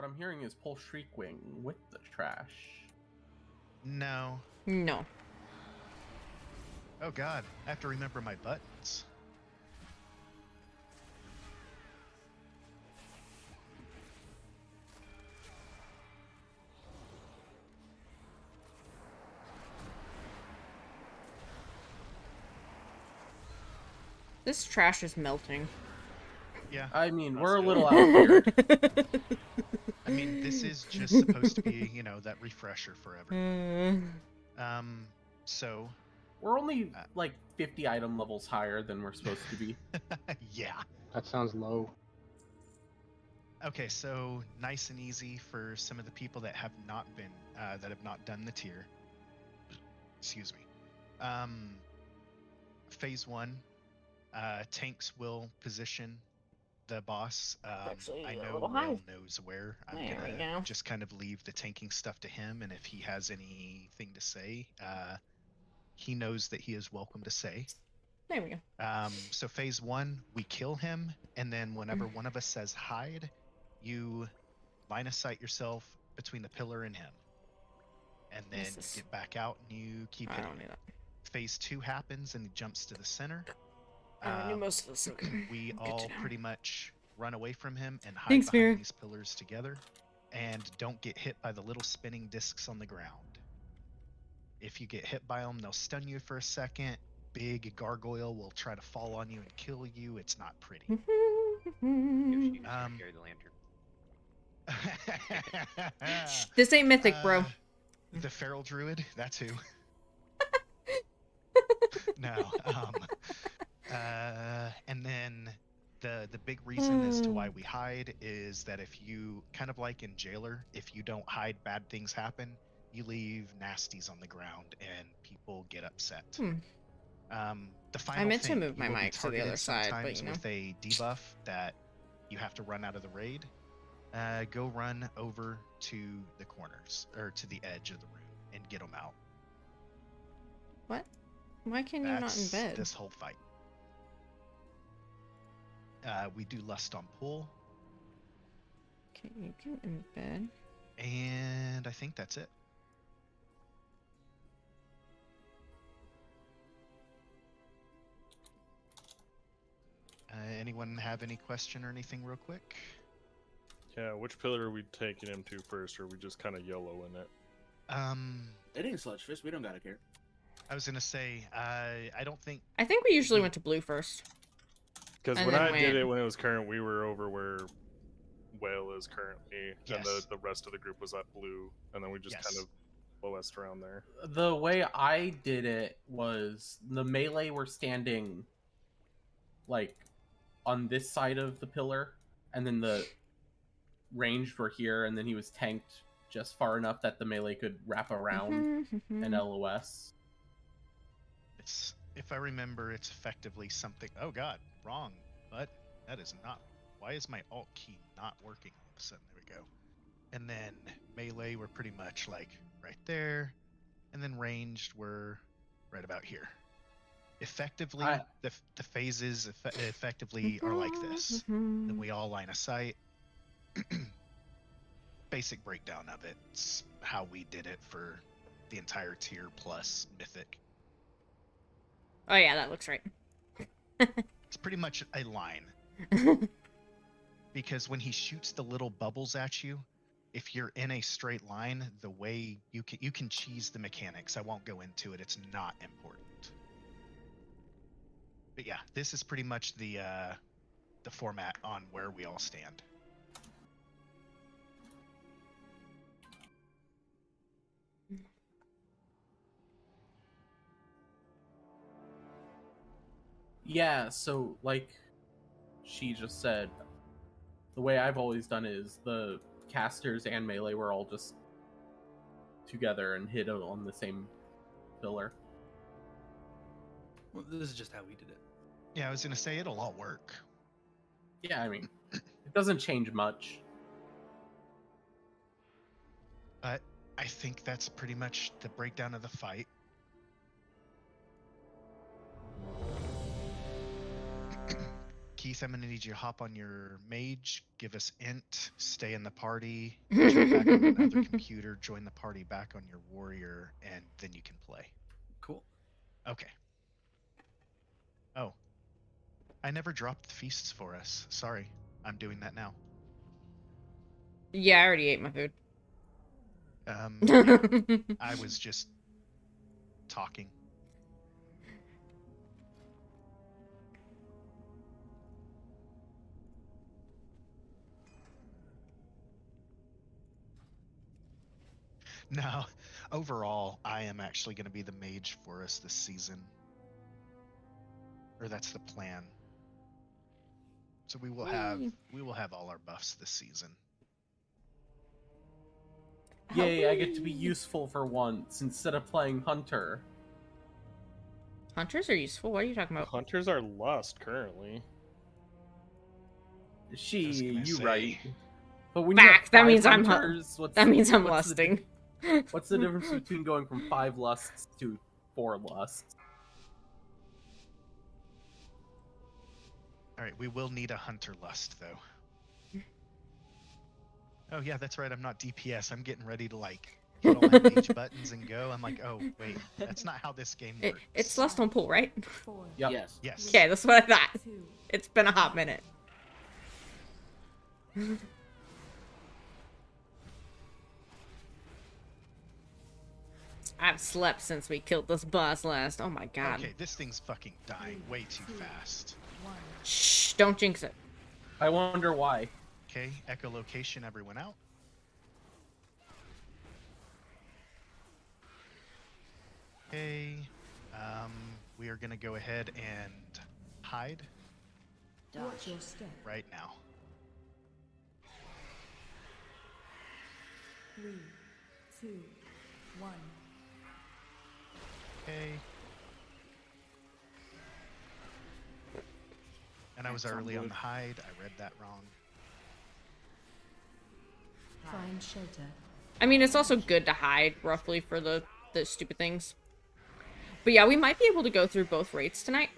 What I'm hearing is pull Shriekwing with the trash. No. No. Oh god, I have to remember my buttons. This trash is melting. Yeah. I mean, we're a little out here. I mean, this is just supposed to be, you know, that refresher for everyone. So... We're only, like, 50 item levels higher than we're supposed to be. Yeah. That sounds low. Okay, so nice and easy for some of the people that have not been, that have not done the tier. Excuse me. Phase 1, tanks will position the boss. Actually, I a know little high. Rail knows where. I'm There we gonna go. just kind of leave the tanking stuff to him, and if he has anything to say, he knows that he is welcome to say. There we go. So phase 1, we kill him, and then whenever one of us says hide, you line of sight yourself between the pillar and him. And then you get back out and you keep I hitting don't need him. that. Phase 2 happens and he jumps to the center. I knew most of this. We all pretty much run away from him and hide Thanks, behind Mira. these pillars together, and don't get hit by the little spinning discs on the ground. If you get hit by them, they'll stun you for a second. Big gargoyle will try to fall on you and kill you. It's not pretty. Yoshi just carry the lantern. This ain't mythic, bro. The feral druid, that's who. No. And then the big reason as to why we hide is that if you, kind of like in Jailer, if you don't hide, bad things happen. You leave nasties on the ground and people get upset. The final I meant to thing, move my you will be mic to the other targeted side, but sometimes you know. with a debuff that you have to run out of the raid. Go run over to the corners, or to the edge of the room, and get them out. What? Why can you not in bed? This whole fight. We do lust on pull. Okay, you can in bed. And I think that's it. Anyone have any question or anything real quick? Yeah, which pillar are we taking him to first, or are we just kind of yellow in it? It ain't Sludgefish. We don't gotta care. I was gonna say, I don't think... I think we usually went to blue first. Because when I did it when it was current, we were over where Whale is currently, and the rest of the group was at blue, and then we just kind of lowest around there. The way I did it was the melee were standing, like, on this side of the pillar, and then the ranged were here, and then he was tanked just far enough that the melee could wrap around and LOS. It's, if I remember, it's effectively something... Oh god, wrong. But that is not... Why is my alt key not working all of a sudden? There we go. And then melee were pretty much like right there, and then ranged were right about here. Effectively, the phases effectively are like this. Then we all line of sight. Basic breakdown of it. It's how we did it for the entire tier plus mythic. Oh yeah, that looks right. It's pretty much a line. Because when he shoots the little bubbles at you, if you're in a straight line, the way you can cheese the mechanics. I won't go into it. It's not important. But yeah, this is pretty much the format on where we all stand. Yeah, so like she just said, the way I've always done is the casters and melee were all just together and hit on the same pillar. Well, this is just how we did it. Yeah, I was gonna say it'll all work. Yeah, I mean, it doesn't change much. But I think that's pretty much the breakdown of the fight. Keith, I'm gonna need you to hop on your mage, give us int, stay in the party, jump back on another computer, join the party back on your warrior, and then you can play. Cool. Okay. Oh. I never dropped the feasts for us. Sorry. I'm doing that now. Yeah, I already ate my food. Yeah, I was just talking. No, overall, I am actually going to be the mage for us this season. Or that's the plan. So we will have all our buffs this season. Yay, I get to be useful for once instead of playing Hunter. Hunters are useful. What are you talking about? Hunters are lust currently. You right. But when Back. you That have means I'm hunters, that means I'm what's lusting. What's the difference between going from 5 lusts to 4 lusts? All right, we will need a hunter lust though. Oh yeah, that's right. I'm not DPS. I'm getting ready to like hit all my mage buttons and go. I'm like, oh wait, that's not how this game works. It's lust on pool, right? Yep. Yes. Yes. Okay, that's what I thought. It's been a hot minute. I've slept since we killed this boss last. Oh my god. Okay, this thing's fucking dying way too fast. Shh, don't jinx it. I wonder why. Okay, echolocation, everyone out. Okay, we are gonna go ahead and hide Watch your step. right now. 3, 2, 1. Okay. And I was early on the hide. I read that wrong. Find shelter. I mean, it's also good to hide, roughly, for the stupid things. But yeah, we might be able to go through both raids tonight.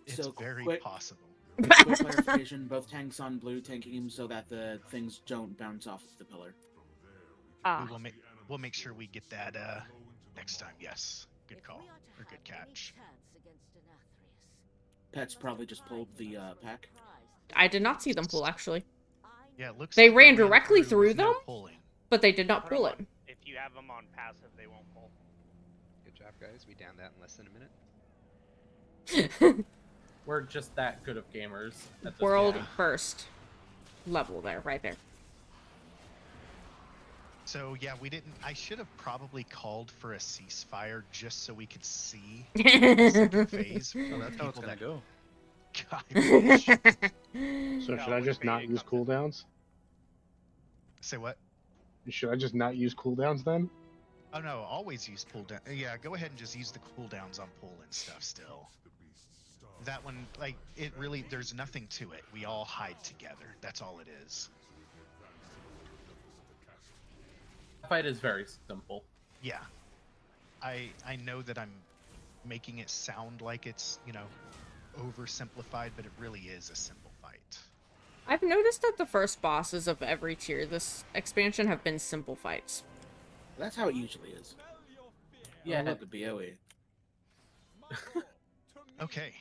It's So very quick- possible. Quick clarification, both tanks on blue tanking him so that the things don't bounce off of the pillar. We'll make sure we get that next time. Yes. Good call. Or good catch. Pets probably just pulled the pack. I did not see them pull, actually. Yeah, it looks They like ran directly through with no them? pulling. But they did not pull it. If you have them on passive, they won't pull. Good job, guys. We downed that in less than a minute. We're just that good of gamers. At this World point. first level there, right there. So yeah, we didn't. I should have probably called for a ceasefire just so we could see the second phase. Oh, that's how it's gonna go. God, I wish. So should I just not use cooldowns? Say what? Should I just not use cooldowns then? Oh no, always use cooldown. Yeah, go ahead and just use the cooldowns on pull and stuff still. That one, like, it really, there's nothing to it. We all hide together. That's all it is. The fight is very simple. Yeah. I know that I'm making it sound like it's, you know, oversimplified, but it really is a simple fight. I've noticed that the first bosses of every tier this expansion have been simple fights. That's how it usually is. Yeah. Oh, look, the BOE. Okay.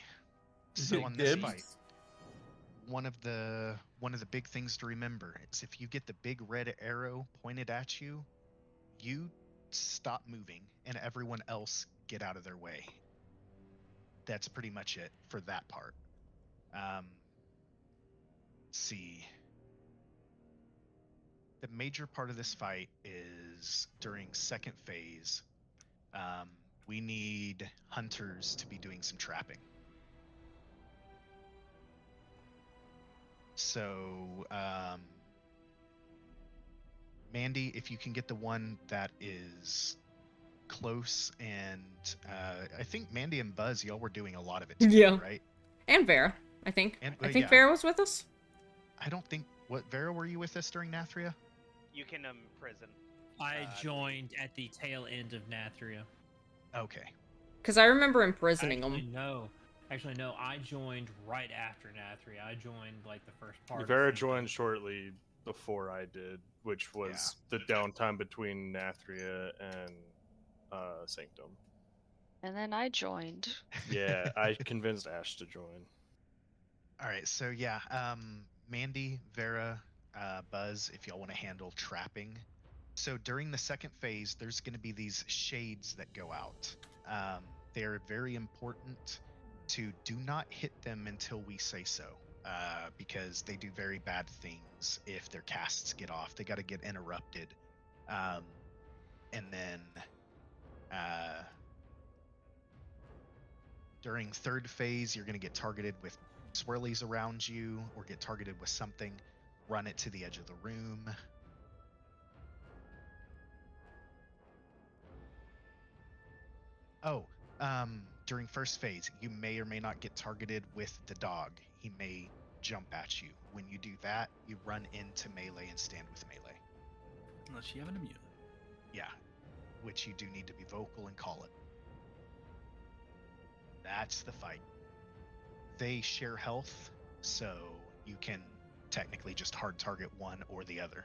So on this Dibs. fight, one of the big things to remember is if you get the big red arrow pointed at you, you stop moving and everyone else get out of their way. That's pretty much it for that part. Let's see. The major part of this fight is during second phase. We need hunters to be doing some trapping. So, Mandy, if you can get the one that is close, and I think Mandy and Buzz, y'all were doing a lot of it together, Yeah. right? And Vera, I think. And- I think yeah. Vera was with us. I don't think, Vera, were you with us during Nathria? You can prison. I joined at the tail end of Nathria. Okay. Because I remember imprisoning them. No. Actually, no, I joined right after Nathria. I joined like the first part. Vera joined shortly before I did, which was Yeah. the downtime between Nathria and Sanctum. And then I joined. Yeah, I convinced Ash to join. All right, so yeah, Mandy, Vera, Buzz, if y'all want to handle trapping. So during the second phase, there's going to be these shades that go out. They're very important to do not hit them until we say so, because they do very bad things if their casts get off. They got to get interrupted. And then during third phase, you're going to get targeted with swirlies around you or get targeted with something. Run it to the edge of the room. Oh, during first phase, you may or may not get targeted with the dog. He may jump at you. When you do that, you run into melee and stand with melee. Unless you have an immune. Yeah, which you do need to be vocal and call it. That's the fight. They share health, so you can technically just hard target one or the other.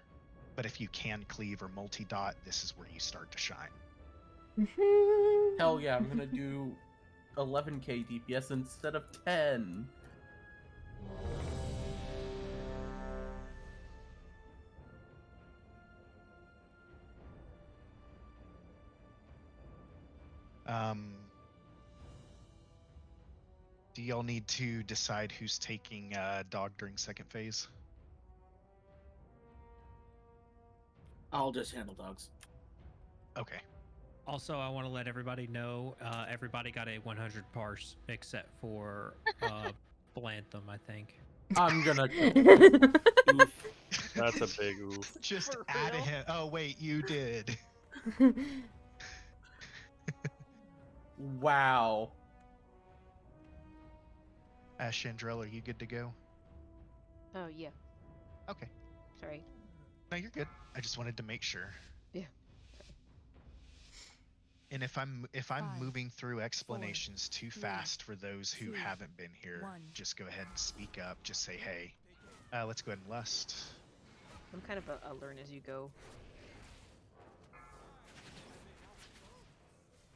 But if you can cleave or multi-dot, this is where you start to shine. Hell yeah, I'm gonna do 11k DPS instead of 10. Do y'all need to decide who's taking dog during second phase? I'll just handle dogs. Okay. Also, I want to let everybody know, everybody got a 100 parse except for Blantham, I think. I'm gonna Oof. That's a big oof. Just add a hit. Oh wait, you did. Wow. Chandrell, are you good to go? Oh, yeah. Okay. Sorry. No, you're good. I just wanted to make sure. Yeah. And if I'm Five, moving through explanations too fast for those who 2, haven't been here, 1. just go ahead and speak up. Just say, hey, let's go ahead and lust. I'm kind of a learn as you go.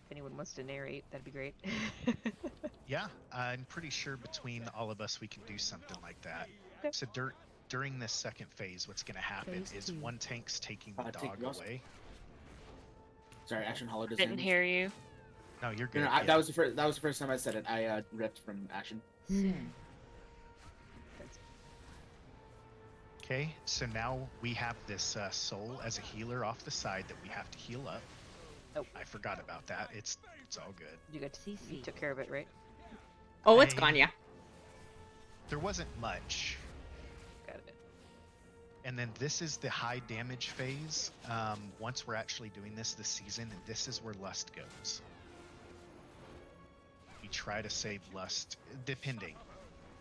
If anyone wants to narrate, that'd be great. Yeah, I'm pretty sure between all of us we can do something like that. Okay. So during this second phase, what's going to happen Phase is 2. one tank's taking the Take dog Rust. away. Sorry, Action Hollow doesn't. Didn't hear you. No, you're No, good. no, yeah. that was the first time I said it. I ripped from Action. Okay, so now we have this soul as a healer off the side that we have to heal up. Oh, I forgot about that. It's all good. you got to you took care of it, right? Oh, it's I- gone, yeah. There wasn't much. Got it. And then this is the high damage phase. Once we're actually doing this season, this is where lust goes. We try to save lust, depending.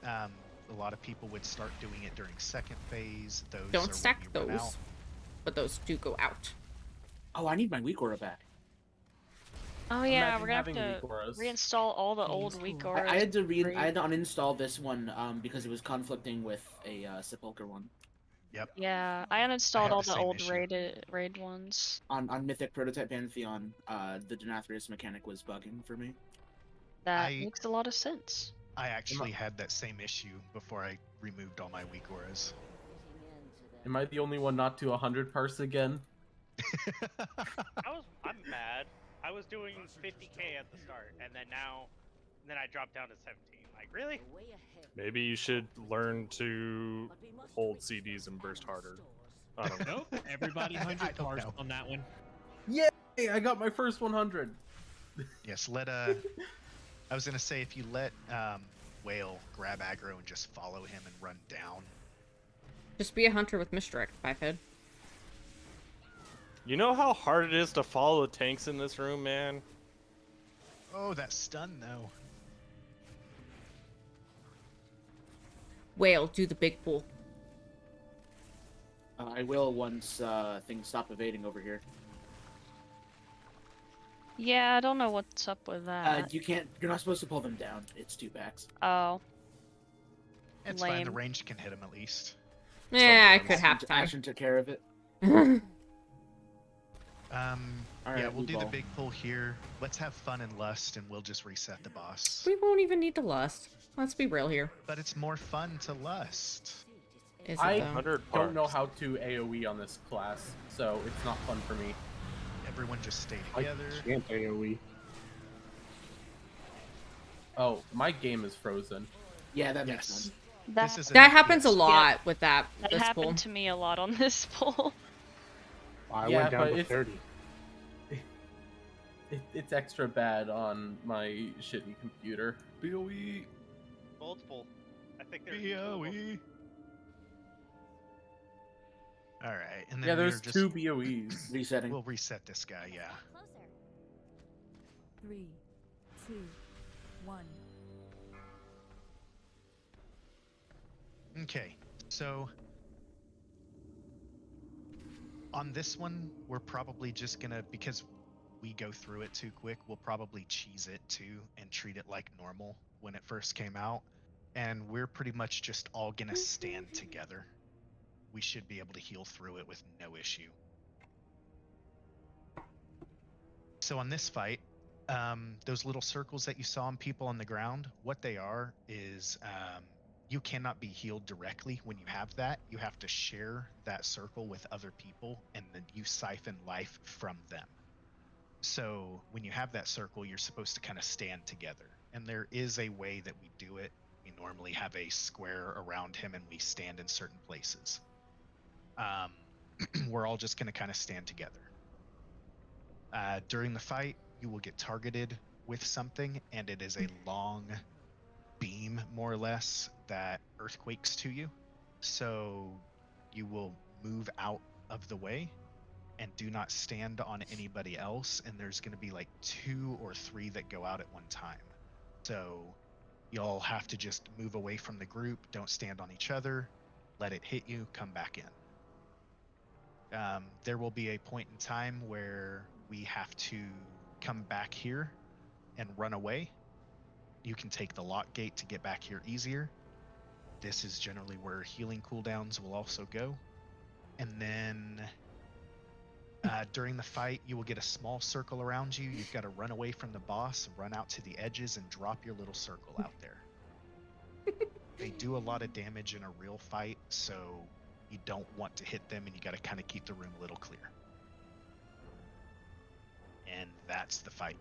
A lot of people would start doing it during second phase. Those are Don't when stack you run those, out. but those do go out. Oh, I need my weak aura back. Oh yeah, Imagine we're gonna have having to weak auras. reinstall all the old Phase weak 4. auras. I had to uninstall this one because it was conflicting with a Sepulcher one. Yep. Yeah, I I uninstalled have all the the same old issue. raid ones. On Mythic Prototype Pantheon, the Denathrius mechanic was bugging for me. That I- makes a lot of sense. I actually had that same issue before I removed all my weak auras. Am I the only one not to 100 parse again? I'm mad. I was doing 50k at the start, and then I dropped down to 17. Like, really? Maybe you should learn to hold CDs and burst harder. I don't know. Nope, everybody 100 I don't parse know. on that one. Yay! I got my first 100. Yes, I was gonna say if you let Whale grab aggro and just follow him and run down. Just be a hunter with misdirect, Fivehead. You know how hard it is to follow the tanks in this room, man? Oh, that stun though. Whale, do the big pull. I will once things stop evading over here. Yeah, I don't know what's up with that. You can't. You're not supposed to pull them down. It's 2 packs. Oh. It's fine. The Lame. range can hit him at least. Yeah, I could have time. Action took care of it. Yeah, Alright, we'll do the ball. big pull here. Let's have fun and lust, and we'll just reset the boss. We won't even need to lust. Let's be real here. But it's more fun to lust. Is it I though? don't know how to AoE on this class, so it's not fun for me. Everyone just stay I together. can't AoE. Oh, my game is frozen. Yeah, that makes sense. That happens a lot with that. That this happened pull. to me a lot on this pull. I Yeah, went down but to it's- 30. It's extra bad on my shitty computer. BOE. Multiple. I think there's BOE. All right, and then Yeah, there's we're just, 2 BOEs. Resetting. We'll reset this guy. Yeah. 3, 2, 1. Okay, so on this one, we're probably just gonna, because we go through it too quick, we'll probably cheese it too and treat it like normal when it first came out. And we're pretty much just all gonna stand together. We should be able to heal through it with no issue. So on this fight, those little circles that you saw on people on the ground, what they are is you cannot be healed directly when you have that. You have to share that circle with other people, and then you siphon life from them. So when you have that circle, you're supposed to kind of stand together. And there is a way that we do it. We normally have a square around him and we stand in certain places. We're all just going to kind of stand together. During the fight, you will get targeted with something, and it is a long beam, more or less, that earthquakes to you. So you will move out of the way and do not stand on anybody else, and there's going to be like 2 or 3 that go out at one time. So you'll have to just move away from the group, don't stand on each other, let it hit you, come back in. There will be a point in time where we have to come back here and run away. You can take the lock gate to get back here easier. This is generally where healing cooldowns will also go. And then during the fight, you will get a small circle around you. You've got to run away from the boss, run out to the edges, and drop your little circle out there. They do a lot of damage in a real fight, so you don't want to hit them, and you got to kind of keep the room a little clear. And that's the fight.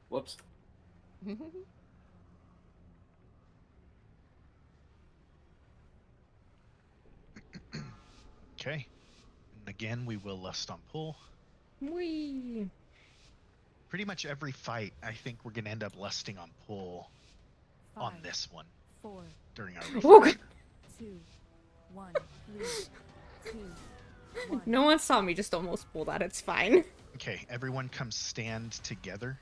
Whoops. Okay. And again, we will lust on pull. Whee. Pretty much every fight, I think we're going to end up lusting on pull on 5, this one 4, during our Oh, refresh. 2, 1, 3, 2, 1. No one saw me just almost pull that. It's fine. Okay, everyone come stand together,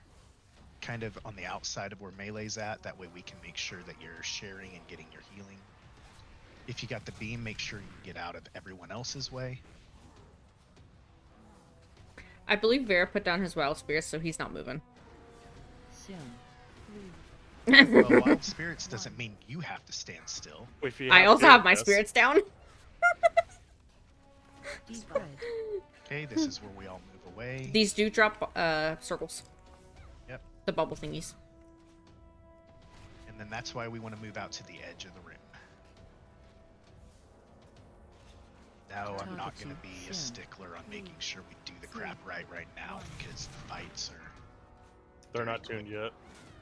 kind of on the outside of where melee's at. That way we can make sure that you're sharing and getting your healing. If you got the beam, make sure you get out of everyone else's way. I believe Vera put down his wild spirits, so he's not moving. Soon. Well, wild spirits doesn't mean you have to stand still. If you I also have my yes. spirits down. Deep red. Okay, this is where we all move away. These do drop circles. Yep. The bubble thingies. And then that's why we want to move out to the edge of the room. No, I'm not going to be a stickler on making sure we do the crap right now, because the fights are... They're not tuned yet.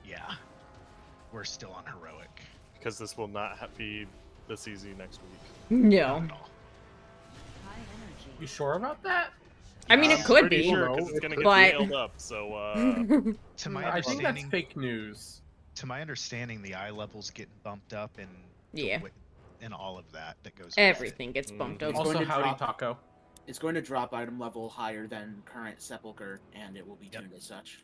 Yeah. We're still on heroic. Because this will not be this easy next week. No. Not at all. High energy. You sure about that? I mean, it I'm could pretty be. sure, 'cause it's gonna get but- nailed up, so To my I think that's understanding, fake news. to my understanding, the eye levels get bumped up, and Yeah. and all of that goes. with it. Everything gets bumped Mhm. up. Also, going to howdy drop- taco. It's going to drop item level higher than current Sepulcher, and it will be tuned as such.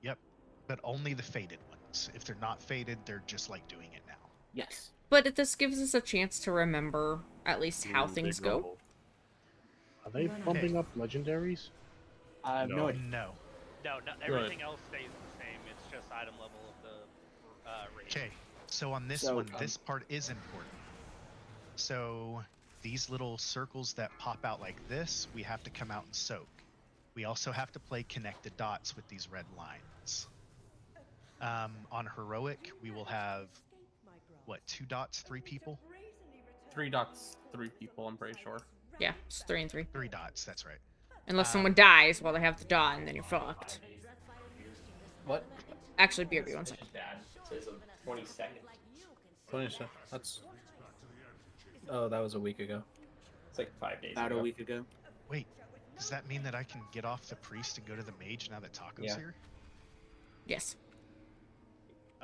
Yep, but only the faded ones. If they're not faded, they're just like doing it now. Yes. But this gives us a chance to remember at least how things go. Are they bumping up legendaries? No. No. No, everything else stays the same. It's just item level of the raid. Okay, so on this one, this part is important. So these little circles that pop out like this, we have to come out and soak. We also have to play connect the dots with these red lines. On heroic, we will have what, 2 dots, 3 people? 3 dots, 3 people. I'm pretty sure. Yeah, it's 3 and 3. 3 dots. That's right. Unless someone dies while they have the dot, and then you're fucked. What? Actually, BRB, one second. Dad says 22nd. 22nd. That's. Oh, that was a week ago. It's like 5 days About ago. a week ago. Wait, does that mean that I can get off the priest and go to the mage now that Taco's here? Yes.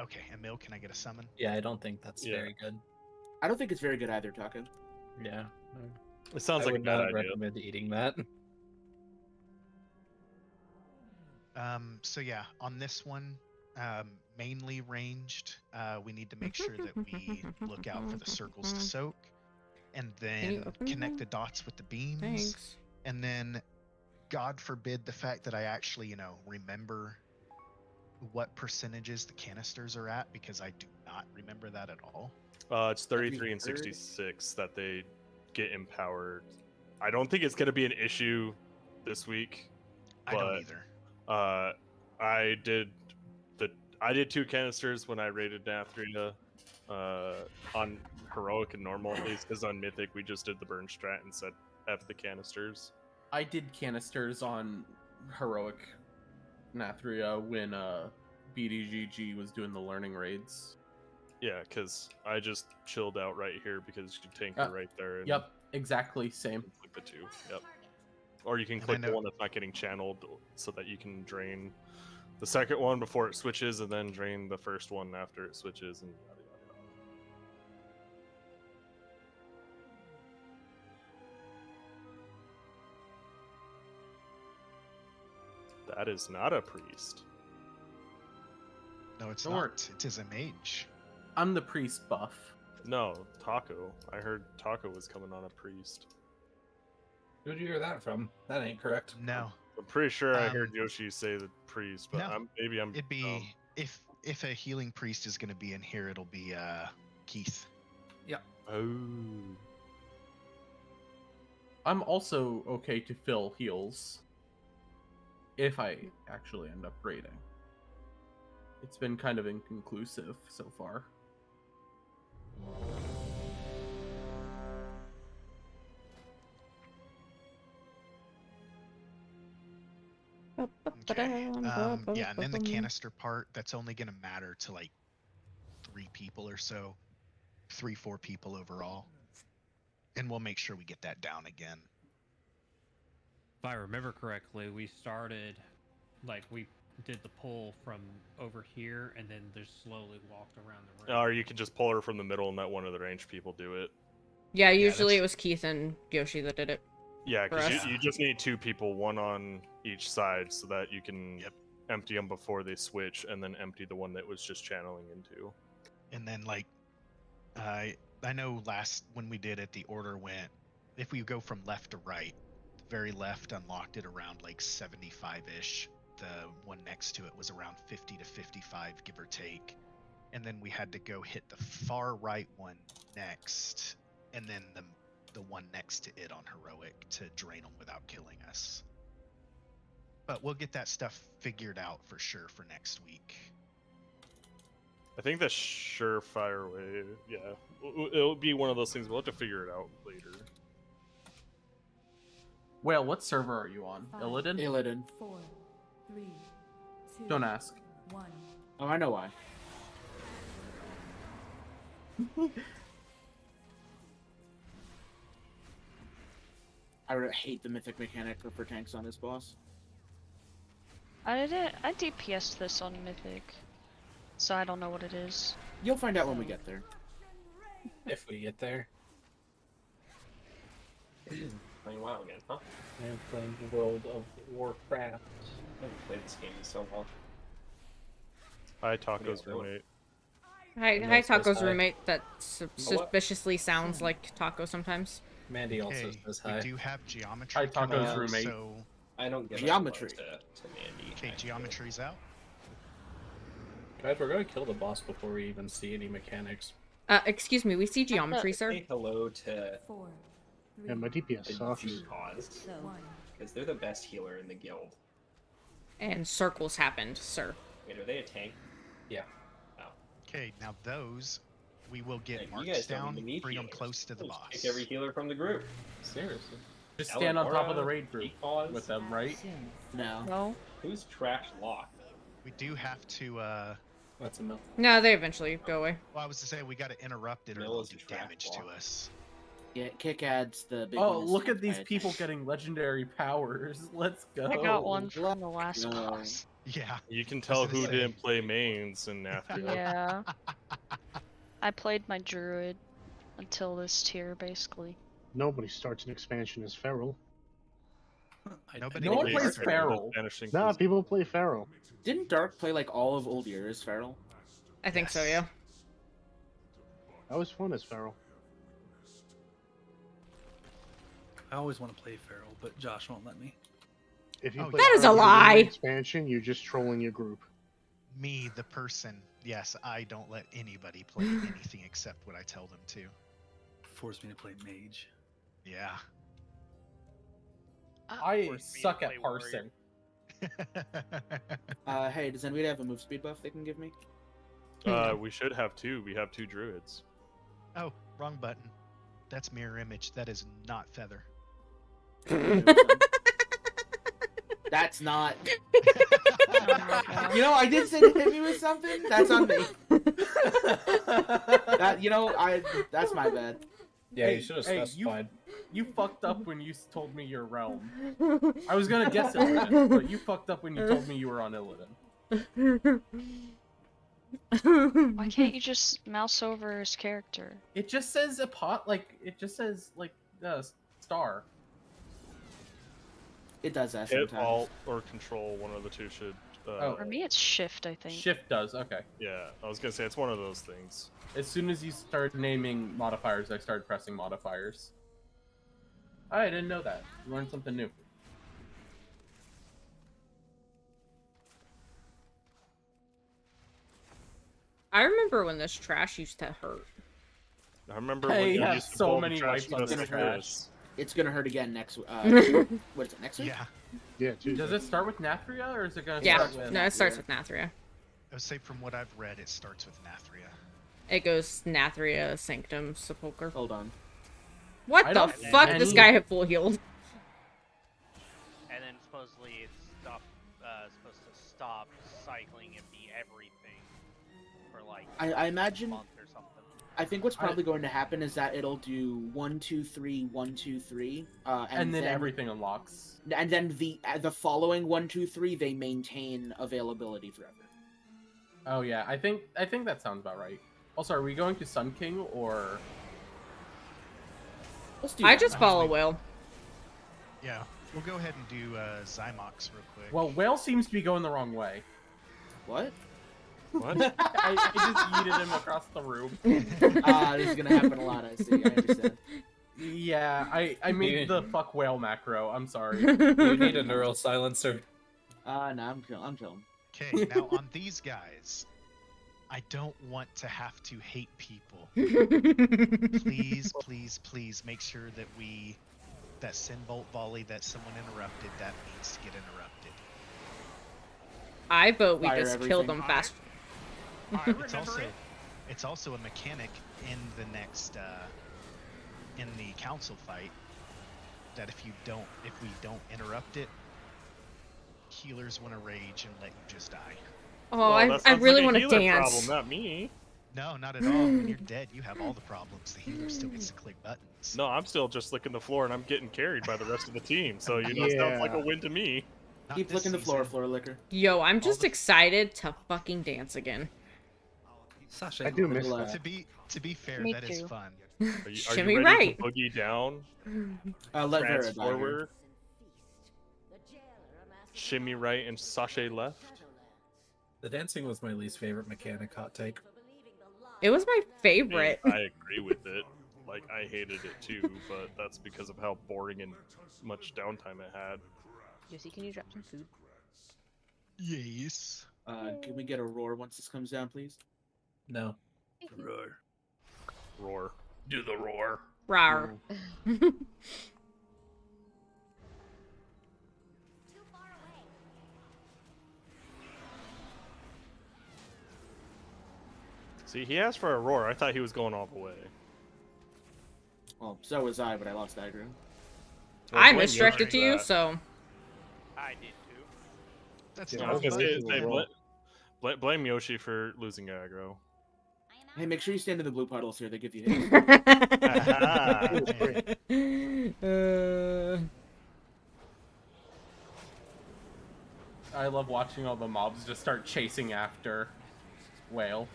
Okay, Emil, can I get a summon? Yeah, I don't think that's very good. I don't think it's very good either, Taco. Yeah. It sounds I like would a bad not idea. recommend eating that. So yeah, on this one, mainly ranged, we need to make sure that we look out for the circles to soak, and then connect the dots with the beams. Thanks. And then, God forbid the fact that I actually, remember what percentages the canisters are at, because I do not remember that at all. It's 33 and 66 that they get empowered. I don't think it's going to be an issue this week. I don't either. I did 2 canisters when I raided Nathrina on heroic and normal, at least, because on mythic we just did the burn strat and said F the canisters. I did canisters on heroic Nathria when BDGG was doing the learning raids. Yeah, because I just chilled out right here because you tank it right there. And Yep, exactly, same. Click the 2. Yep. Or you can click the one that's not getting channeled so that you can drain the second one before it switches and then drain the first one after it switches and yada yada. That is not a priest. No, it's Don't not. worry. It is a mage. I'm the priest buff. No, Taco. I heard Taco was coming on a priest. Who'd you hear that from? That ain't correct. No. I'm pretty sure I heard Yoshi say the priest, but No. maybe I'm. It'd be if a healing priest is going to be in here, it'll be Keith. Yep. Oh. I'm also okay to fill heals if I actually end up raiding. It's been kind of inconclusive so far. Okay. Yeah, and then the canister part, that's only going to matter to like 3 people or so. 3-4 people overall. And we'll make sure we get that down again. If I remember correctly, we started, we did the pull from over here and then just slowly walked around the room. Or you could just pull her from the middle and let one of the ranged people do it. Yeah, usually it was Keith and Yoshi that did it. Yeah, because you just need 2 people, 1 on each side, so that you can empty them before they switch, and then empty the one that was just channeling into. And then, I know when we did it, the order went, if we go from left to right, the very left unlocked it around 75-ish. The one next to it was around 50 to 55, give or take. And then we had to go hit the far right one next, and then the one next to it on heroic to drain them without killing us. But we'll get that stuff figured out for sure for next week. I think the surefire way, yeah, it'll be one of those things. We'll have to figure it out later. Well, what server are you on? Illidan? Illidan. 4, 3, 2, Don't ask. 1. Oh, I know why. I hate the mythic mechanic for tanks on this boss. I DPS'd this on Mythic, so I don't know what it is. You'll find out when we get there. If we get there. Playing WoW again, huh? I'm playing the World of Warcraft. I haven't played this game in so long. Hi, Taco's roommate. Hi, Taco's hi. roommate that suspiciously sounds like Taco sometimes. Mandy also Okay, says we hi. do have geometry. Hi, coming Taco's up, roommate. So, I don't get Geometry. to Mandy. okay, geometry's out. Guys, we're gonna kill the boss before we even see any mechanics. Excuse me, we see geometry, sir. Say hello to 4, 3, Yeah, my DPS the sucks. G-Cause, 1. because they're the best healer in the guild. And circles happened, sir. Wait, are they a tank? Yeah. Okay, now those we will get Like, you marks guys don't down, even need bring them healers. close to the Just boss. Pick every healer from the group. Seriously. Just stand on top of the Eleonora, raid group G-Cause. with them, right? No. No. Who's trash lock? We do have to. That's a mill. No, they eventually go away. Well, I was to say we got to interrupt it or Mill they'll is do a trash damage to block. us. Yeah, kick adds the big Oh, one is look at saved these by a people tank. getting legendary powers. Let's go. I got one from the last No. boss. Yeah. You can tell was gonna who say. didn't play mains in Nathria. Yeah. I played my druid until this tier, basically. Nobody starts an expansion as Feral. Nobody No one plays plays Feral. Feral. Vanishing Nah, Physique. people play Feral. Didn't Dark play like all of old years, Feral? I think so, Yes. yeah. That was fun as Feral. I always want to play Feral, but Josh won't let me. If you Oh, play That is a Feral lie. in an expansion, you're just trolling your group. Me, the person. Yes, I don't let anybody play anything except what I tell them to. Forced me to play Mage. Yeah. I Forced me to suck play at parsing. Hey, does anybody have a move speed buff they can give me? We should have two. We have two druids. Oh, wrong button. That's mirror image. That is not feather. That's not. You know, I did say to hit me with something. That's on me. That's my bad. Yeah, Hey, you should have hey, specified. You fucked up when you told me your realm. I was gonna guess Illidan, but you fucked up when you told me you were on Illidan. Why can't you just mouse over his character? It just says a pot, it just says star. It does that Hit, sometimes. Alt, or Control. One of the two should. Oh. For me, it's Shift, I think. Shift does, okay. Yeah, I was gonna say it's one of those things. As soon as you start naming modifiers, I started pressing modifiers. I didn't know that. Learned something new. I remember when this trash used to hurt. I remember Hey, when you yeah, used to so pull many the trash wipes on just this like trash. this. It's gonna hurt again next. What is it? Next week? Yeah. Yeah, Tuesday. Does it start with Nathria, or is it gonna Yeah, start with... no, it starts with Nathria. I would say from what I've read, it starts with Nathria. It goes Nathria, Sanctum, Sepulchre. Hold on. What I the don't fuck? have This any- guy had full healed. And then supposedly it's supposed to stop cycling and be everything for like I imagine. a month or something. I think what's probably going to happen is that it'll do 1, 2, 3, 1, 2, 3, And then everything unlocks. And then the following 1, 2, 3 they maintain availability forever. Oh yeah, I think that sounds about right. Also, are we going to Sun King or? Let's do I that. just follow Will. Yeah, we'll go ahead and do Zymox real quick. Well, Whale seems to be going the wrong way. What? What? I just yeeted him across the room. This is gonna happen a lot. I see. I understand. Yeah, I made the fuck whale macro. I'm sorry. You need a neural silencer. No, I'm chilling. Okay, now on these guys, I don't want to have to hate people. Please, please, please make sure that that Sinbolt volley that someone interrupted, that needs to get interrupted. I vote we Fire just kill everything. them fast. It's also a mechanic in the next in the council fight that if we don't interrupt it, healers want to rage and let you just die. Oh, Well, that I sounds really like want a to healer dance. Problem, not me. No, not at all. When you're dead, you have all the problems. The healer still gets to click buttons. No, I'm still just licking the floor and I'm getting carried by the rest of the team. So sounds like a win to me. Not Keep this licking the season. floor licker. Yo, I'm just excited to fucking dance again. Sasha, I do miss Little, that. To be fair, Me that is too. fun. Are you Shimmy ready right. to boogie down? Let Vera Trans dive here. forward. Shimmy right and sashay left. The dancing was my least favorite mechanic. Hot take. It was my I mean, favorite. I agree with it. Like, I hated it too, but that's because of how boring and much downtime it had. Josie, can you drop some food? Yes. Can we get a roar once this comes down, please? No. Roar. Roar. Do the roar. Rawr. See, he asked for a roar. I thought he was going all the way. Well, so was I, but I lost aggro. Well, I blame misdirected Yoshi to you, for that. so. I did too. That's I not was gonna fun. say, blame Yoshi for losing aggro. Hey, make sure you stand in the blue puddles here. They give you hits. I love watching all the mobs just start chasing after Whale.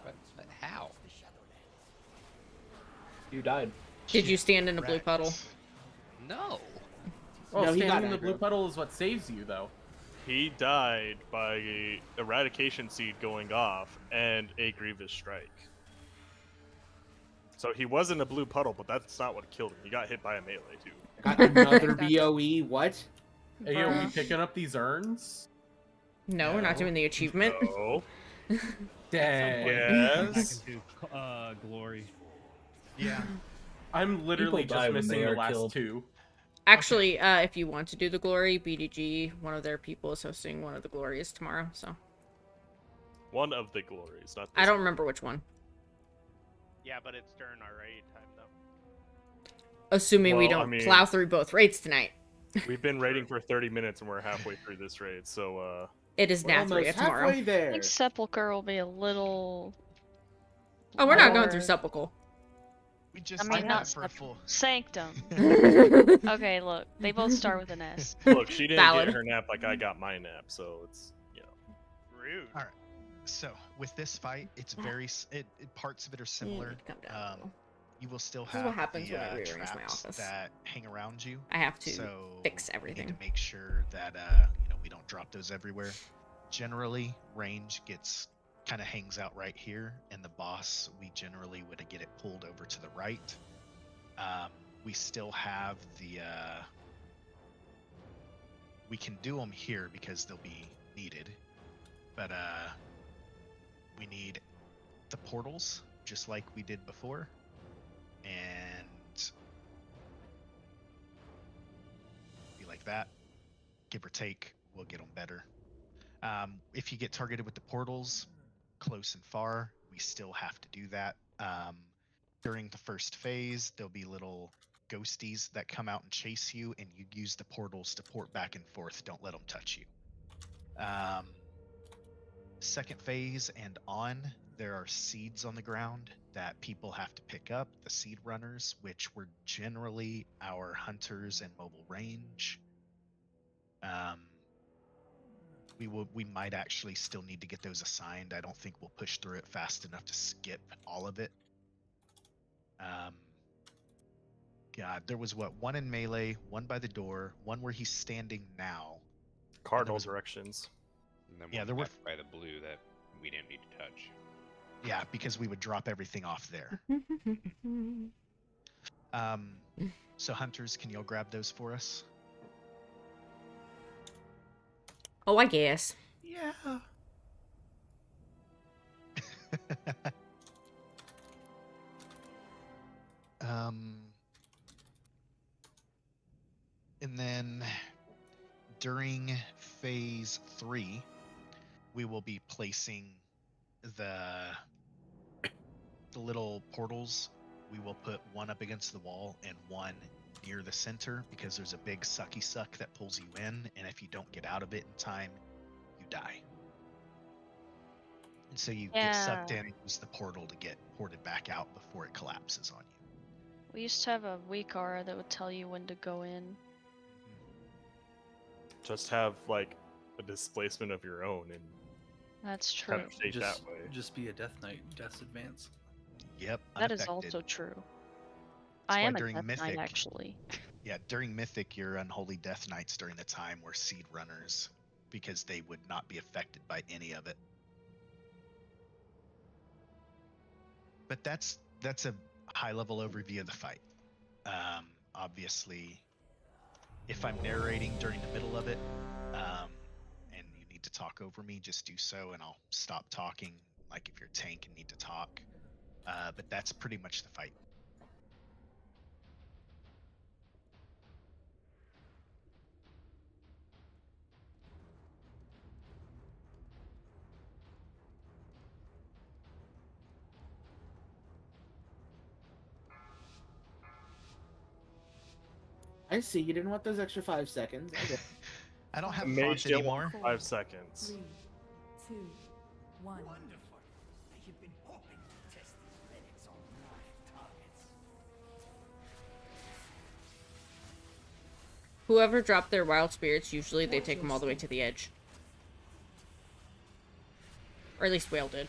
But how? You died. Did you stand in a blue Wrecked. puddle? No. Well, No, he got standing in the blue aggro. puddle is what saves you, though. He died by a eradication seed going off and a grievous strike. So he was in a blue puddle, but that's not what killed him. He got hit by a melee too. Got another BOE. What? Hey, yo, we picking up these urns? No, we're not doing the achievement. No. Dang. Yes. I can do glory. Yeah. I'm literally People die just when missing they the are last killed. two. Actually, if you want to do the glory, BDG, one of their people is hosting one of the glories tomorrow, so. One of the glories, not. I don't remember which one. Yeah, but it's during our raid time though. Assuming we Well, I don't mean- plow through both raids tonight. We've been raiding for 30 minutes and we're halfway through this raid, so It is We're almost Nathria tomorrow. halfway I there. think Sepulchre will be a little. Oh, we're not going more- through Sepulchre. We just I mean, signed not up for a full. Sanctum. Okay, look, they both start with an S. look, she didn't Valid. get her nap like I got my nap, so it's Rude. All right. So with this fight, it's very parts of it are similar. Come down. You will still This is have what happens the when I rearrange my traps office. that hang around you. I have to So fix we everything. need to make sure that we don't drop those everywhere. Generally, range kind of hangs out right here, and the boss we generally would get it pulled over to the right. We still have the we can do them here because they'll be needed, but we need the portals just like we did before, and be like that, give or take, we'll get them better. If you get targeted with the portals close and far, we still have to do that. During the first phase, there'll be little ghosties that come out and chase you, and you use the portals to port back and forth. Don't let them touch you. Second phase and on, there are seeds on the ground that people have to pick up, the seed runners, which were generally our hunters and mobile range. We might actually still need to get those assigned. I don't think we'll push through it fast enough to skip all of it. God, there was one in melee, one by the door, one where he's standing now. cardinal directions. And then Yeah, one there were- left by the blue that we didn't need to touch. Yeah, because we would drop everything off there. So hunters, can y'all grab those for us? Oh, I guess. Yeah. And then during phase 3, we will be placing the little portals. We will put one up against the wall and one near the center, because there's a big sucky suck that pulls you in, and if you don't get out of it in time, you die. And so you get sucked in and use the portal to get ported back out before it collapses on you. We used to have a weak aura that would tell you when to go in. Just have like a displacement of your own and That's true. kind of fate that way. Just be a Death Knight, Death's Advance. Yep. That is unaffected. also true. That's I why am a during Death Knight, Mythic- actually. Yeah, during Mythic, your Unholy Death Knights during the time were Seed Runners because they would not be affected by any of it. But that's a high-level overview of the fight. Obviously, if I'm narrating during the middle of it, and you need to talk over me, just do so, and I'll stop talking. Like if you're a tank and need to talk. But that's pretty much the fight. I see. You didn't want those extra 5 seconds. I get- I don't have Mage font didn't anymore. want 5 seconds. 3, 2, 1. Whoever dropped their wild spirits, usually they take them all the way to the edge. Or at least Whale did.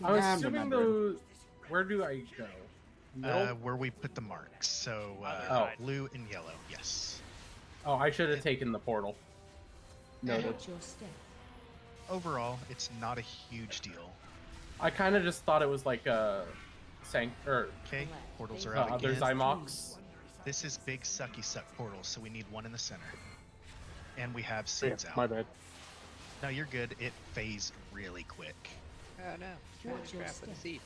I was assuming those. Where do I go? Middle? Where we put the marks. So blue and yellow. Yes. Oh, I should have taken the portal. Noted. Overall, it's not a huge deal. I kind of just thought it was like a Okay, portals are out other again. Zymox. This is big sucky suck portals, so we need one in the center. And we have seeds out. My bad. No, you're good. It phased really quick. Oh no. Trying to trap with a seed.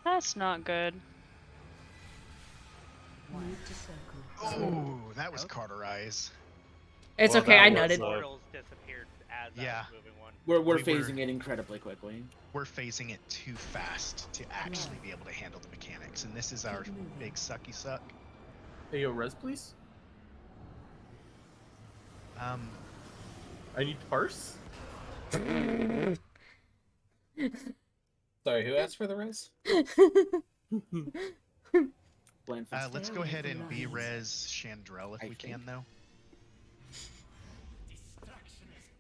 That's not good. Oh, that was cauterize. It's Well, okay, that I was, noted. Portals disappeared as I Yeah. was moving one. We're We phasing were- it incredibly quickly. We're phasing it too fast to actually be able to handle the mechanics, and this is our big sucky suck. Hey, yo, res, please. I need to parse. Sorry, who asked for the res? Let's go ahead and B-res Chandrel if we can, though.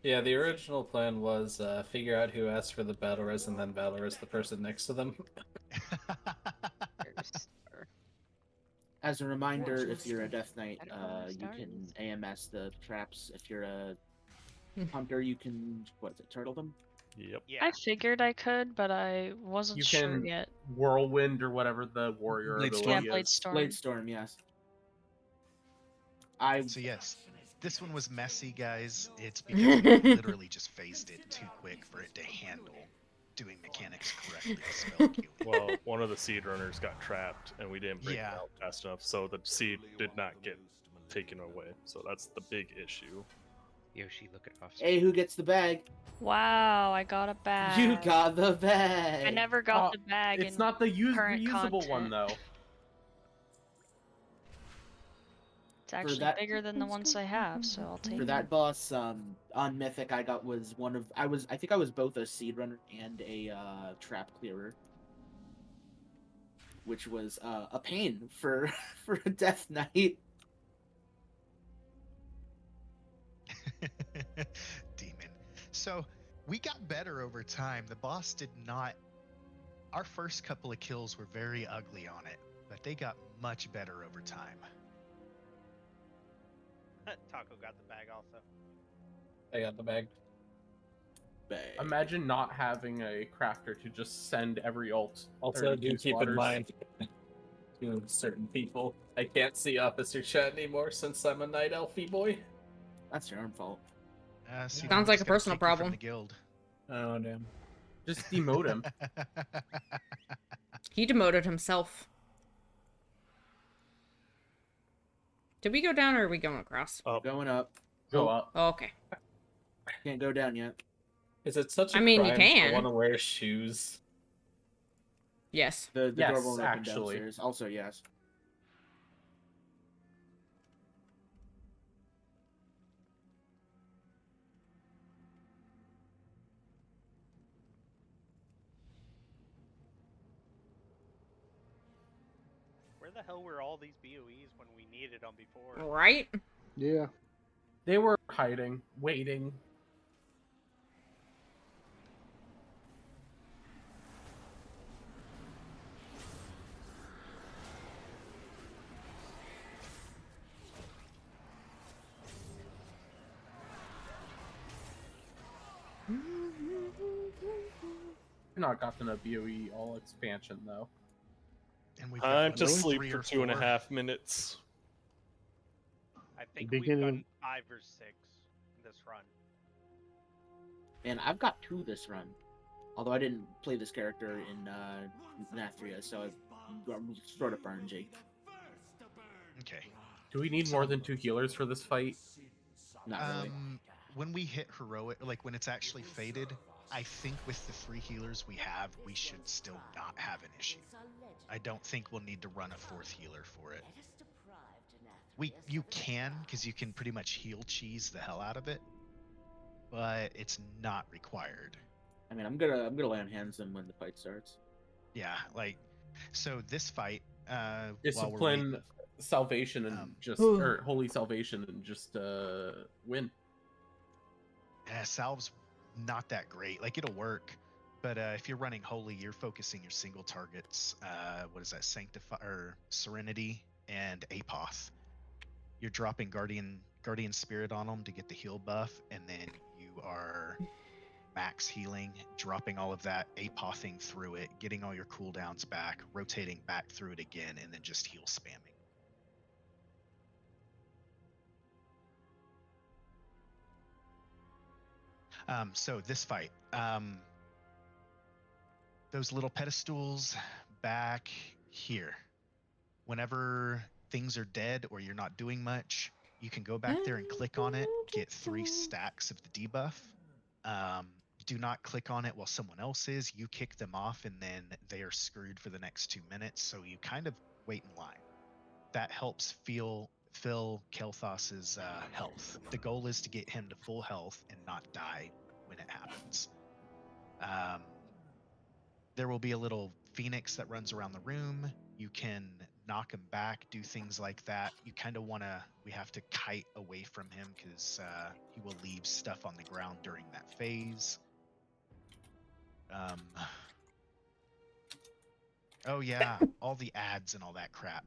Yeah, the original plan was figure out who asked for the battle res and then battle res the person next to them. As a reminder, if you're a Death Knight, you can AMS the traps. If you're a hunter, you can, what is it, turtle them? Yep. I figured I could, but I wasn't You sure can yet. whirlwind or whatever the warrior ability Yeah, is. Blade Storm. Blade Storm, yes. So yes, this one was messy, guys. It's because we literally just phased it too quick for it to handle doing mechanics correctly. with spell queuing. Well, one of the seed runners got trapped, and we didn't break Yeah. it out fast enough, so the seed did not get taken away. So that's the big issue. Yoshi, look it off. Hey, who gets the bag? Wow, I got a bag. You got the bag. I never got the bag. It's in not the current reusable one, content. though. It's actually that- bigger than the ones I have, so I'll take For it. that boss, on Mythic, I got was one of I think I was both a seed runner and a trap clearer, which was a pain for for a Death Knight. Demon. So we got better over time. The boss did not. Our first couple of kills were very ugly on it, but they got much better over time. Taco got the bag also. I got the bag. Imagine not having a crafter to just send every ult. Also, 32 do keep in slaughters. mind, to certain people, I can't see officer chat anymore since I'm a night elfie boy. That's your own fault. See, Sounds like a personal problem. The guild. Oh damn! Just demote him. He demoted himself. Did we go down or are we going across? Going up. Go up. Oh, okay. Can't go down yet. Is it such a I mean, you crime can. to want to wear shoes? Yes. The Yes, door won't open actually. downstairs. Also, yes. Where the hell were all these BOEs when we needed them before? Right? Yeah. They were hiding, waiting. not gotten a BOE all expansion though. And we've Time got to like sleep 3 for or 2.5 minutes. I think Beginning- we've done 5 or 6 this run. And I've got 2 this run. Although I didn't play this character in Nathria, so I'm sort of burned, Jake. Okay. Do we need more than 2 healers for this fight? Not really. When we hit heroic, like when it's actually faded, I think with the 3 healers we have, we should still not have an issue. I don't think we'll need to run a 4th healer for it. You can, because you can pretty much heal cheese the hell out of it, but it's not required. I mean, I'm gonna lay on hands them when the fight starts. Yeah, like so this fight. Discipline, salvation, and or holy salvation, and just win. Yeah, salve's not that great. Like it'll work, but if you're running holy, you're focusing your single targets. What is that? Sanctify or Serenity and Apoth. You're dropping Guardian Spirit on them to get the heal buff, and then you are max healing, dropping all of that, apothing through it, getting all your cooldowns back, rotating back through it again, and then just heal spamming. So this fight, those little pedestals back here, whenever things are dead or you're not doing much, you can go back there and click on it, get 3 stacks of the debuff. Do not click on it while someone else is. You kick them off and then they are screwed for the next 2 minutes, so you kind of wait in line. That helps fill Kel'Thas's health. The goal is to get him to full health and not die when it happens. There will be a little phoenix that runs around the room. You can knock him back, do things like that. You kind of we have to kite away from him because he will leave stuff on the ground during that phase. Oh yeah, all the ads and all that crap.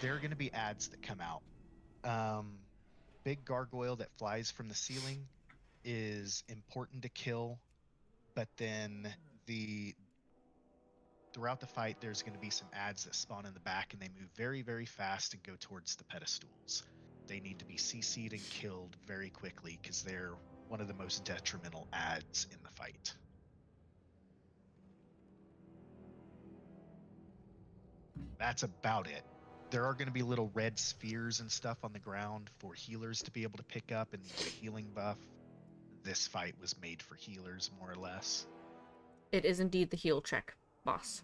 There are going to be ads that come out. Big gargoyle that flies from the ceiling is important to kill, but then throughout the fight there's going to be some ads that spawn in the back, and they move very, very fast and go towards the pedestals. They need to be CC'd and killed very quickly because they're one of the most detrimental ads in the fight. That's about it. There are going to be little red spheres and stuff on the ground for healers to be able to pick up and use a healing buff. This fight was made for healers, more or less. It is indeed the heal check, boss.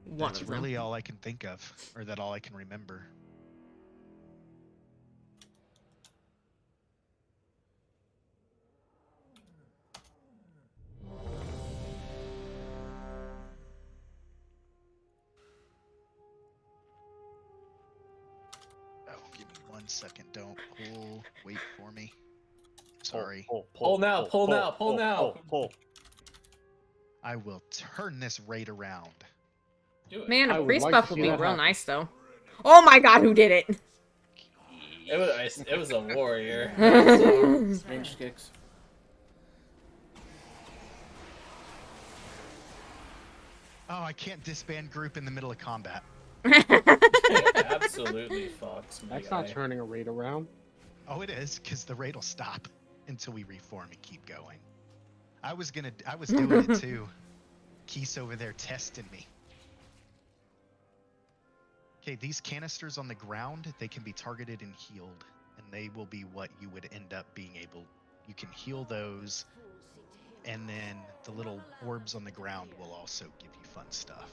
That's really all I can think of, or that all I can remember. Oh, give me 1 second. Don't pull. Wait for me. Sorry. Pull now. I will turn this raid around. Do it. Man, I a would priest like buff to would see be that real happen. nice, though. Oh my god, who did it? It was a warrior. Range kicks. Oh, I can't disband group in the middle of combat. Absolutely fucked. That's not turning a raid around. Oh, it is, because the raid will stop until we reform and keep going. I was doing it too. Keith's over there testing me. Okay, these canisters on the ground, they can be targeted and healed, and they will be what you would end up being able. You can heal those, and then the little orbs on the ground will also give you fun stuff.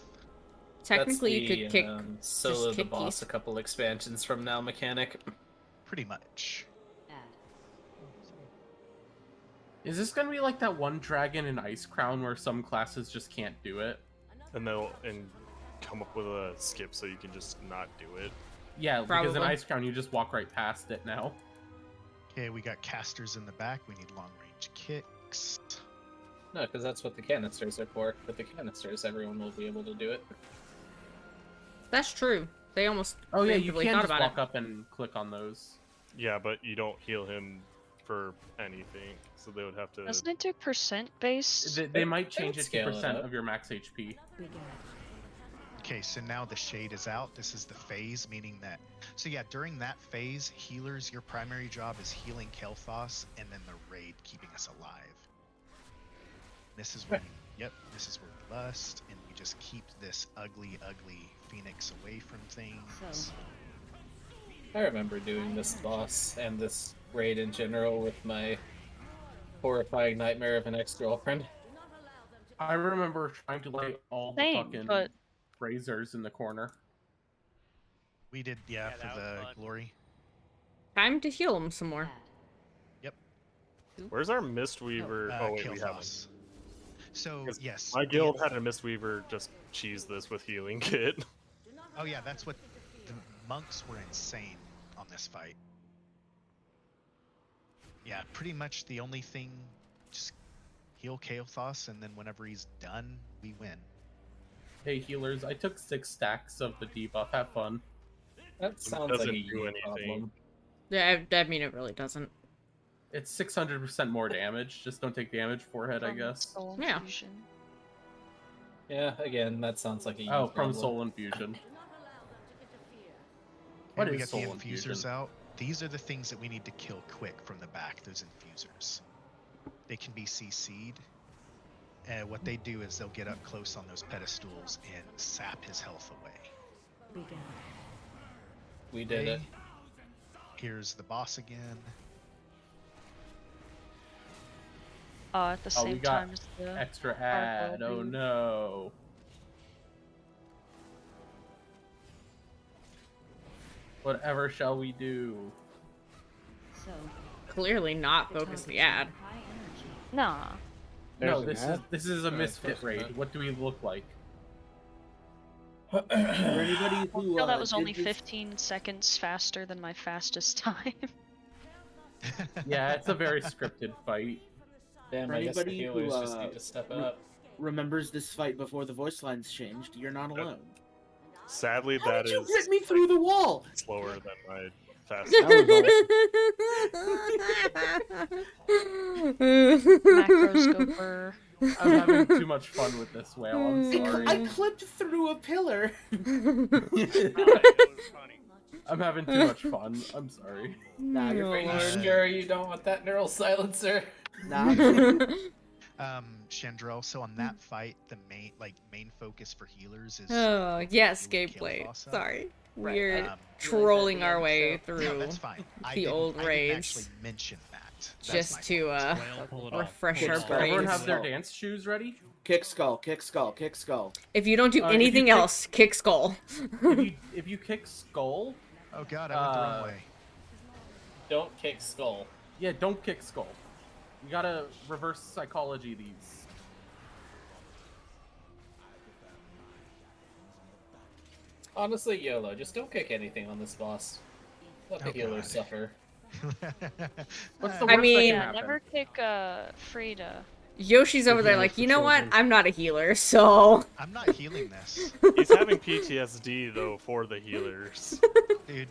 Technically, That's you could kick. solo just the kick boss Keith. a couple expansions from now mechanic. Pretty much. Is this gonna be like that one dragon in Ice Crown where some classes just can't do it? And they'll come up with a skip so you can just not do it. Yeah, because in Probably. Ice Crown you just walk right past it now. Okay, we got casters in the back. We need long range kicks. No, because that's what the canisters are for. With the canisters, everyone will be able to do it. That's true. They almost Oh yeah, you preemptively can thought just about walk it. up and click on those. Yeah, but you don't heal him for anything, so they would have to. Doesn't it do percent based? They might change would it to scale it percent up. of your max HP. Okay, so now the shade is out. This is the phase, meaning that. So yeah, during that phase, healers, your primary job is healing Kel'Thas, and then the raid keeping us alive. This is where this is where we lust, and we just keep this ugly, ugly Phoenix away from things. I remember doing this boss and this raid in general with my horrifying nightmare of an ex-girlfriend. I remember trying to light all the Same, fucking but- razors in the corner. We did, Yeah, for that was the fun. glory. Time to heal him some more. Where's our Mistweaver? Oh wait, we haven't. Kel'Thas. So yes, My guild had a Mistweaver just cheese this with healing kit. Oh yeah, that's what the monks were insane on this fight. Yeah, pretty much the only thing, just heal Kel'Thas, and then whenever he's done, we win. Hey healers, I took 6 stacks of the debuff. Have fun. That sounds doesn't like a do you anything. problem. Yeah, I mean, it really doesn't. It's 600% more damage. Just don't take damage forehead, I guess. Yeah. Yeah, again, that sounds like a you Oh, from problem. Soul Infusion. And What we is got Soul the Infusion? infusers out. These are the things that we need to kill quick from the back, those infusers. They can be CC'd. What they do is they'll get up close on those pedestals and sap his health away. We did it. Here's the boss again. At the Oh, we same got time as the extra gargoyle ad. Oh dude. no. Whatever shall we do? Clearly not focus the ad. Nah. No, There's an ad? this is a Alright, misfit first raid. ad. What do we look like? For anybody I who feel that was only did this- 15 seconds faster than my fastest time. Yeah, it's a very scripted fight. Damn, For I guess the anybody healers who, just need to step re- up. remembers this fight before the voice lines changed, you're not alone. Sadly, How that did you is hit me through the wall? slower than my fast. Macroscoper. I'm having too much fun with this whale. I'm sorry. I clipped through a pillar. I'm having too much fun. I'm sorry. Nah, you're Are you fine. sure you don't want that neural silencer? Nah. Chandrell, so on that fight, the main focus for healers is Oh, yes, healing gameplay. Kel'Thas up. Sorry. Right. We're Um, trolling our way No, through that's fine. I the didn't- old I didn't raids actually mention that. That's just my to fault. Whale, pull it off. refresh Kick our skull. Everyone brains. have their dance shoes ready? Kick skull, kick skull, kick skull. If you don't do if you anything kick- else, kick skull. If you kick skull, Oh god, I went the wrong way. Don't kick skull. yeah, don't kick skull. You gotta reverse psychology these. Honestly, YOLO, just don't kick anything on this boss. Let the Oh, healers God. suffer. What's the I worst mean- that Yeah, can happen? never kick Frida. Yoshi's over there like, you know what? I'm not a healer, so... I'm not healing this. He's having PTSD though for the healers. Dude,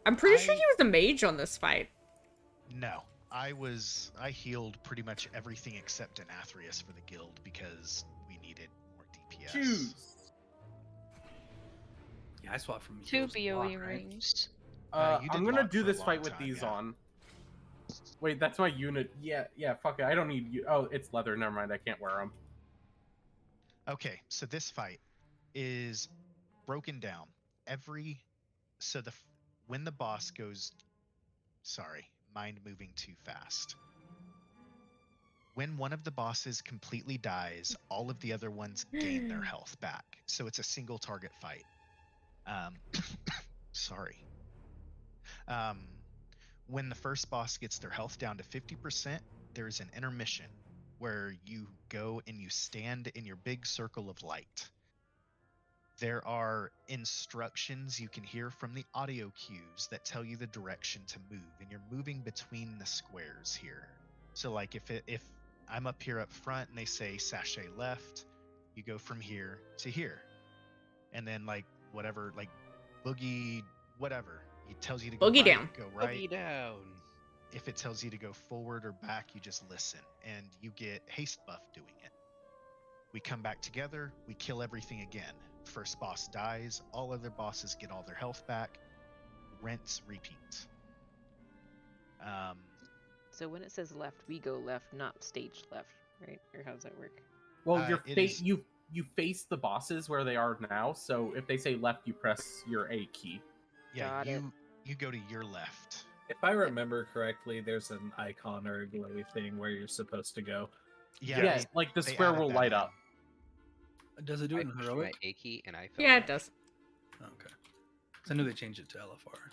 I'm pretty sure he was a mage on this fight. no. I healed pretty much everything except Anathrius for the guild because we needed more DPS. Choose. Yeah, I swapped from Two heals to block, BOE right? rings. You did I'm gonna lock do for a this fight long with time, these yeah. on. Wait, that's my unit. Yeah, fuck it. I don't need you. Oh, it's leather. Never mind. I can't wear them. Okay, so this fight is broken down. When the boss goes, sorry, mind moving too fast. When one of the bosses completely dies, all of the other ones gain their health back. So it's a single target fight. Sorry. When the first boss gets their health down to 50%, there's an intermission where you go and you stand in your big circle of light. There are instructions you can hear from the audio cues that tell you the direction to move, and you're moving between the squares here. So like if I'm up here up front and they say sachet left, you go from here to here. And then like whatever, like boogie whatever, it tells you to go Boogie right, down. go right. Boogie down. if it tells you to go forward or back, you just listen, and you get haste buff doing it. We come back together, we kill everything again. First boss dies, all other bosses get all their health back. Rinse, repeat. So when it says left, we go left, not stage left, right? Or how does that work? Well, you face the bosses where they are now. So if they say left, you press your A key. Yeah, you go to your left. If I remember correctly, there's an icon or a glowy thing where you're supposed to go. Yeah, like the square will light up. Does it do it in pushed heroic? my A key and I fell Yeah, off. it does. Okay. 'Cause I knew they changed it to LFR.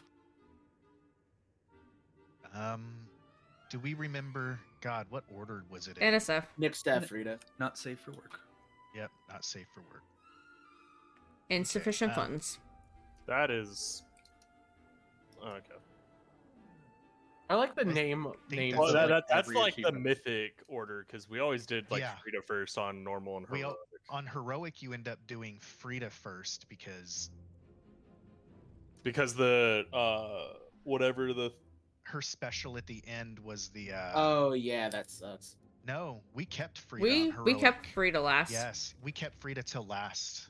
Do we remember? God, what order was it in? NSF. Nick staff, Frida. Not safe for work. Yep, not safe for work. Insufficient funds. That is okay. I like the name. Well, that's like the mythic order because we always did like Yeah. Frida first on normal and heroic. On heroic, you end up doing Frida first because the whatever the her special at the end was the. Oh yeah, that sucks. No, we kept Frida. On We heroic. kept Frida last. Yes, we kept Frida till last.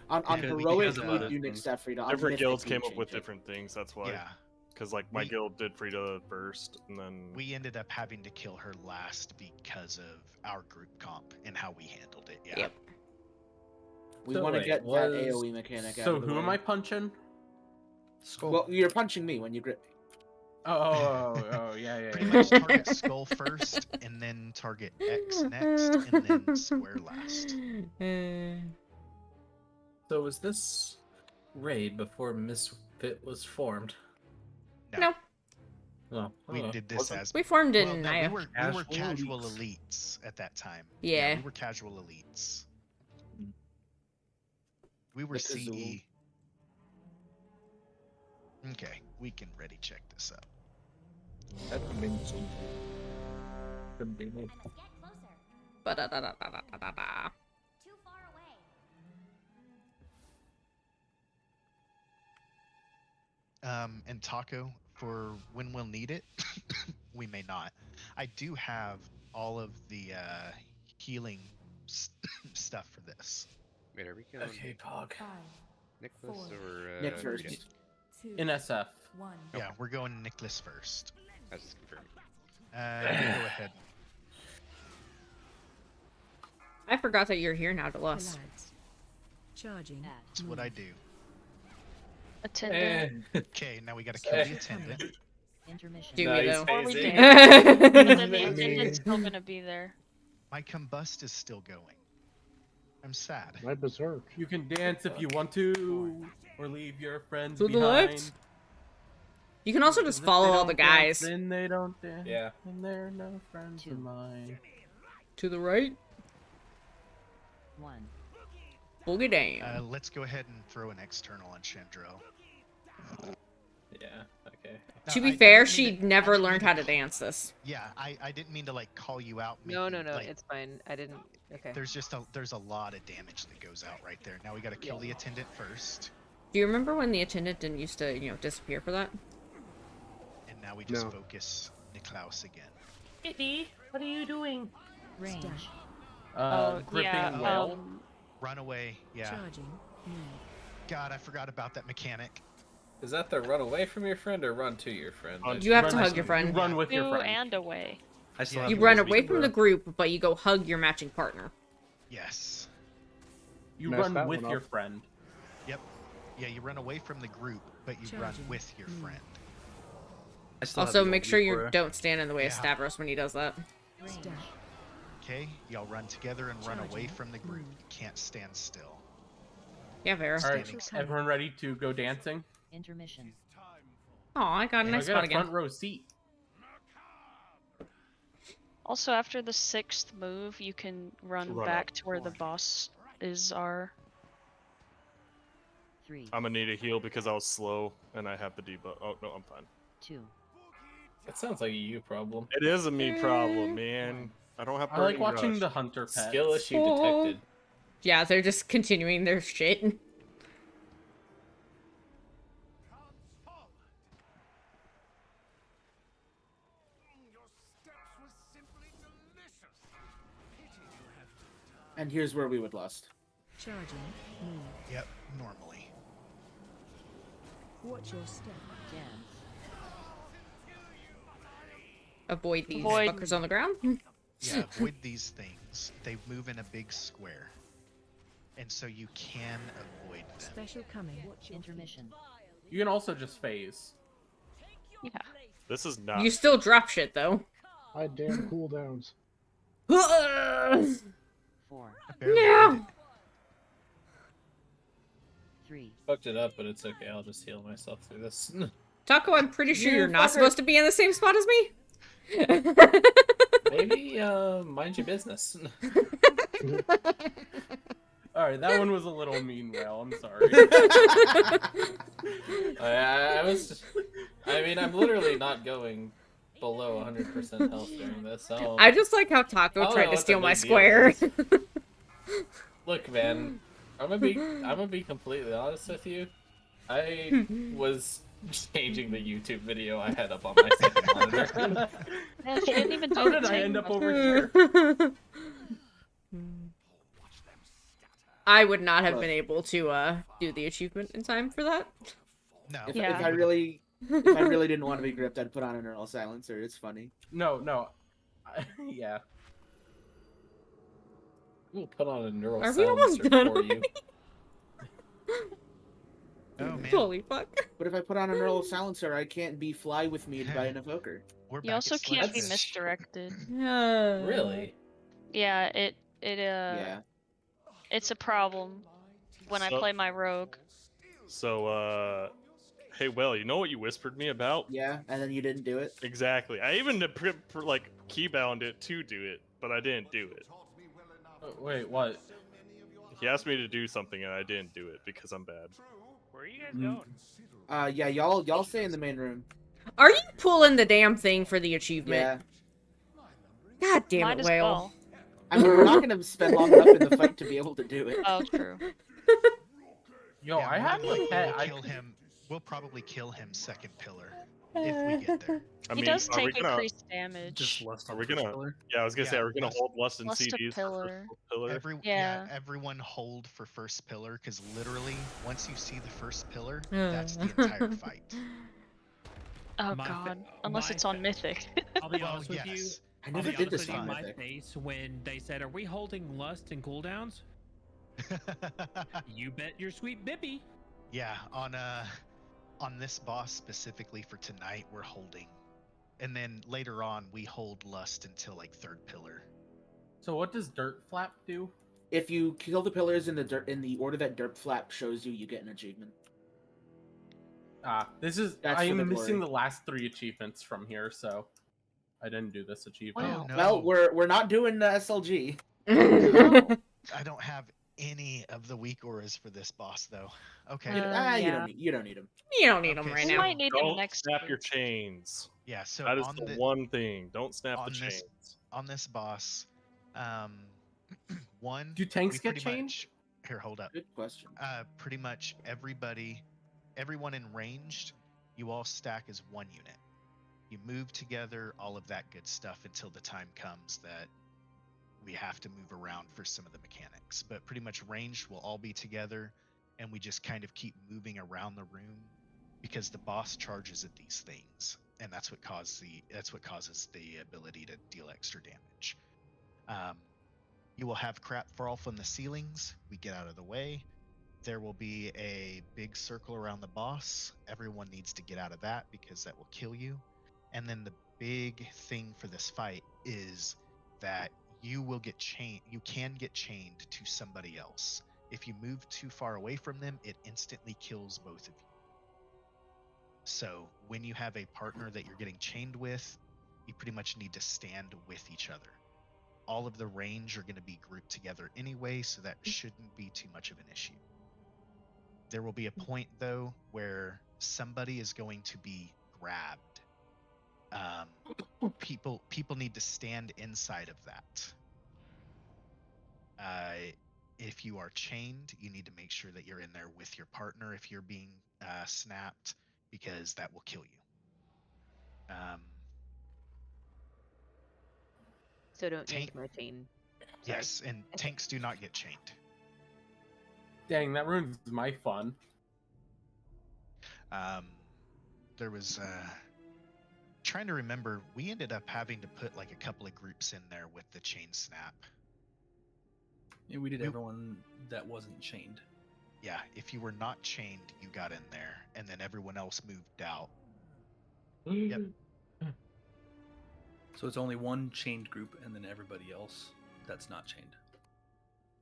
On Because- heroic, because of we other do Nick things. staff, Frida. On different mythic, guilds we came up change with it. different things. That's why. Yeah. Because like my guild did Frida first, and then We ended up having to kill her last because of our group comp and how we handled it. Yeah. Yep. We So want to wait, get that was- AOE mechanic out So of the who way. am I punching? Skull. Well, you're punching me when you grip me. Oh, yeah. Pretty much target skull first, and then target X next, and then square last. So was this raid before Misfit was formed? No. Well, We did this as We formed in well, no, Naya. we were casual elites at that time. Yeah. we were casual elites. We were This is CE. Okay, we can ready check this up. That means could be me. Ba-da-da-da-da-da-da-da. And Taco, for when we'll need it, we may not. I do have all of the healing stuff for this. Wait, are we going? Okay, Pog. Nicholas or Nick Frida? first. In SF. Yeah, we're going Nicholas first. I was just confirming. You go ahead. I forgot that you're here now, Delos. Charging. That's what I do. Attendant. Okay, now we gotta kill the attendant. Intermission. Do we Nice, though? Or we Daisy. do. But then the I mean- attendant's still gonna be there. My combust is still going. I'm sad. My berserk. You can dance if you want to, or leave your friends To the behind. left? You can also just If follow they all the don't dance, guys. Then they don't dance. Yeah. And they're no friends of mine. To the right. 1. Boogie down. Let's go ahead and throw an external on Chandro. Yeah. Okay. To No, be I fair, didn't mean she to- I never didn't learned mean how to to dance this. Yeah, I didn't mean to like call you out. No, making, like, it's fine. I didn't. Okay. There's a lot of damage that goes out right there. Now we gotta kill the attendant first, Do you remember when the attendant didn't used to, disappear for that? and now we just No. focus Niklaus again. Kitty, what are you doing? Range. Gripping yeah, whale. Run away. Yeah. Charging. Need. God, I forgot about that mechanic. Is that the run away from your friend or run to your friend? You have to Run- hug your friend. You run with your To friend. and away. I still Yeah, have You to run roll away speed, from the bro. group, but you go hug your matching partner. Yes. You Messed run that with one your up. friend. Yep. Yeah, you run away from the group, but you run Charging. with your friend. I still have Also, the make old sure beat you for her. don't stand in the way of Yeah. Stavros when he does that. Step. Okay, y'all run together and run away Charging. from the group. You can't stand still. Yeah, Vera. All right, Standing everyone ready to go dancing? Intermission. Oh, I got a I nice got spot a again. front row seat. Also, after the 6th move, you can run Run back up. to where the boss is. Are 3. I'm gonna need a heal because I was slow and I have the debuff. Oh no, I'm fine. 2. That sounds like a you problem. It is a me problem, man. I don't have. I like Burning watching Rush. the hunter pets. Skill issue Oh. detected. Yeah, they're just continuing their shit. And here's where we would lust. Charging. Move. Yep, normally. Watch your step. Avoid these Avoid- fuckers on the ground. Yeah, avoid these things. They move in a big square. And so you can avoid them. Special coming. Intermission. You can also just phase. Yeah. This is not. You still drop shit though. I damn cooldowns. 4. I barely did No. it. 3. Fucked it up, but it's okay. I'll just heal myself through this. Taco, I'm pretty sure You you're not fucker. supposed to be in the same spot as me. Maybe, mind your business. Alright, that one was a little mean, Whale. I'm sorry. I was. I mean, I'm literally not going below 100% health during this. So I just like how Taco I don't tried know to what steal the my big deal square. is. Look, man, I'm gonna be completely honest with you. I was changing the YouTube video I had up on my second monitor. Man, she didn't even do How the did I thing. end up over here? I would not have been able to do the achievement in time for that. No. If Yeah. I really didn't want to be gripped, I'd put on a neural silencer. It's funny. No. Yeah. We'll put on a neural Are we almost silencer done for you. Oh man, Holy fuck. But if I put on a neural silencer, I can't be fly with me by an evoker. we're You back also at can't be Sledge. misdirected. Really? Yeah, it Yeah. it's a problem when I So- play my rogue. So, hey, well, you know what you whispered me about? Yeah, and then you didn't do it. Exactly. I even like keybound it to do it, but I didn't do it. Wait, what? He asked me to do something and I didn't do it because I'm bad. Where are you guys going? Yeah, y'all stay in the main room. Are you pulling the damn thing for the achievement? Yeah. God damn Might it, as Whale. well. I mean, we're not gonna spend long enough in the fight to be able to do it. Oh, true. Yo, Yeah, I more have than like likely that. we'll kill him. We'll probably kill him second pillar if we get there. I He mean, does are we take gonna? increased damage. Just lust Are on we first gonna? pillar. Yeah, I was gonna say, Yeah, are we gonna lust- hold lust and lust of CDs pillar. for first pillar? Yeah. Everyone hold for first pillar because literally once you see the first pillar, that's the entire fight. Oh My fa- god. Unless my it's on Mythic. I'll be Well, honest with you. yes. I I'll never be did honest this with you, on my Mythic. face when they said, "Are we holding lust and cooldowns?" You bet your sweet bippy. Yeah, on this boss specifically for tonight, we're holding, and then later on we hold lust until like third pillar. So what does Dirt Flap do? If you kill the pillars in the order that Derp Flap shows you, you get an achievement. This is. That's I for the am missing glory. the last 3 achievements from here, so I didn't do this achievement. Oh, no. Well, we're not doing the SLG. I don't have any of the weak auras for this boss though. Okay. You yeah. don't need them. You don't need them Okay, right We now. might need them Don't next snap week. your chains. Yeah. So That is on the one thing. Don't snap the on this- chains. on this boss, one. Do tanks we get pretty chained? much- Here, hold up. Good question. Pretty much everyone in ranged, you all stack as one unit. You move together, all of that good stuff until the time comes that we have to move around for some of the mechanics. But pretty much ranged will all be together, and we just kind of keep moving around the room because the boss charges at these things, and that's what causes the ability to deal extra damage. You will have crap fall from the ceilings. We get out of the way. There will be a big circle around the boss. Everyone needs to get out of that because that will kill you. And then the big thing for this fight is that you will get chained. You can get chained to somebody else. If you move too far away from them, it instantly kills both of you. So when you have a partner that you're getting chained with, you pretty much need to stand with each other. All of the range are going to be grouped together anyway, so that shouldn't be too much of an issue. There will be a point though where somebody is going to be grabbed. People need to stand inside of that. If you are chained, you need to make sure that you're in there with your partner if you're being snapped, because that will kill you. So don't Tank- yank my chain. Yes, and tanks do not get chained. Dang, that ruins my fun. There was trying to remember. We ended up having to put like a couple of groups in there with the chain snap. Yeah, we did everyone that wasn't chained. Yeah, if you were not chained, you got in there, and then everyone else moved out. Yep. So it's only one chained group, and then everybody else that's not chained.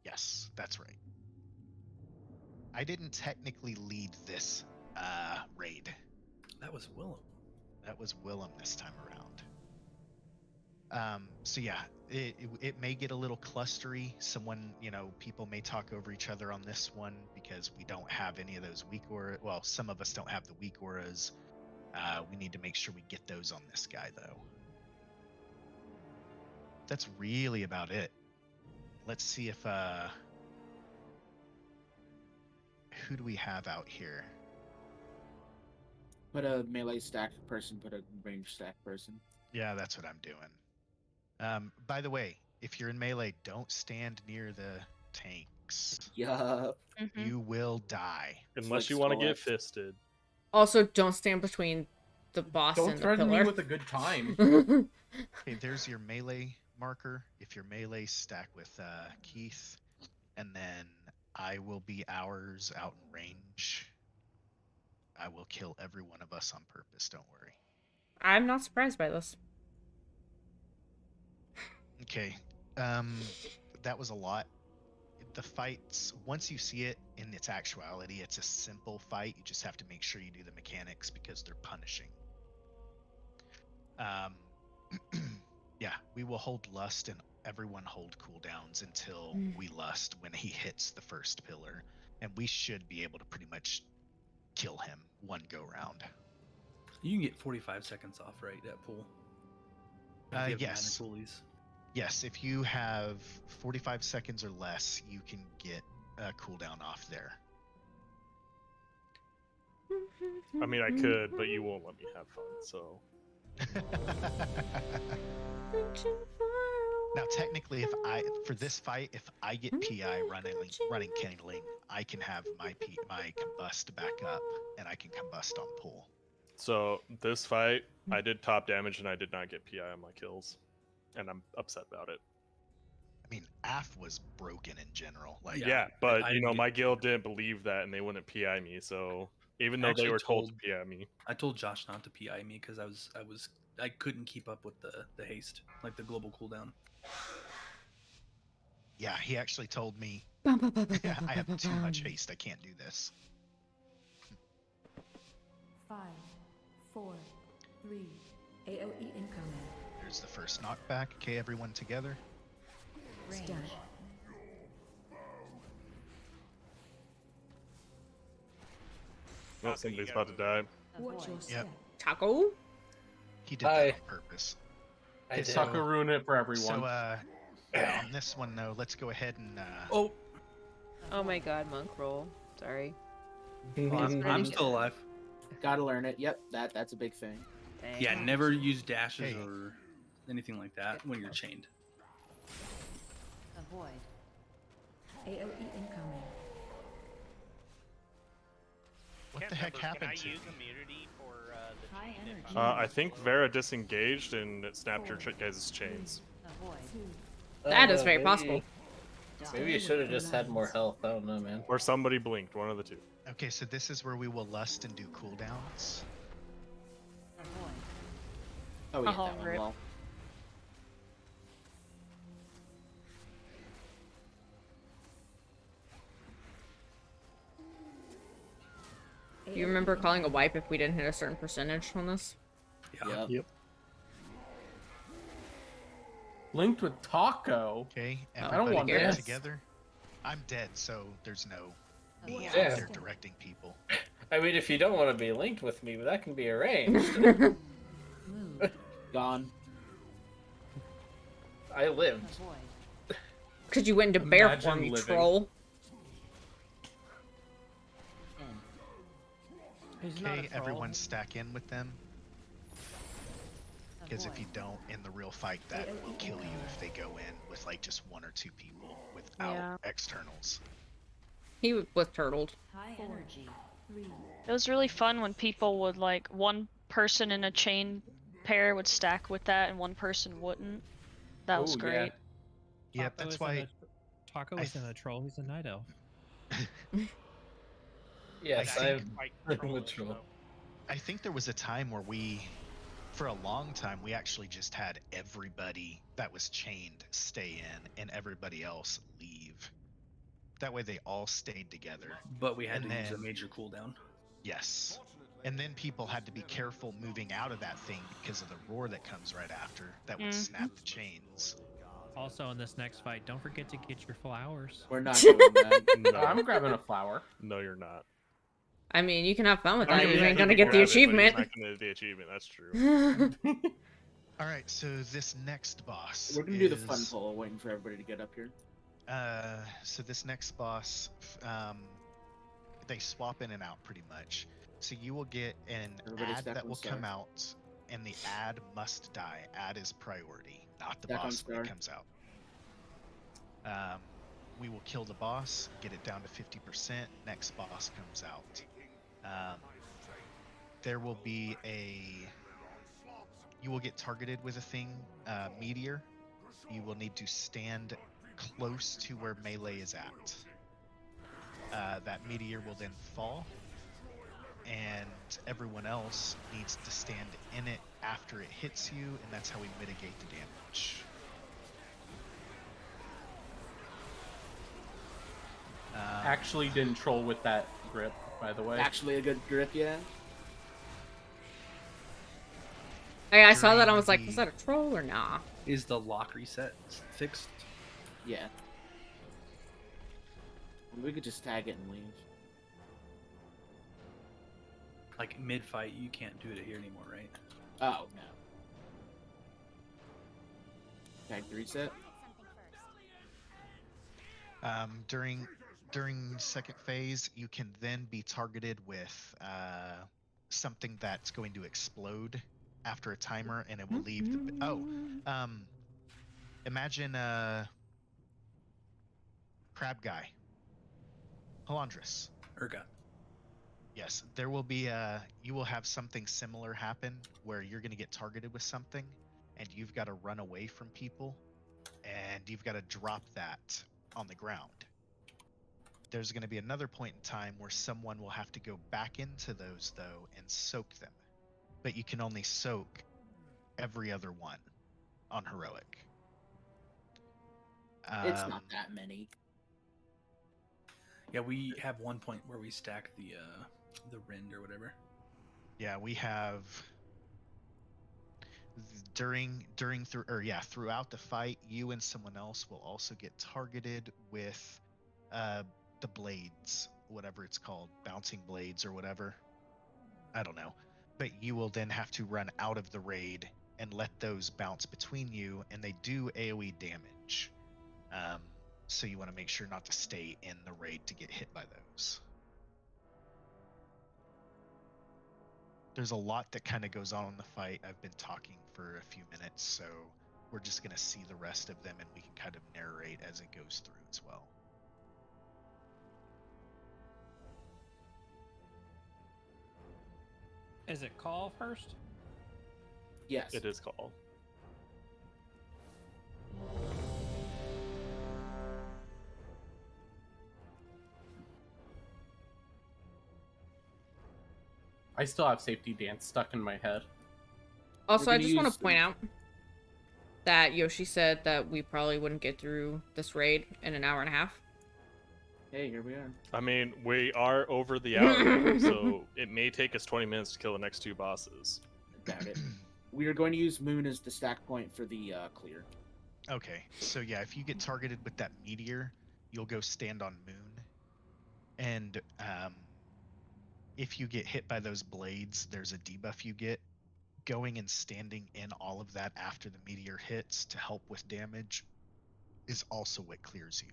Yes, that's right. I didn't technically lead this raid. That was Willem. That was Willem this time around. So yeah, it may get a little clustery. People may talk over each other on this one because we don't have any of those weak aura. Well, some of us don't have the weak auras. We need to make sure we get those on this guy though. That's really about it. Let's see if who do we have out here? Put a melee stack person, put a range stack person. Yeah, that's what I'm doing. By the way, if you're in melee, don't stand near the tanks. Yeah. You will die. Unless you want to get fisted. Also, don't stand between the boss Don't and the threaten pillar. me with a good time. Okay, there's your melee marker. If you're melee, stack with Keith. And then I will be hours out in range. I will kill every one of us on purpose, don't worry. I'm not surprised by this. Okay, that was a lot. The fights, once you see it in its actuality, it's a simple fight. You just have to make sure you do the mechanics because they're punishing. Yeah, we will hold lust and everyone hold cooldowns until we lust when he hits the first pillar. And we should be able to pretty much kill him one go round. You can get 45 seconds off, right, at pool? Yes. Yes, if you have 45 seconds or less, you can get a cooldown off there. I mean, I could, but you won't let me have fun, so. Now, technically, for this fight, if I get PI running kindling, I can have my combust back up, and I can combust on pool. So this fight, I did top damage and I did not get PI on my kills, and I'm upset about it. I mean, AF was broken in general. Like, yeah, but my guild didn't believe that, and they wouldn't PI me. So even though they were told to PI me, I told Josh not to PI me because I couldn't keep up with the haste, like the global cooldown. Yeah, he actually told me, I have too much haste. I can't do this. 5, 4, 3, AOE incoming. There's the first knockback. Okay, everyone together. Range. oh, somebody's about to die. Watch your Yep. step. Taco? He did that on purpose. It's Taco ruin it for everyone. So, on this one though, let's go ahead and. Oh my God, monk roll. Sorry. I'm still alive. Gotta learn it. Yep, that's a big thing. Dang. Yeah, never use dashes or anything like that when you're chained. Avoid. AOE incoming. What the heck happened to Can I me? use immunity for the High chain if energy. I'm- I think Vera disengaged and it snapped your guys' chains. Avoid. That is very possible. Maybe you should have just had more health. I don't know, man. Or somebody blinked, one of the two. Okay, so this is where we will lust and do cooldowns. Avoid. Oh, yeah, that one. rip. Well, Do you remember calling a wipe if we didn't hit a certain percentage on this? yep. Yep. Linked with Taco. Okay, I everybody don't want get this. together. I'm dead, so there's no me out Yeah. there directing people. I mean, if you don't want to be linked with me, that can be arranged. Move. Gone. I lived. Avoid. Because you went into bear Imagine form, you living. troll. He's not a Okay, troll. everyone stack in with them. Because if you don't, in the real fight, that will kill you if they go in with like just 1 or 2 people without Yeah. externals. He was turtled. High energy. 3. It was really fun when people would like one person in a chain pair would stack with that and one person wouldn't. That was Ooh, great. Yep, Taco that's isn't why. Taco isn't a troll, he's a night elf. Yes, I think- I'm a troll. I think there was a time where for a long time, we actually just had everybody that was chained stay in and everybody else leave. That way they all stayed together. But we had And to use a then- major cooldown. Yes. And then people had to be careful moving out of that thing because of the roar that comes right after that would snap the chains. Also, in this next fight, don't forget to get your flowers. We're not doing that. No. I'm grabbing a flower. No, you're not. I mean, you can have fun with that. I mean, You yeah, ain't he gonna can get the grab it, but he's achievement. not gonna get the achievement. That's true. All right, so this next boss. We're gonna do the fun poll, waiting for everybody to get up here. So this next boss, they swap in and out pretty much. So you will get an Everybody ad stack that on will come star. out, and the ad must die. Ad is priority, not the Stack on boss when it star. comes out. We will kill the boss, get it down to 50%. Next boss comes out. There will be you will get targeted with a thing, meteor. You will need to stand close to where melee is at. That meteor will then fall, and everyone else needs to stand in it after it hits you, and that's how we mitigate the damage. Actually didn't troll with that grip, by the way. Actually, a good grip, yeah. Hey, I saw that. I was like, was that a troll or nah? Is the lock reset fixed? Yeah. We could just tag it and leave. Like mid-fight, you can't do it here anymore, right? Oh, no. Tag the reset? During second phase, you can then be targeted with something that's going to explode after a timer, and it will leave the. Imagine crab guy, Halandris. Urgot. Yes, there will be you will have something similar happen where you're going to get targeted with something, and you've got to run away from people, and you've got to drop that on the ground. There's going to be another point in time where someone will have to go back into those, though, and soak them. But you can only soak every other one on Heroic. It's not that many. Yeah, we have one point where we stack the rend or whatever. Yeah, we have throughout the fight, you and someone else will also get targeted with the blades, whatever it's called, bouncing blades or whatever. I don't know. But you will then have to run out of the raid and let those bounce between you, and they do AoE damage. So you want to make sure not to stay in the raid to get hit by those. There's a lot that kind of goes on in the fight. I've been talking for a few minutes, so we're just going to see the rest of them, and we can kind of narrate as it goes through as well. Is it call first? Yes. It is called. I still have safety dance stuck in my head. Also, We're I gonna just want use to point out that Yoshi said that we probably wouldn't get through this raid in an hour and a half. Hey, here we are. I mean, we are over the hour, so it may take us 20 minutes to kill the next 2 bosses. Got it. We are going to use Moon as the stack point for the clear. Okay, so yeah, if you get targeted with that meteor, you'll go stand on Moon. And if you get hit by those blades, there's a debuff you get. Going and standing in all of that after the meteor hits to help with damage is also what clears you.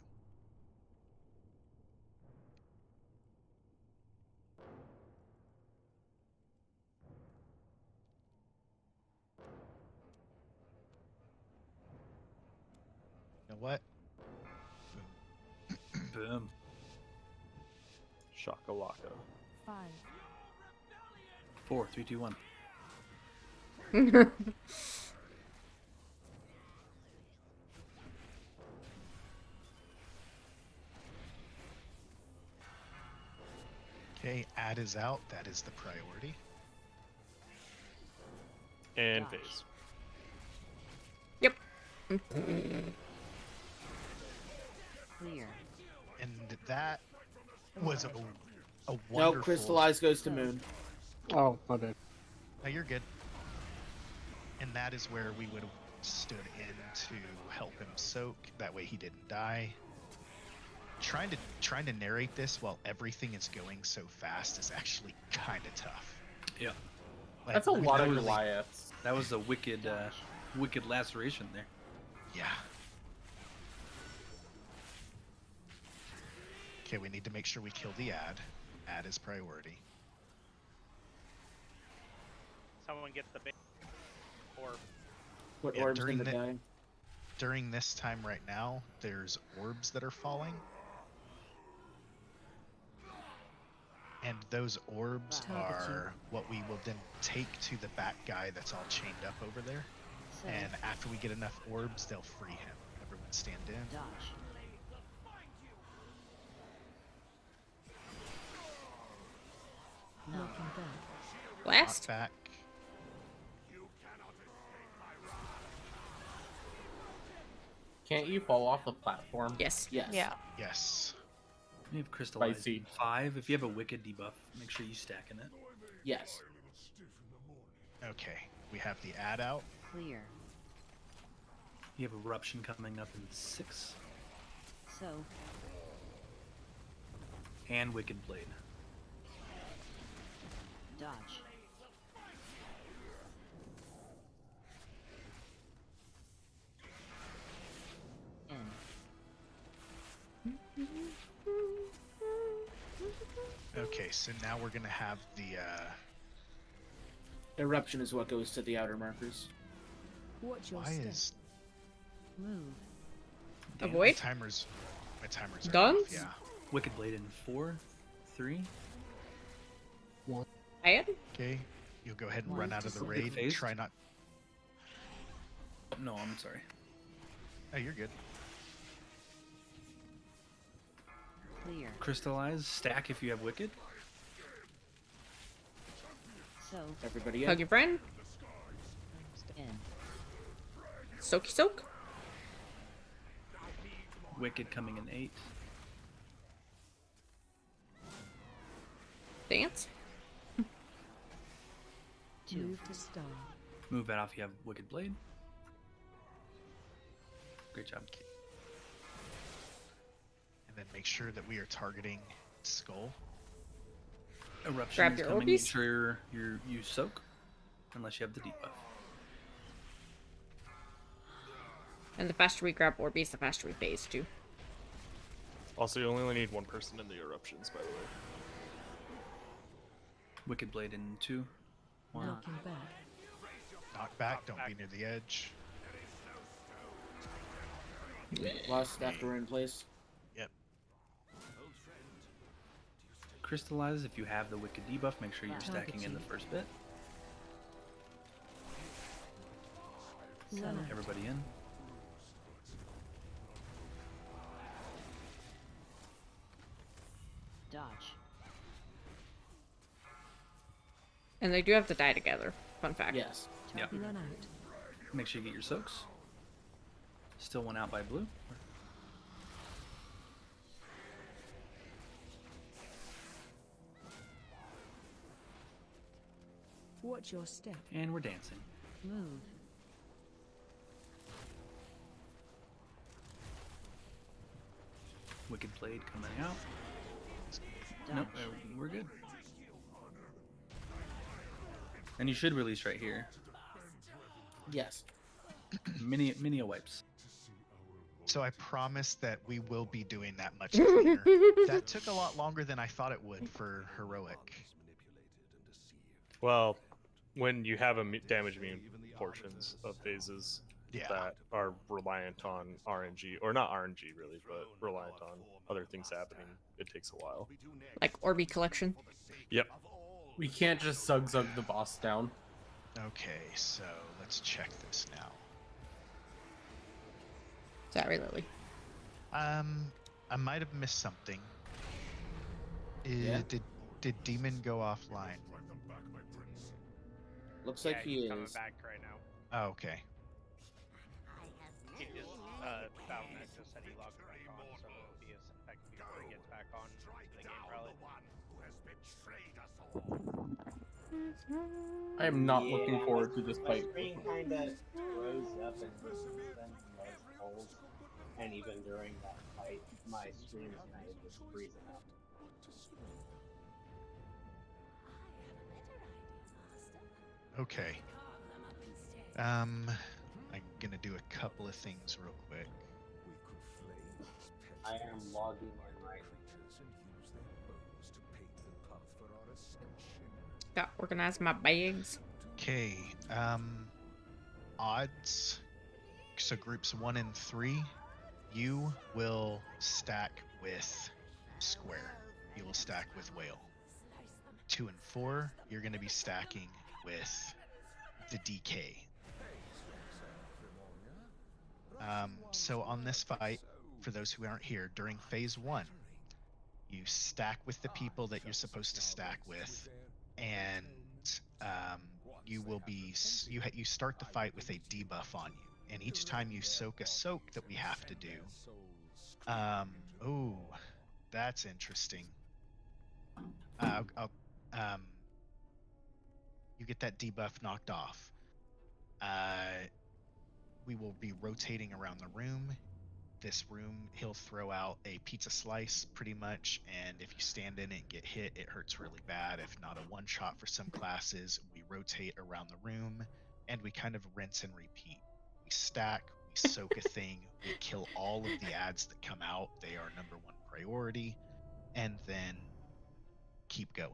what? Boom. Shakalaka. 5, 4, 3, 2, 1. Okay, add is out. That is the priority. And phase. Yep. Clear. And that was a wonderful... No, crystallize goes to moon. Oh, my bad. No, you're good. And that is where we would have stood in to help him soak. That way he didn't die. Trying to narrate this while everything is going so fast is actually kind of tough. Yeah. Like, That's a lot of literally- Goliaths. That was a wicked, wicked laceration there. Yeah. Okay, we need to make sure we kill the ad. Ad is priority. Someone get the big orb. Put Yeah, orbs in during the the- guy. During this time right now, there's orbs that are falling. And those orbs are what we will then take to the back guy that's all chained up over there. So, And after we get enough orbs, they'll free him. Everyone stand in. dodge. No. Blast. Knock back. Can't you fall off the platform? Yes. Yes. Yeah. Yes. You have crystallized Spicy. 5. If you have a wicked debuff, make sure you stack in it. Yes. Okay. We have the ad out. Clear. You have eruption coming up in 6. So, And wicked blade. dodge. N. Okay, so now we're gonna have the Eruption is what goes to the outer markers. Watch your why step. is Move. my Avoid. timers are Done? off, yeah. Wicked blade in 4, 3. Add. Okay. You'll go ahead and run out of the One. raid. Phased? Try not No, I'm sorry. Oh, you're good. Clear. Crystallize, stack if you have wicked. So, Everybody Hug in. your friend. N. Soaky soak. Wicked coming in 8. Dance. 2. Move to stun. Move that off if you have wicked blade. Great job. And then make sure that we are targeting skull. Eruption Grab is your coming. Make orbies. sure you soak, unless you have the debuff. And the faster we grab Orbeez, the faster we phase too. Also, you only need one person in the eruptions, by the way. Wicked blade in 2, 1. Knocking back. Knock back, don't be near the edge. Lost after we're in place. Yep. Crystallize if you have the wicked debuff. Make sure you're stacking in the first bit. Run out. Everybody in. Dodge. And they do have to die together. Fun fact. Yes. Yeah. Run out. Make sure you get your soaks. Still one out by blue. Watch your step. And we're dancing. Move. Wicked blade coming out. Dodge. Nope, we're good. And you should release right here. Yes. Mini wipes. So I promise that we will be doing that much cleaner. That took a lot longer than I thought it would for heroic. Well, when you have damage immune portions of phases, Yeah. that are reliant on RNG, or not RNG really, but reliant on other things happening. It takes a while. Like Orby collection. Yep. We can't just zug the boss down. Okay, so let's check this now. Sorry, Lily. I might have missed something. Yeah? Did Demon go offline? Looks like he he's coming is. back right now. Oh, okay. He just Falnet just said he logged back on, so it'll be a sec before he gets back on the game probably. I am not looking forward to this My fight. screen kind of rose up and then was cold, and even during that fight, my screen was kind of just freezing up. Okay. I'm gonna do a couple of things real quick. I am logging in right Got organized my bags. Okay. Odds. So groups 1 and 3, you will stack with Square. You will stack with Whale. 2 and 4, you're going to be stacking with the DK. So on this fight, for those who aren't here, during phase 1, you stack with the people that you're supposed to stack with, and you will be you start the fight with a debuff on you, and each time you soak a soak that we have to do. Oh, that's interesting. You get that debuff knocked off. We will be rotating around the room. This room, he'll throw out a pizza slice pretty much, and if you stand in it and get hit, it hurts really bad. If not, a one shot for some classes. We rotate around the room, and we kind of rinse and repeat. We stack, we soak a thing, we kill all of the ads that come out. They are number 1 priority, and then keep going.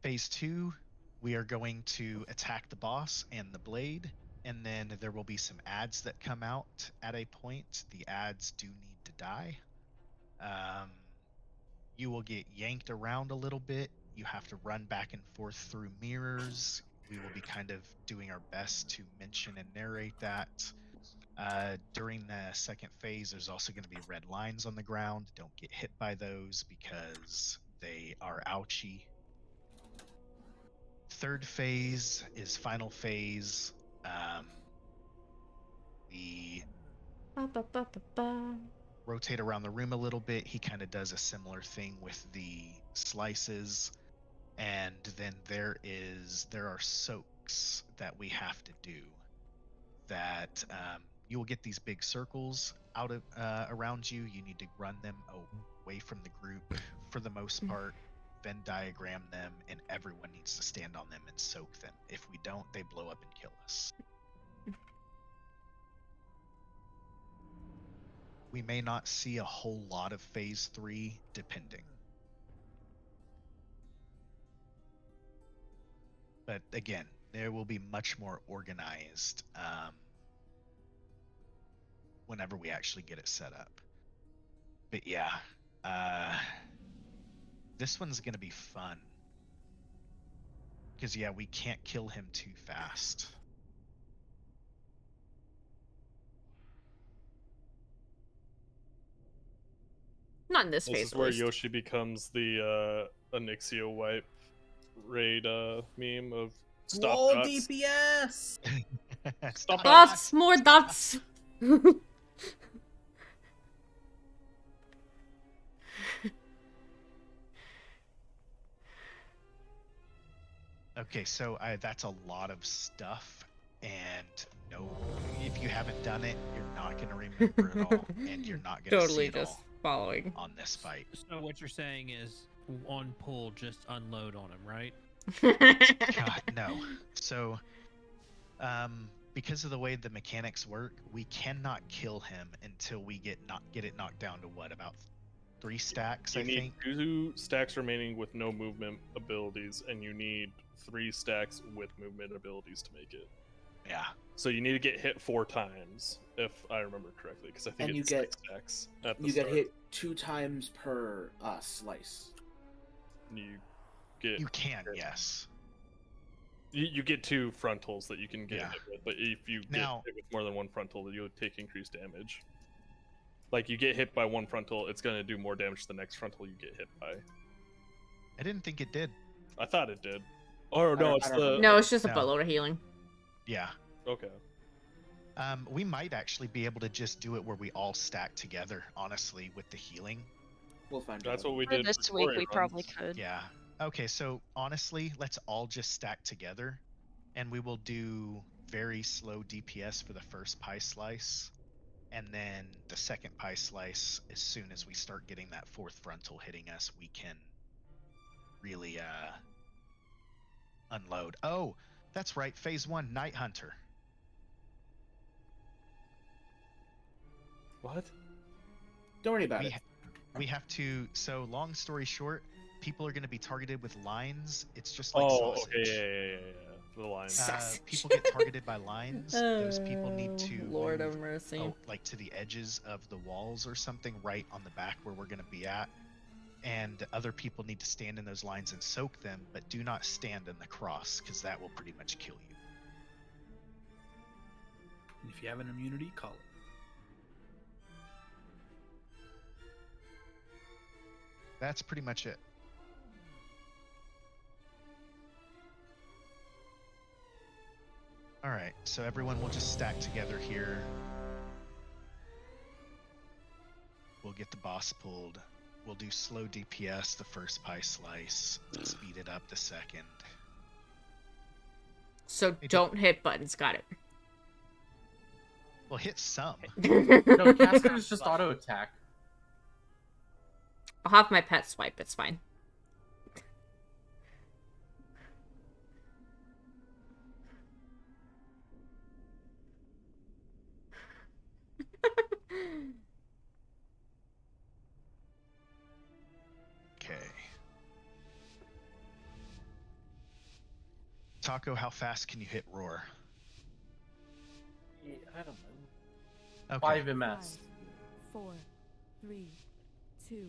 Phase 2, we are going to attack the boss and the blade, and then there will be some ads that come out at a point. The ads do need to die. You will get yanked around a little bit. You have to run back and forth through mirrors. We will be kind of doing our best to mention and narrate that. During the second phase, there's also going to be red lines on the ground. Don't get hit by those because they are ouchy. Third phase is final phase. We rotate around the room a little bit. He kind of does a similar thing with the slices, and then there are soaks that we have to do. That you will get these big circles out of around you. You need to run them away from the group for the most part. Venn diagram them, and everyone needs to stand on them and soak them. If we don't, they blow up and kill us. We may not see a whole lot of phase 3, depending. But again, there will be much more organized whenever we actually get it set up. But yeah, this one's going to be fun. Because, yeah, we can't kill him too fast. Not in this This phase, is at where least. Yoshi becomes the Onyxio wipe raid meme of stop Whoa, dots. DPS! Stop Dots! More dots! Okay, so that's a lot of stuff, and no, if you haven't done it, you're not going to remember it all, and you're not going to Totally see it just all following. on this fight. So what you're saying is, on pull, just unload on him, right? God, no. So, because of the way the mechanics work, we cannot kill him until we get it knocked down to what, about 3 stacks, You I need think? 2 stacks remaining with no movement abilities, and you need 3 stacks with movement abilities to make it. Yeah. So you need to get hit 4 times, if I remember correctly, because I think And it's you 6 stacks at the you start. get hit 2 times per slice. You get. You can, yes. You get 2 frontals that you can get hit with, but if you Now- get hit with more than 1 frontal, you'll take increased damage. Like, you get hit by 1 frontal, it's going to do more damage the next frontal you get hit by. I didn't think it did. I thought it did. Oh, no, it's the... No, it's just a No. buttload of healing. Yeah. Okay. We might actually be able to just do it where we all stack together, honestly, with the healing. We'll find That's out. what we For did this for week, story we probably runs. could. Yeah. Okay, so honestly, let's all just stack together, and we will do very slow DPS for the first pie slice, and then the second pie slice, as soon as we start getting that 4th frontal hitting us, we can really unload. Oh, that's right, phase 1, Night Hunter. What? Don't worry about it. We have to, so long story short, people are going to be targeted with lines. It's just like Oh, sausage. okay, yeah. The lines. People get targeted by lines. Those people need to Lord move, of mercy. like to the edges of the walls or something, right on the back where we're going to be at. And other people need to stand in those lines and soak them, but do not stand in the cross, because that will pretty much kill you. And if you have an immunity, call it. That's pretty much it. Alright, so everyone will just stack together here. We'll get the boss pulled. We'll do slow DPS the first pie slice. Speed it up the second. So don't hit buttons. Got it. Well, hit some. No, casters just auto attack. I'll have my pet swipe. It's fine. Okay. Taco, how fast can you hit roar? Yeah, I don't know. Okay. 5 MS. 4, 3, 2,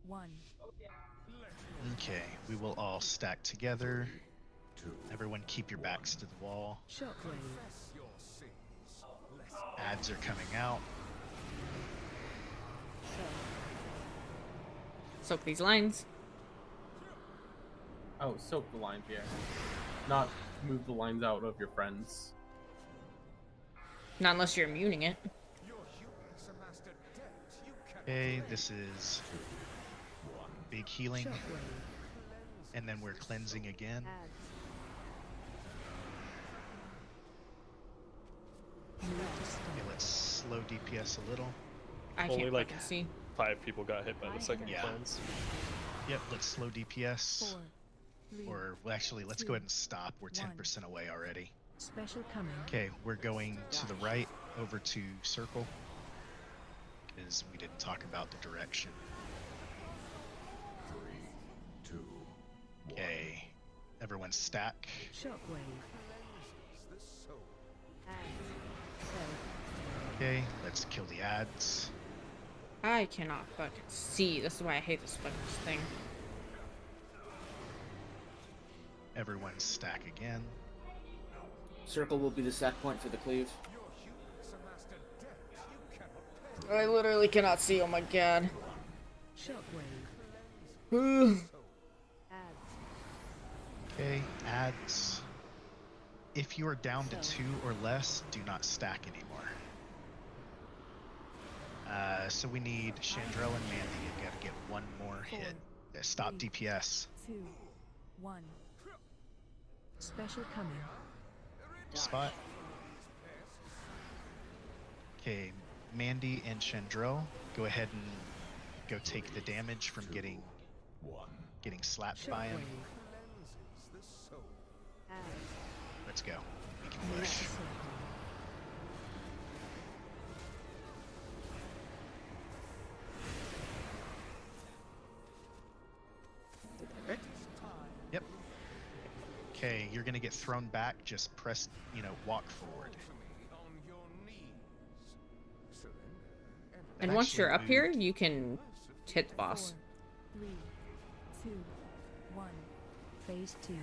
1. Okay, we will all stack together. Everyone keep your backs to the wall. Shockwave. Ads are coming out. Soak these lines. Oh, soak the lines, yeah. Not move the lines out of your friends. Not unless you're immuning it. Okay, this is big healing. And then we're cleansing again. Okay, let's slow DPS a little. I Only can't like fucking see. 5 people got hit by the second Yeah. cleanse. Yep, let's slow DPS. 4, 3, Or, well, actually, let's go ahead and stop. We're 10% away already. Special coming. Okay, we're going to the right over to circle. Because we didn't talk about the direction. 3, 2, Okay, everyone stack. Shockwave. Okay, let's kill the ads. I cannot fucking see. This is why I hate this fucking thing. Everyone stack again. Circle will be the sack point for the cleave. I literally cannot see. Oh my god. Shockwave. Okay, ads. If you are down to 2 or less, do not stack anymore. So we need Chandrell and Mandy. You gotta get 1 more hit. Stop DPS. 2, 1. Special coming. Spot. Okay, Mandy and Chandrell, go ahead and go take the damage from getting slapped by him. Let's go. We can push. Yep. Okay, you're gonna get thrown back. Just press, walk forward. And That once actually you're up here, moved. you can hit the boss. 4, 3, 2, 1. Phase 2.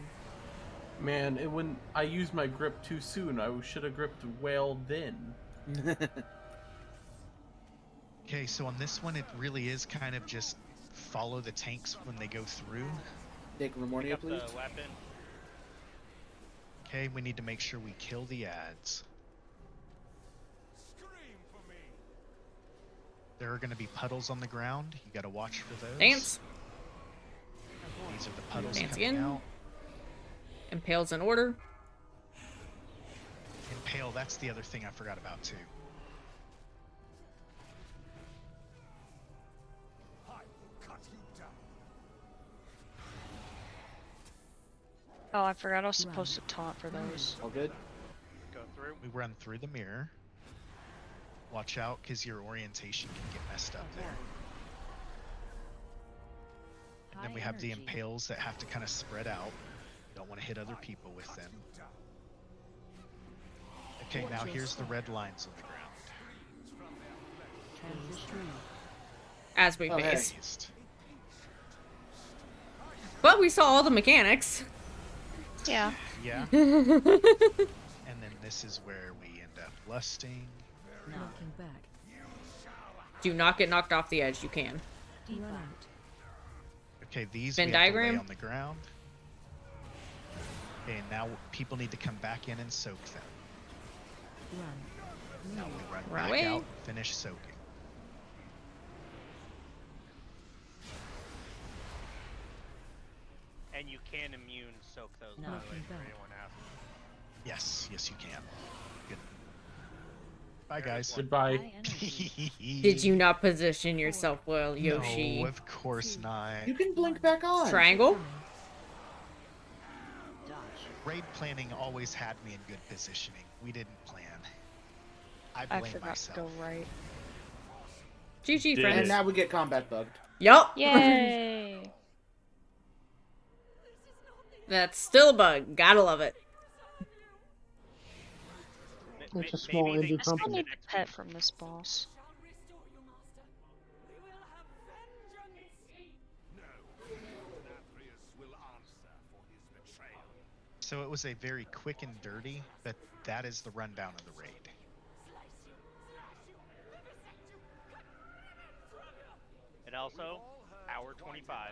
Man, I used my grip too soon. I should have gripped whale then. Okay, so on this one, it really is kind of just follow the tanks when they go through. Take Pick Remornia, up please. the weapon. Okay, we need to make sure we kill the ads. There are going to be puddles on the ground. You got to watch for those. Dance. These are the puddles Dance coming in. out. Impales in order. Impale, that's the other thing I forgot about too. Oh, I forgot I was supposed to taunt for those. All good? Go through. We run through the mirror. Watch out, because your orientation can get messed up there. And then we have the impales that have to kind of spread out. You don't want to hit other people with them. Okay, now here's the red lines on the ground. As we Oh, hey. phased. But we saw all the mechanics. Yeah. Yeah. And then this is where we end up lusting. Knocking back. Do not get knocked off the edge. You can. Run out. Okay, these Venn we have to lay diagram? on the ground. Okay, now people need to come back in and soak them. Run. Now we run Run back away. out, finish soaking. And you can immune soak those, by the way, for anyone asking. Yes, yes you can. Good. Bye guys. Goodbye. Did you not position yourself well, Yoshi? No, of course not. You can blink back on. Triangle? Raid planning always had me in good positioning. We didn't plan. I I blame forgot myself. to go right. GG, Did friends. And now we get combat bugged. Yup. Yay! That's still a bug. Gotta love it. It's a small Maybe they indie just I company. need a pet from this boss. So it was a very quick and dirty, but that is the rundown of the raid. And also, hour 25.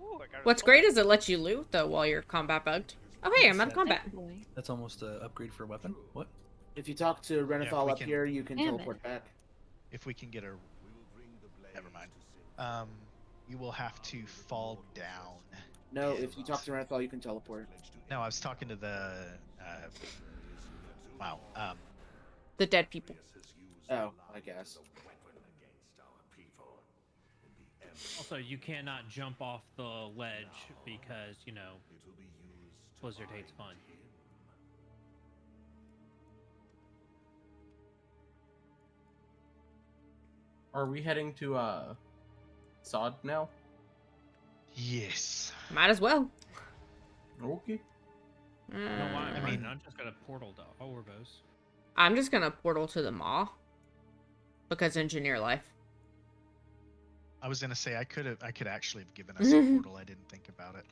Ooh, I got a What's soul great weapon. is it lets you loot, though, while you're combat bugged. Oh, hey, I'm out of combat. That's almost an upgrade for a weapon. What? If you talk to if Renethal we up can- here, you can Damn it. teleport back. If we can get a... Never mind. You will have to fall down. No, if you talk to Renethal, you can teleport. No, I was talking to the... wow. The dead people. Oh, I guess. Also, you cannot jump off the ledge because, you know, Blizzard hates fun. Are we heading to Sod now? Yes. Might as well. Okay. No, why? I mean- I'm just gonna portal to Orbos. I'm just gonna portal to the Maw. Because engineer life. I was gonna say I could actually have given us a portal. I didn't think about it.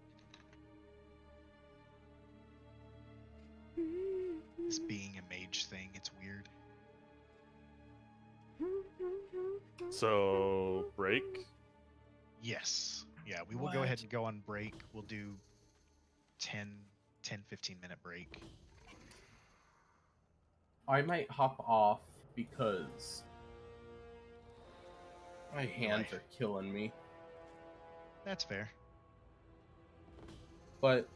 This being a mage thing, it's weird. So break. Yes. Yeah, we will go ahead and go on break. We'll do 10, 15 minute break. I might hop off because my hands are killing me. That's fair. But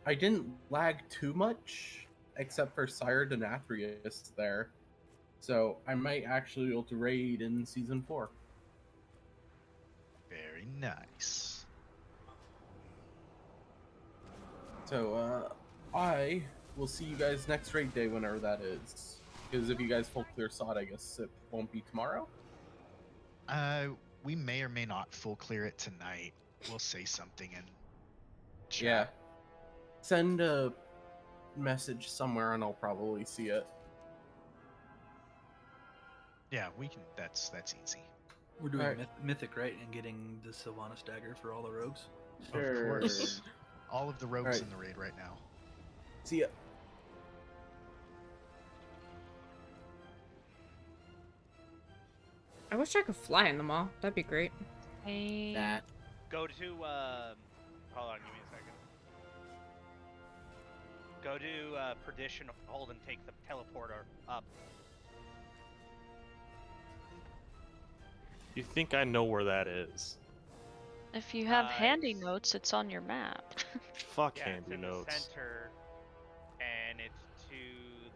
I didn't lag too much, except for Sire Denathrius there. So I might actually be able to raid in Season 4. Very nice. So, I will see you guys next raid day, whenever that is. Because if you guys full clear Sod, I guess it won't be tomorrow? We may or may not full clear it tonight. We'll say something in chat. Yeah. Send a message somewhere and I'll probably see it. Yeah, we can. That's easy. We're doing Alright. Mythic, right? And getting the Sylvanas dagger for all the rogues. Of course. All of the rogues Alright. in the raid right now. See ya. I wish I could fly in the mall. That'd be great. Go to hold on, give me a second. Go to Perdition Hold and take the teleporter up. You think I know where that is? If you have handy notes, it's on your map. Fuck Yeah, it's handy in notes. the center, and it's to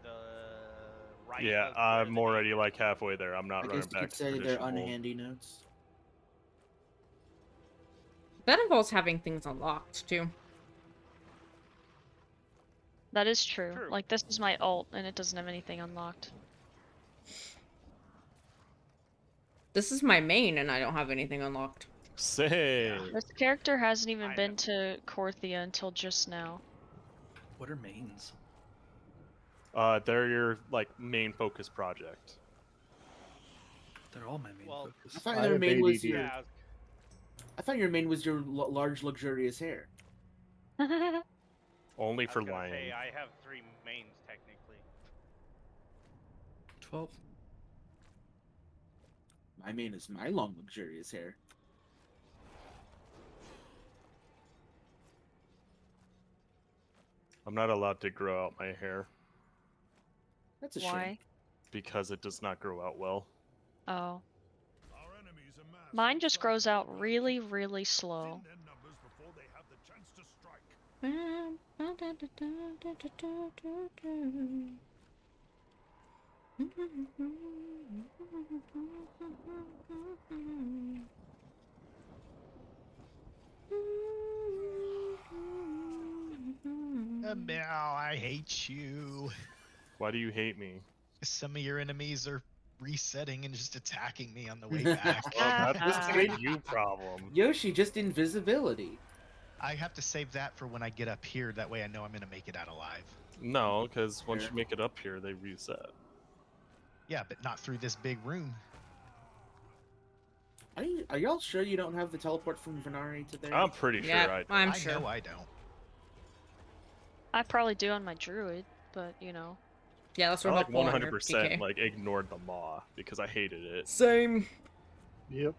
the right. Yeah, of where I'm already like halfway there. I'm not I running guess you back could to say they're Perdition Hold. unhandy notes. That involves having things unlocked too. That is true. Like, this is my alt, and it doesn't have anything unlocked. This is my main, and I don't have anything unlocked. Same. This character hasn't even been to Korthia until just now. What are mains? They're your like main focus project. They're all my main focus. I thought your main was your. I thought your main was your large, luxurious hair. Only I for was gonna lying. say, I have 3 mains technically. 12. My main is my long, luxurious hair. I'm not allowed to grow out my hair That's a Why? shame. because it does not grow out well. Oh. Mine just grows out really, really slow. Now I hate you. Why do you hate me? Some of your enemies are resetting and just attacking me on the way back. Well, that's a you problem. Yoshi, just invisibility. I have to save that for when I get up here. That way I know I'm going to make it out alive. No, because once you make it up here, they reset. Yeah, but not through this big room. Are y'all sure you don't have the teleport from Venari to there? I'm pretty sure I do. I'm I sure. know I don't. I probably do on my druid, but you know. Yeah, that's I what like 100% like ignored the maw because I hated it. Same. Yep.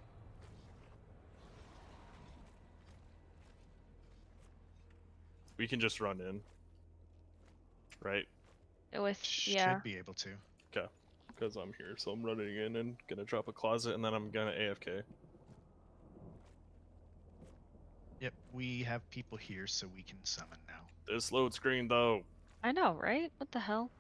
We can just run in, right? With yeah. Should be able to. Okay, because I'm here, so I'm running in and gonna drop a closet, and then I'm gonna AFK. Yep, we have people here, so we can summon now. This load screen though. I know, right? What the hell?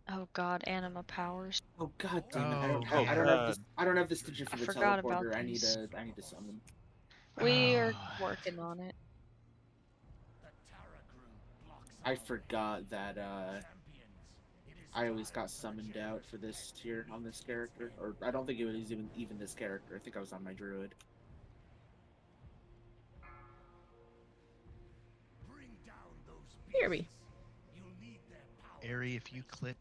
Oh god, anima powers. Oh god damn it! Oh, I don't have this. I don't have this digit for I the forgot about teleporter. I need these. to summon. We are working on it. I forgot that I always got summoned out for this tier on this character, or I don't think it was even this character. I think I was on my druid. Here we. Ari, if you click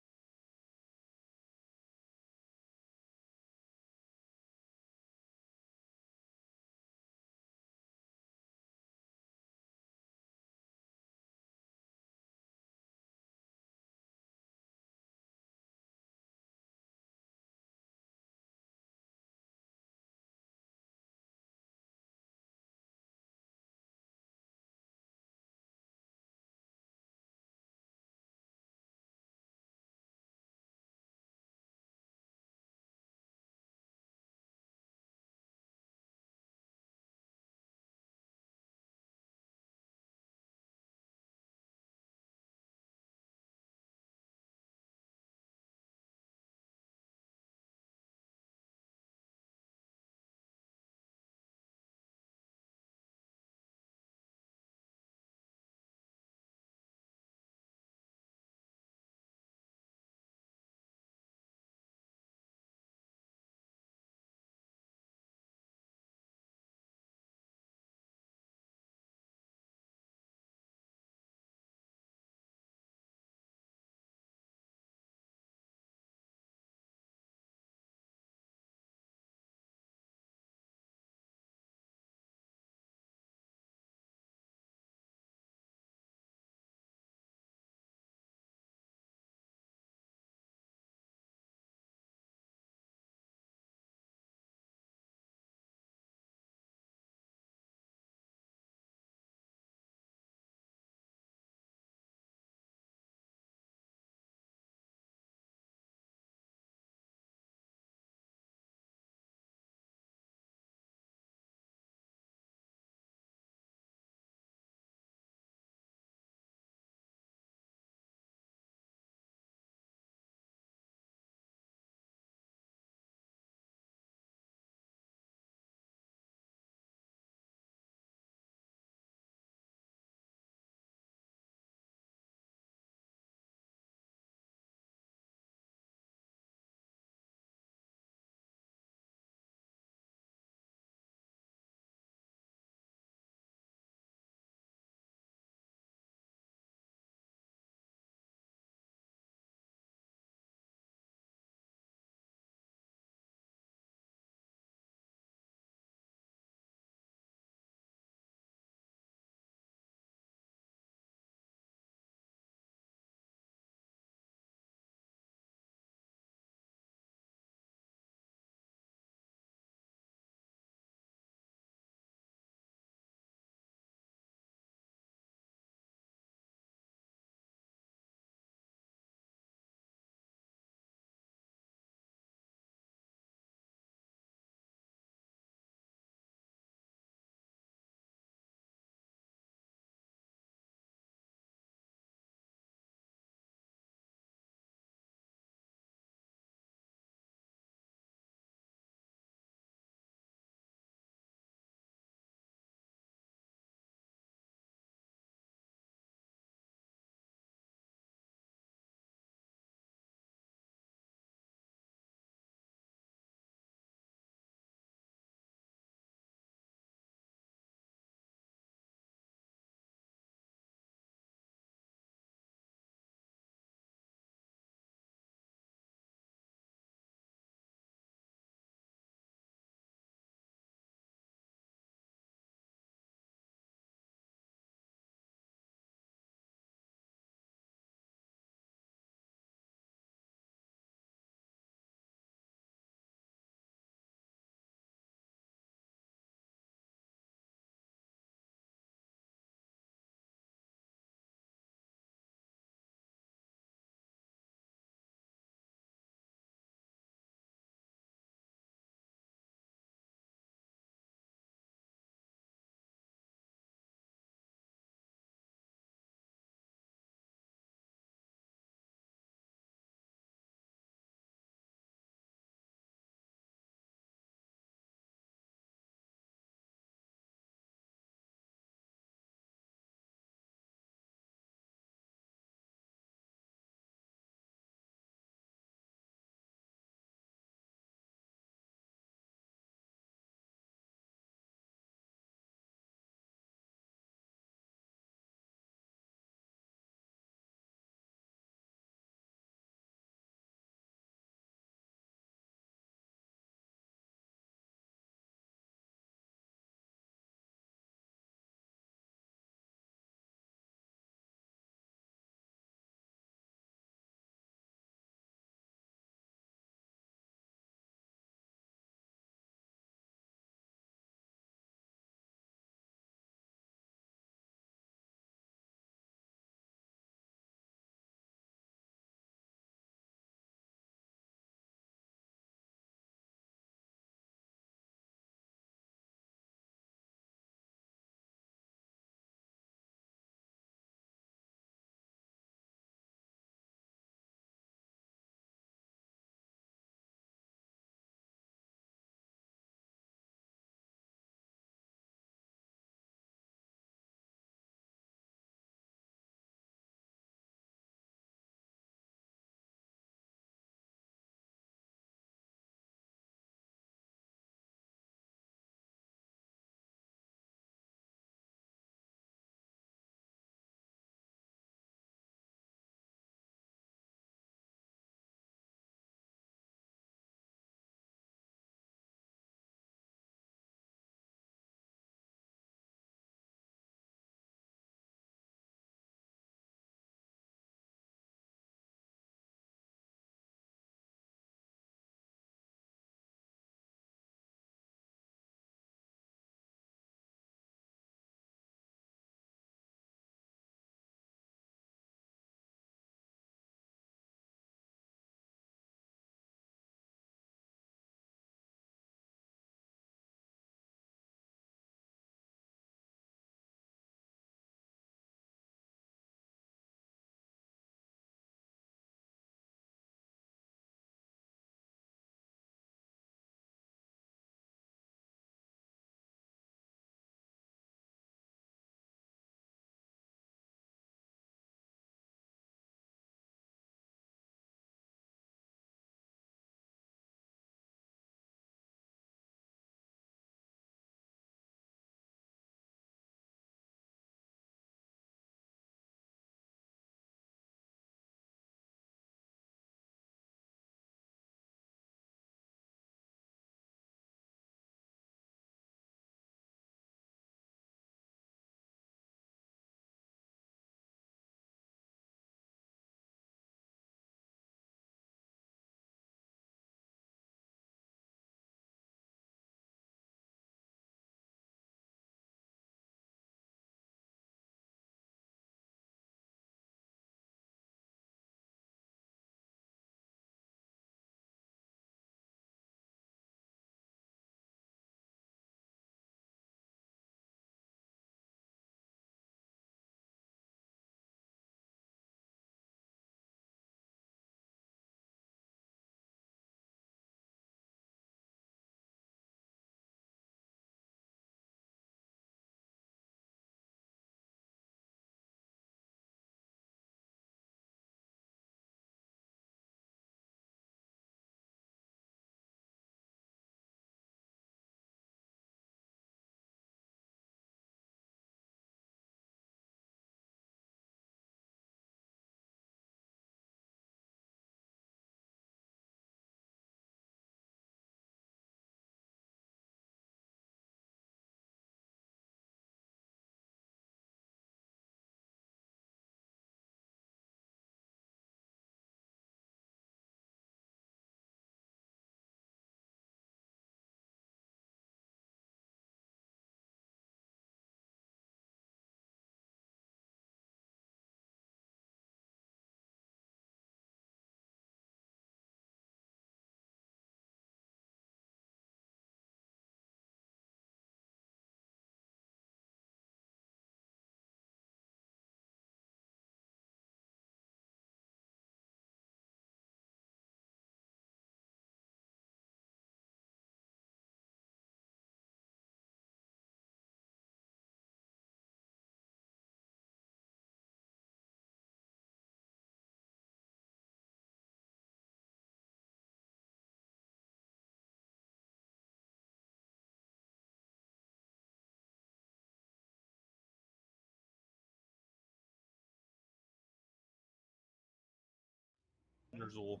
Grzul.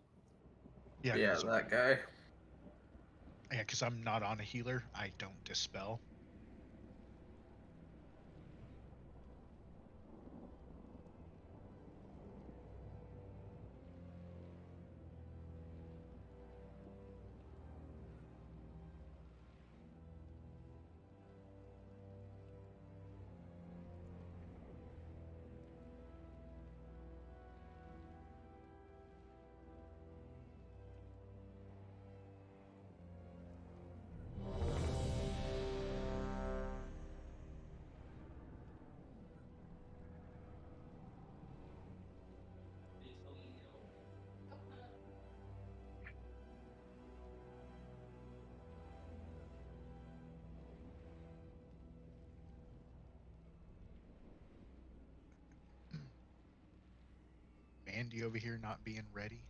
Yeah, Yeah, Grzul. that guy. Yeah, because I'm not on a healer, I don't dispel. Mandy over here not being ready.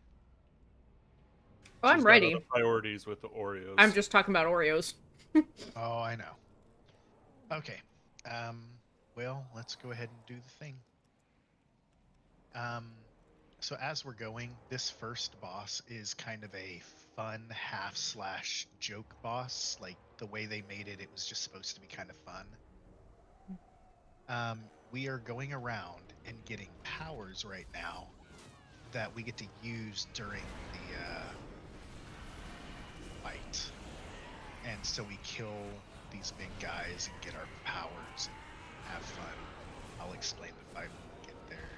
Oh, I'm She's got ready. other priorities with the Oreos. I'm just talking about Oreos. Oh, I know. Okay. Well, let's go ahead and do the thing. So as we're going, this first boss is kind of a fun half/joke boss. Like the way they made it, it was just supposed to be kind of fun. We are going around and getting powers right now that we get to use during the fight. And so we kill these big guys and get our powers and have fun. I'll explain the fight when we get there.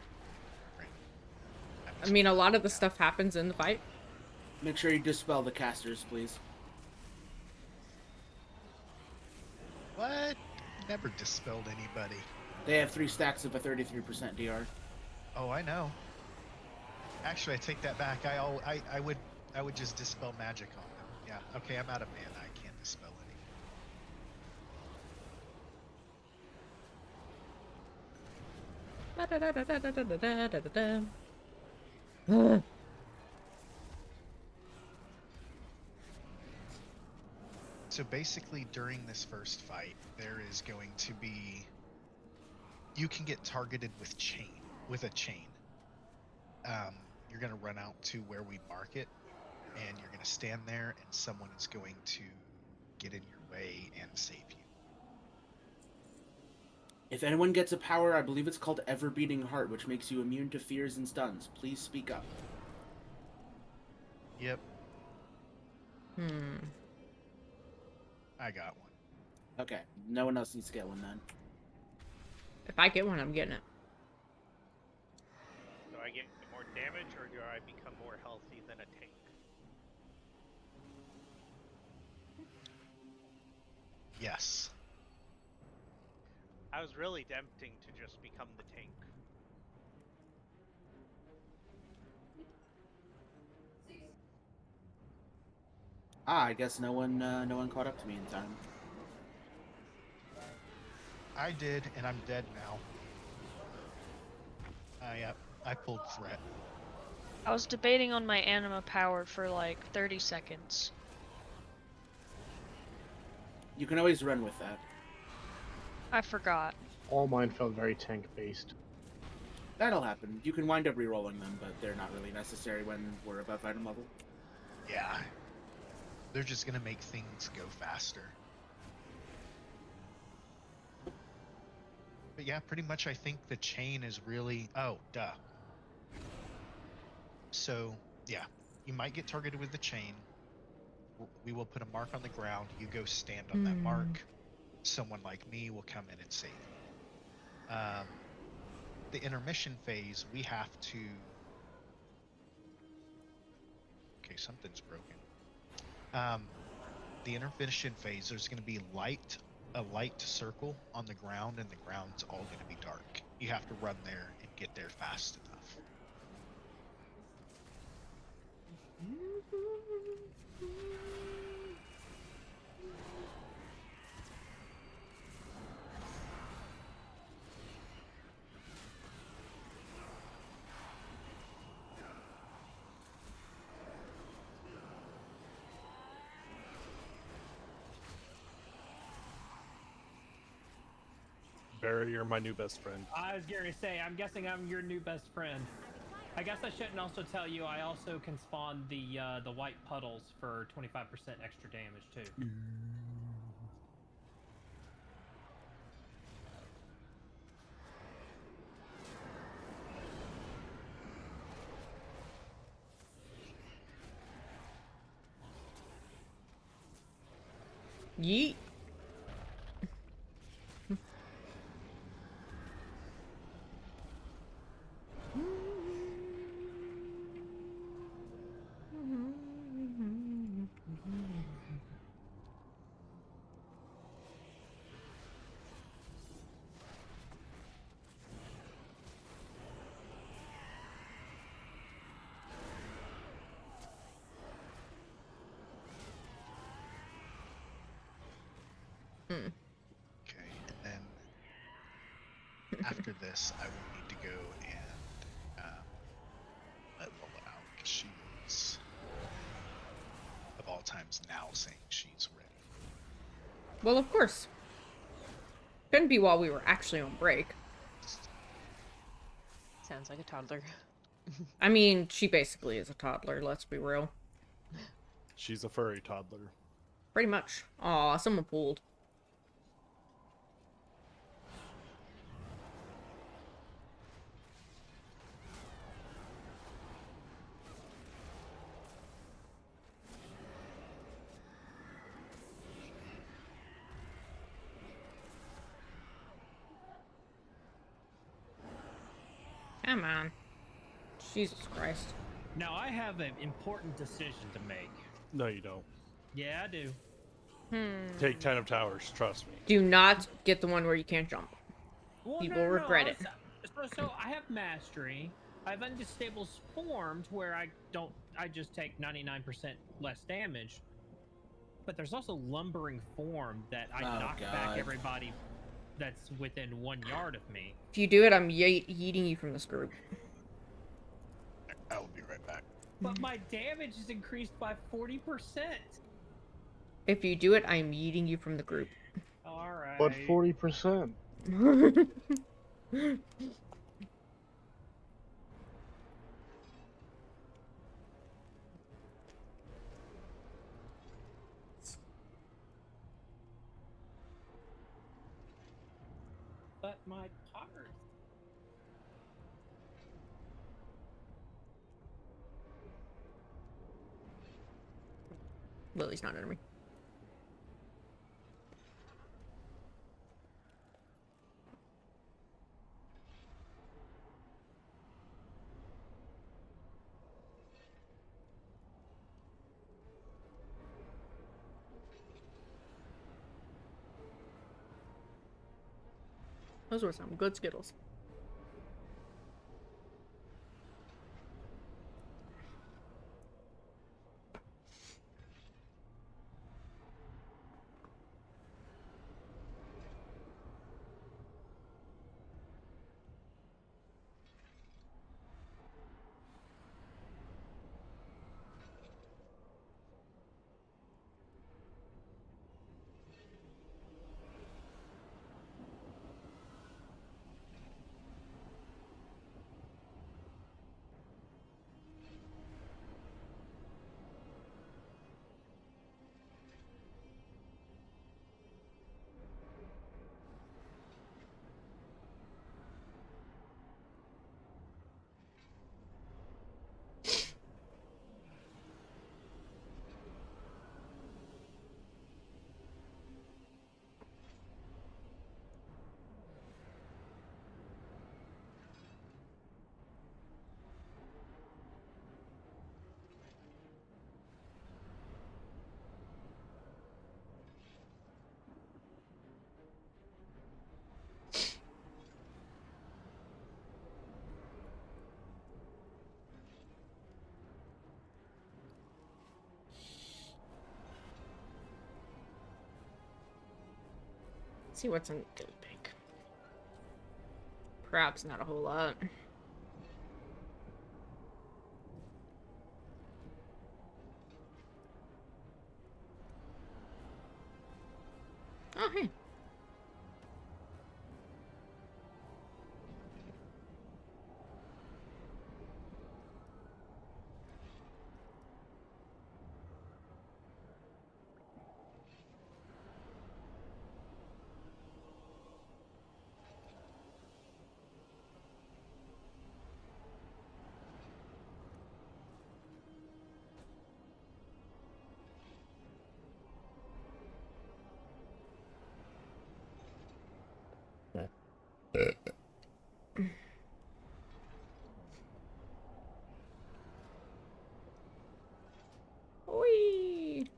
I mean, a lot of the stuff happens in the fight. Make sure you dispel the casters, please. What? Never dispelled anybody. They have 3 stacks of a 33% DR. Oh, I know. Actually, I take that back. I would just dispel magic on them. Yeah. Okay, I'm out of mana. I can't dispel Ugh. So basically, during this first fight, there is going to be... You can get targeted with a chain. You're going to run out to where we mark it, and you're going to stand there, and someone is going to get in your way and save you. If anyone gets a power, I believe it's called Ever Beating Heart, which makes you immune to fears and stuns. Please speak up. Yep. I got one. Okay, no one else needs to get one then. If I get one, I'm getting it. Do I get more damage, or do I become more healthy than a tank? Yes. I was really tempting to just become the tank. I guess no one caught up to me in time. I did, and I'm dead now. I pulled threat. I was debating on my anima power for like 30 seconds. You can always run with that. I forgot. All mine felt very tank-based. That'll happen. You can wind up re-rolling them, but they're not really necessary when we're above item level. Yeah. They're just gonna make things go faster. But yeah, pretty much I think the chain is really... Oh, duh. So, yeah. You might get targeted with the chain. We will put a mark on the ground. You go stand on that mark. Someone like me will come in and save you. The intermission phase, we have to... Okay, something's broken. The intermission phase, there's going to be a light circle on the ground, and the ground's all going to be dark. You have to run there and get there fast enough. Barry, you're my new best friend. I was going to say, I'm guessing I'm your new best friend. I guess I shouldn't also tell you. I also can spawn the white puddles for 25% extra damage too. Yeet. Okay, and then after this, I will need to go and let Lola out because she is, of all times, now saying she's ready. Well, of course. Couldn't be while we were actually on break. Sounds like a toddler. I mean, she basically is a toddler, let's be real. She's a furry toddler. Pretty much. Aw, someone pulled. Come on. Jesus Christ. Now I have an important decision to make. No, you don't. Yeah, I do. Take 10 of towers, trust me. Do not get the one where you can't jump. Well, People regret it. So I have mastery. I have undestable form to where I just take 99% less damage. But there's also lumbering form that I knock back everybody that's within 1 yard of me. If you do it, I'm yeeting you from this group. I will be right back. But my damage is increased by 40%. If you do it, I am yeeting you from the group. Alright. But 40%. But my part. Lily's not under me. Those were some good Skittles. Let's see what's in Guild Pink. Perhaps not a whole lot. Oh, hey. Whee!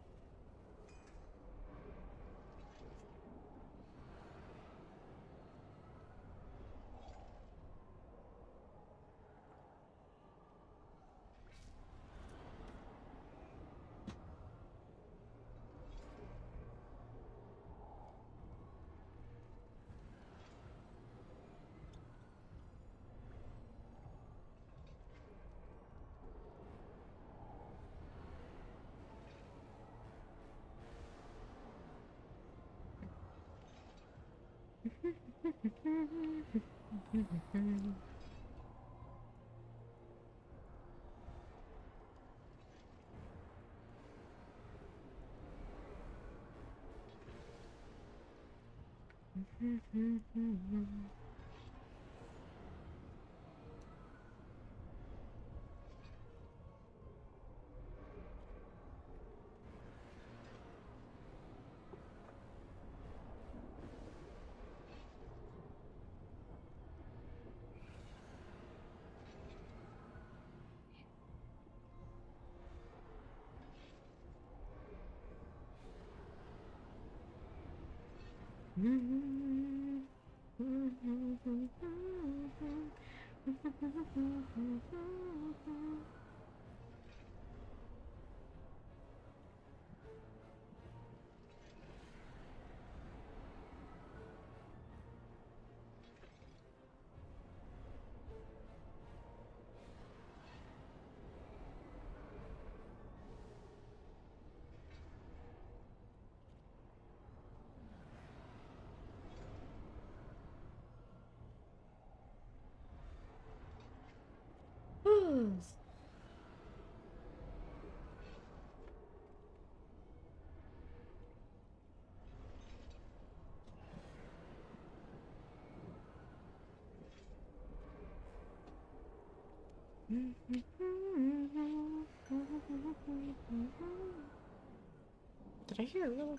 Did I hear Lily?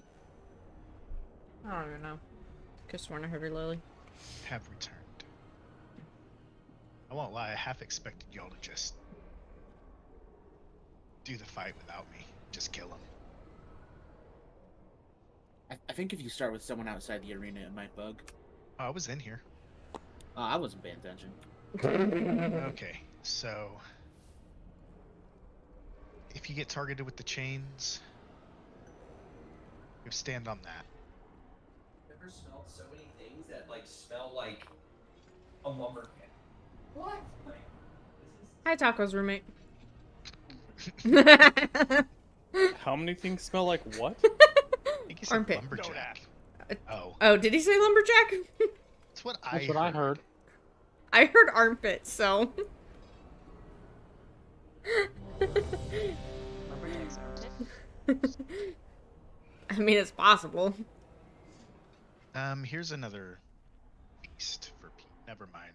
I don't even know. Could have sworn I heard her Lily. Have returned. I won't lie, I half expected y'all to just do the fight without me. Just kill him. I think if you start with someone outside the arena, it might bug. Oh, I was in here. I wasn't paying attention. Okay, so if you get targeted with the chains, you stand on that. I've never smelled so many things that like smell like a lumber pit. What? Like, Hi, Taco's roommate. How many things smell like what? I think he said Armpit. lumberjack. Oh. Oh, did he say lumberjack? That's what I heard. I heard armpit, so. Lumberjack's armpit? I mean, it's possible. Here's another feast for Pete. Never mind.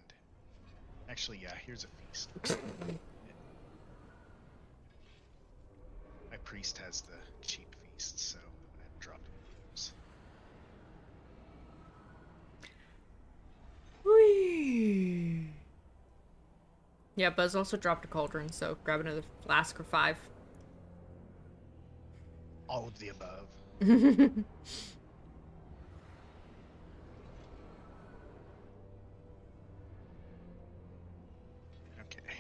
Actually, yeah, here's a feast. My priest has the cheap feast, so I dropped those. Whee! Yeah, Buzz also dropped a cauldron, so grab another flask or 5. All of the above. Okay.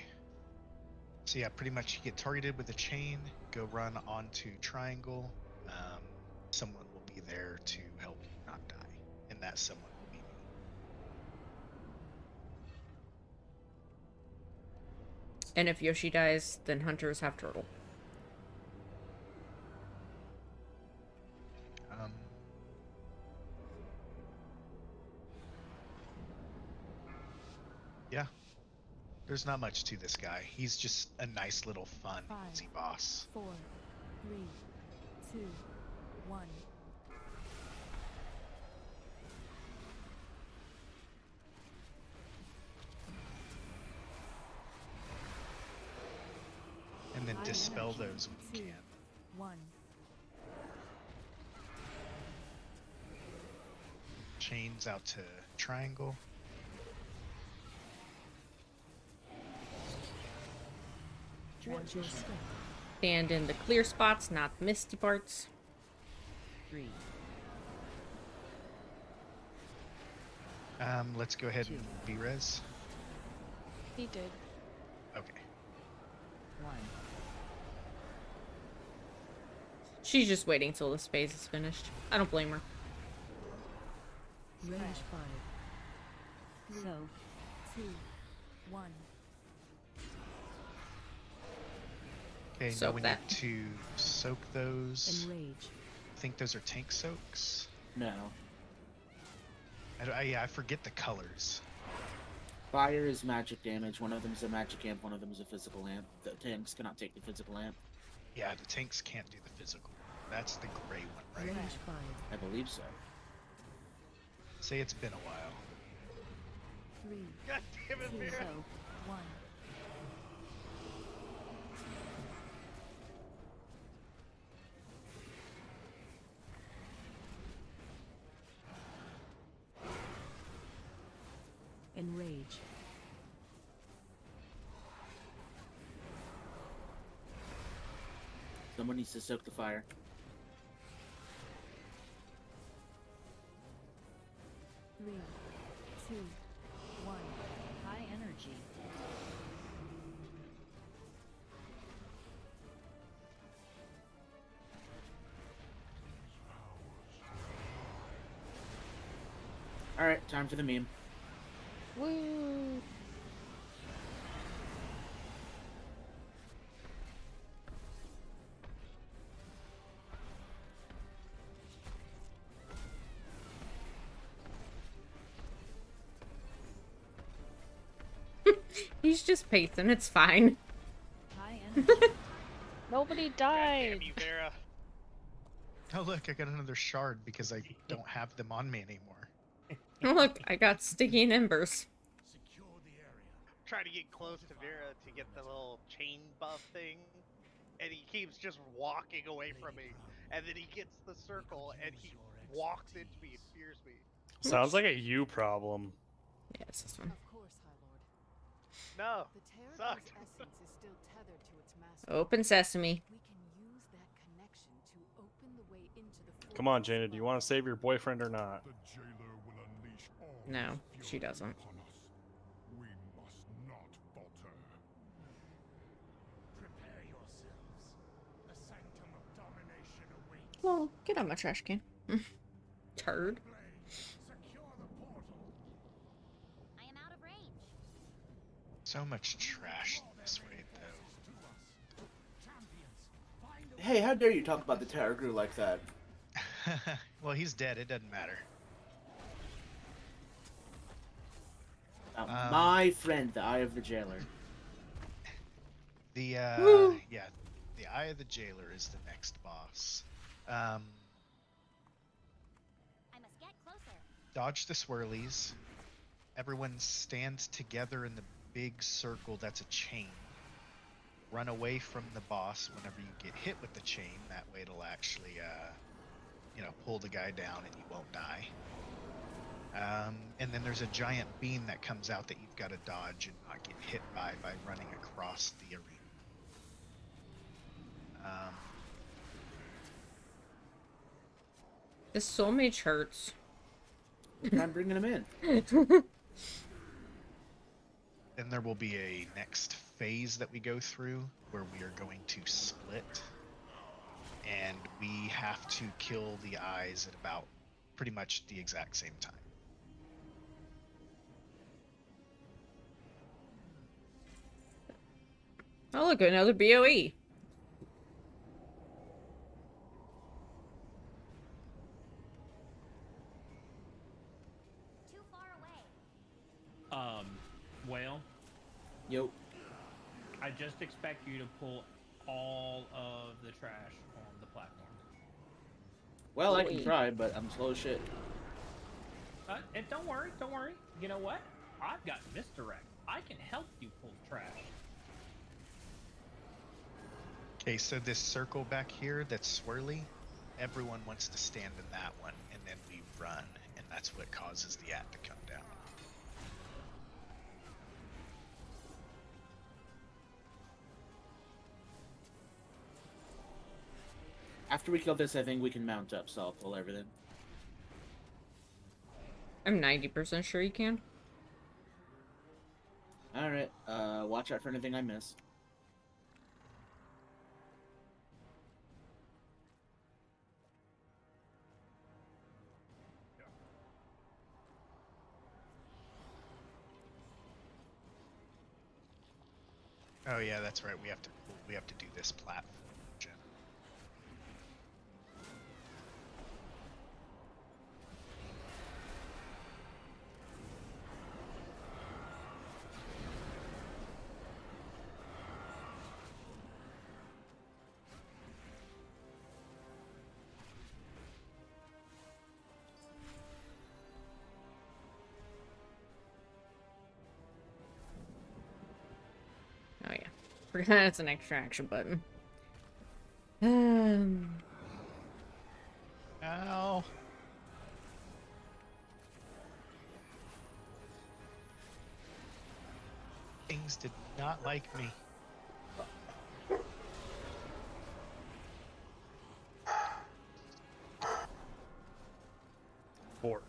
So yeah, pretty much you get targeted with a chain, go run onto triangle. Someone will be there to help you not die, and that someone will be me. And if Yoshi dies, then hunters have turtle. Yeah. There's not much to this guy. He's just a nice little fun, easy boss. 4, 3, 2, 1. And then dispel those when you can. 1. chains out to triangle. Watch your step. Stand in the clear spots, not the misty parts. 3. Let's go ahead and V-res. He did. Okay. 1. She's just waiting till this phase is finished. I don't blame her. Range 5. So, 2, 1. Okay, now Soak we that. need to soak those. Enrage. I think those are tank soaks. No. Yeah, I forget the colors. Fire is magic damage. One of them is a magic amp. One of them is a physical amp. The tanks cannot take the physical amp. Yeah, the tanks can't do the physical. That's the gray one, right? Range 5. I believe so. Say it's been a while. 3. God damn it, 2, Vera. 1. Enrage. Someone needs to soak the fire. 3, 2, 1. High energy. Alright, time for the meme. Woo! He's just pacing, it's fine. High energy. Nobody God died. damn you, Vera. Oh look, I got another shard because I don't have them on me anymore. Look, I got sticky and embers. Trying to get close to Vera to get the little chain buff thing, and he keeps just walking away from me. And then he gets the circle, and he walks into me and fears me. Sounds like a you problem. Yeah, it's this one. Of course, High Lord. No, The Terrafor's sucked. essence is still tethered to its master. Open sesame. We can use that connection to open the way into the Come on, Jaina, do you want to save your boyfriend or not? No, she doesn't. We must not falter. Prepare yourselves. The sanctum of domination awaits. Well, get on my trash can. Turd. Secure the portal. I am out of range. So much trash this way, though. Hey, how dare you talk about the Terror Grew like that? Well, he's dead. It doesn't matter. My friend, the Eye of the Jailer. The yeah, the Eye of the Jailer is the next boss. I must get closer. Dodge the swirlies. Everyone stands together in the big circle that's a chain. Run away from the boss whenever you get hit with the chain. That way it'll actually, pull the guy down and you won't die. And then there's a giant beam that comes out that you've got to dodge and not get hit by running across the arena. This soul mage hurts. I'm bringing him in. Then there will be a next phase that we go through where we are going to split. And we have to kill the eyes at about pretty much the exact same time. Oh, look, another BOE. Too far away. Whale, Yo. I just expect you to pull all of the trash on the platform. Well, I can try, but I'm slow as shit. And don't worry. You know what? I've got misdirect. I can help you pull trash. Okay, so this circle back here that's swirly, everyone wants to stand in that one, and then we run. And that's what causes the ad to come down. After we kill this, I think we can mount up, so I'll pull everything. I'm 90% sure you can. Alright, watch out for anything I missed. Oh yeah, that's right. We have to do this platform. Jen. Oh yeah. Forgot that's an extra action button. Ow. Things did not like me. Fork.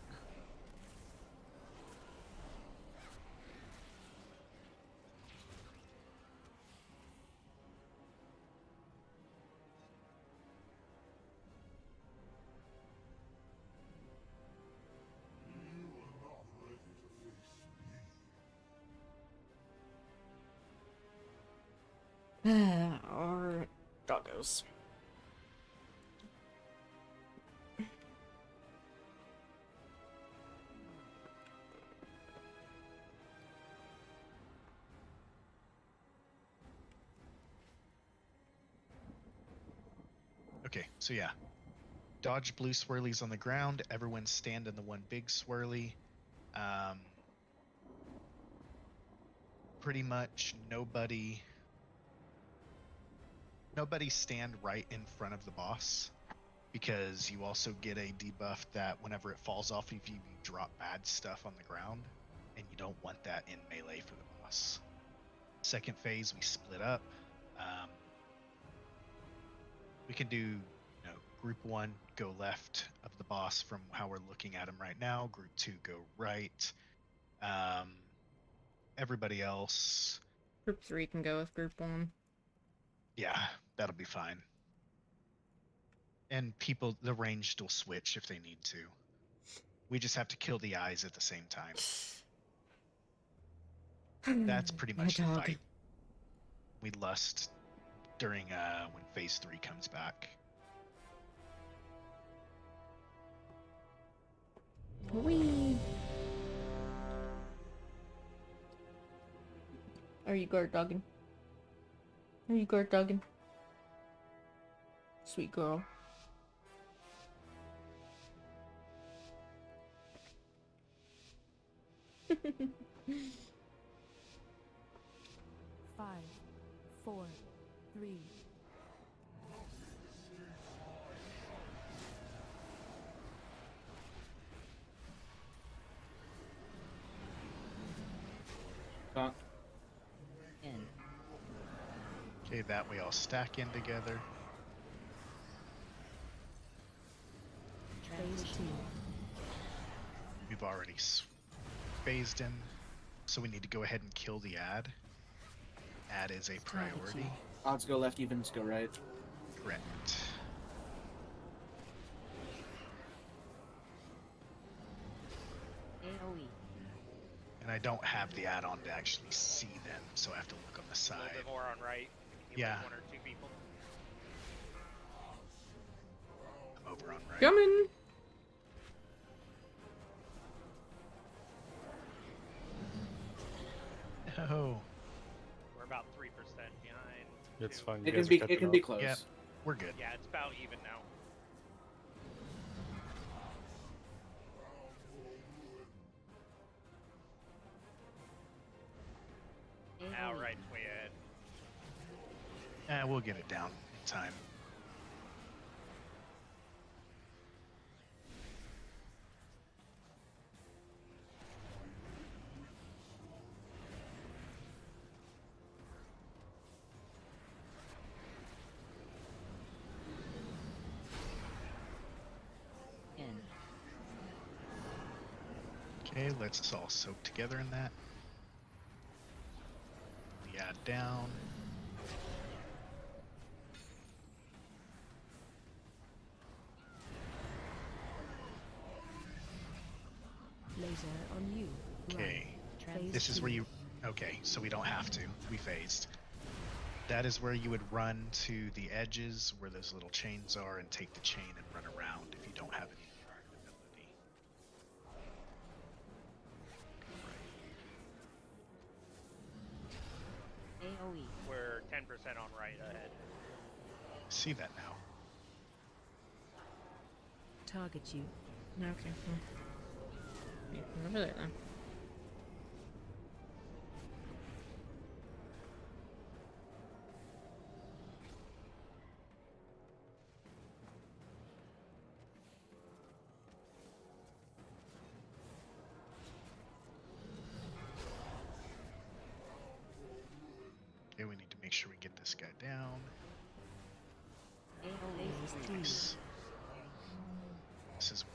Or doggos. Okay, so yeah. Dodge blue swirlies on the ground. Everyone stand in the one big swirly. Pretty much nobody stand right in front of the boss, because you also get a debuff that whenever it falls off of you, you drop bad stuff on the ground, and you don't want that in melee for the boss. Second phase, we split up. We can do, group 1 go left of the boss from how we're looking at him right now. Group 2 go right. Everybody else, Group 3 can go with group 1. yeah, that'll be fine. And the ranged will switch if they need to. We just have to kill the eyes at the same time. That's pretty much the fight. We lust during when phase 3 comes back. Whee! Are you guard dogging? Are you guard dogging? Sweet girl. Five, 4, 3. Okay, that way I'll stack in together. Phase 2. We've already phased in, so we need to go ahead and kill the ad. Ad is a priority. Odds go left, evens go right. Correct. AoE. And I don't have the add-on to actually see them, so I have to look on the side. A little bit more on right. You Yeah. like 1 or 2 people. I'm over on right. Coming! No. We're about 3% behind. It's fine. It can be close. Yep, we're good. Yeah, it's about even now. Now, right's way ahead. We'll get it down in time. Okay, let's all soak together in that. The ad down. Laser on you. Okay, Phase this is 2. where you. Okay, so we don't have to. We phased. That is where you would run to the edges where those little chains are and take the chain and run around if you don't have any ability. AOE. We're 10% on right ahead. See that now. Target you. Okay. Yeah, over there then. Okay, we need to make sure we get this guy down. AOE. Nice. This is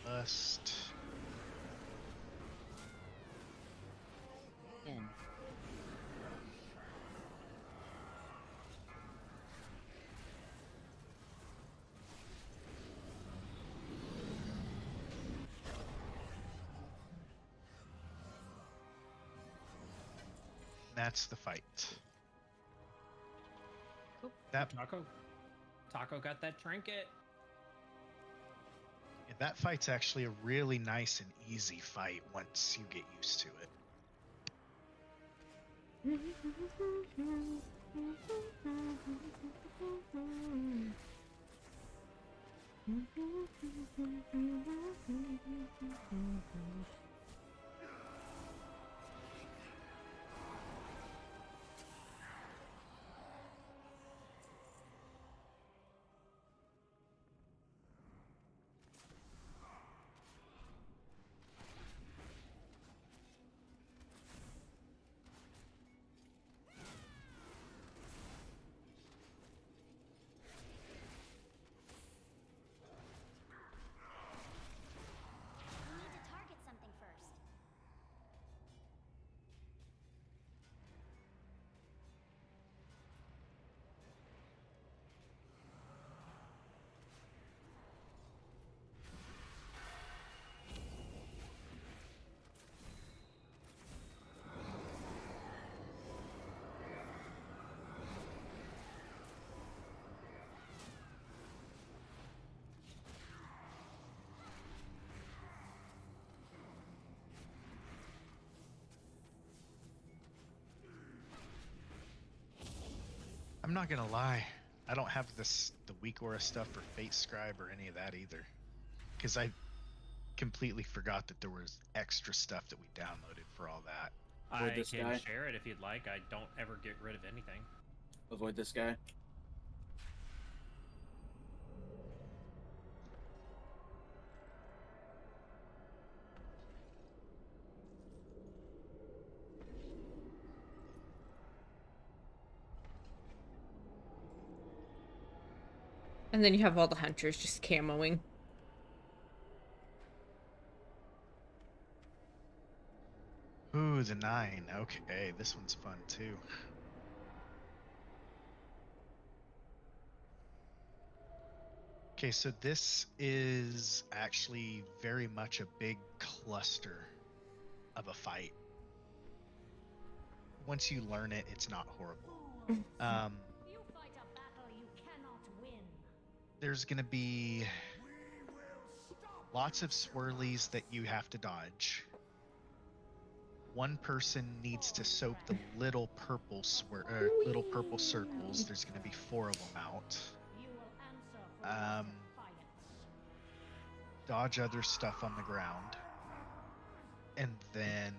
Lust. And That's the fight. Cool. That Taco got that trinket. that fight's actually a really nice and easy fight once you get used to it. You need to target something first. I'm not gonna lie, I don't have the weak aura stuff for Fate Scribe or any of that either, because I completely forgot that there was extra stuff that we downloaded for all that. I this can guy. share it if you'd like. I don't ever get rid of anything. avoid this guy. And then you have all the hunters just camoing. Ooh, the 9. Okay, this one's fun too. Okay, so this is actually very much a big cluster of a fight. Once you learn it, it's not horrible. You fight a battle you cannot win. There's gonna be lots of swirlies that you have to dodge. One person needs to soak the little purple little purple circles. There's gonna be 4 of them out. You will answer for your defiance. Dodge other stuff on the ground. And then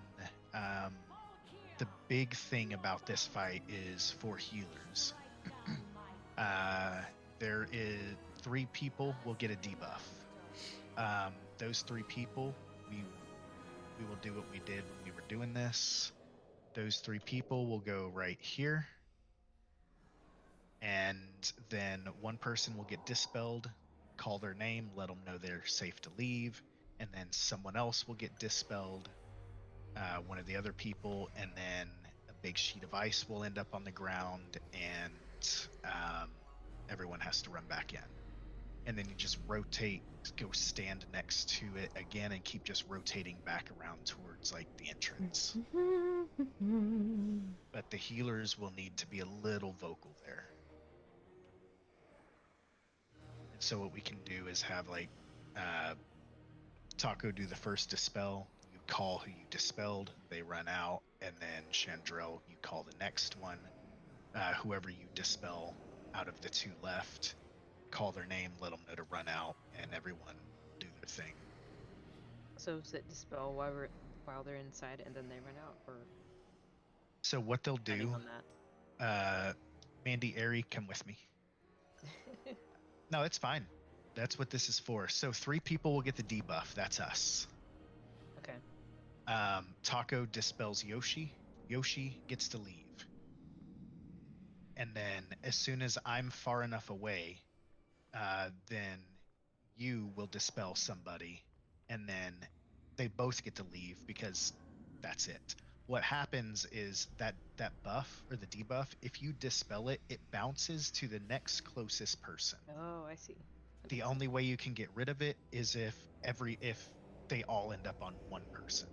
the big thing about this fight is for healers. There is 3 people will get a debuff. Those 3 people, we will do what we did when we were doing this. Those 3 people will go right here. And then one person will get dispelled. call their name, let them know they're safe to leave, and then someone else will get dispelled, one of the other people, and then a big sheet of ice will end up on the ground, and everyone has to run back in. And then you just rotate, go stand next to it again, and keep just rotating back around towards like the entrance. But the healers will need to be a little vocal there. And so what we can do is have like Taco do the first dispel, you call who you dispelled, they run out, and then Chandrell, you call the next one. Whoever you dispel out of the two left, call their name, let them know to run out, and everyone do their thing. So is it dispel while they're inside and then they run out, or? So what they'll Depending do, on Mandy, Airy, come with me. No, it's fine. That's what this is for. So 3 people will get the debuff. That's us. Okay. Taco dispels Yoshi. Yoshi gets to leave. And then as soon as I'm far enough away, then you will dispel somebody. And then they both get to leave because that's it. What happens is that buff or the debuff, if you dispel it, it bounces to the next closest person. Oh, I see. The only way you can get rid of it is if they all end up on one person.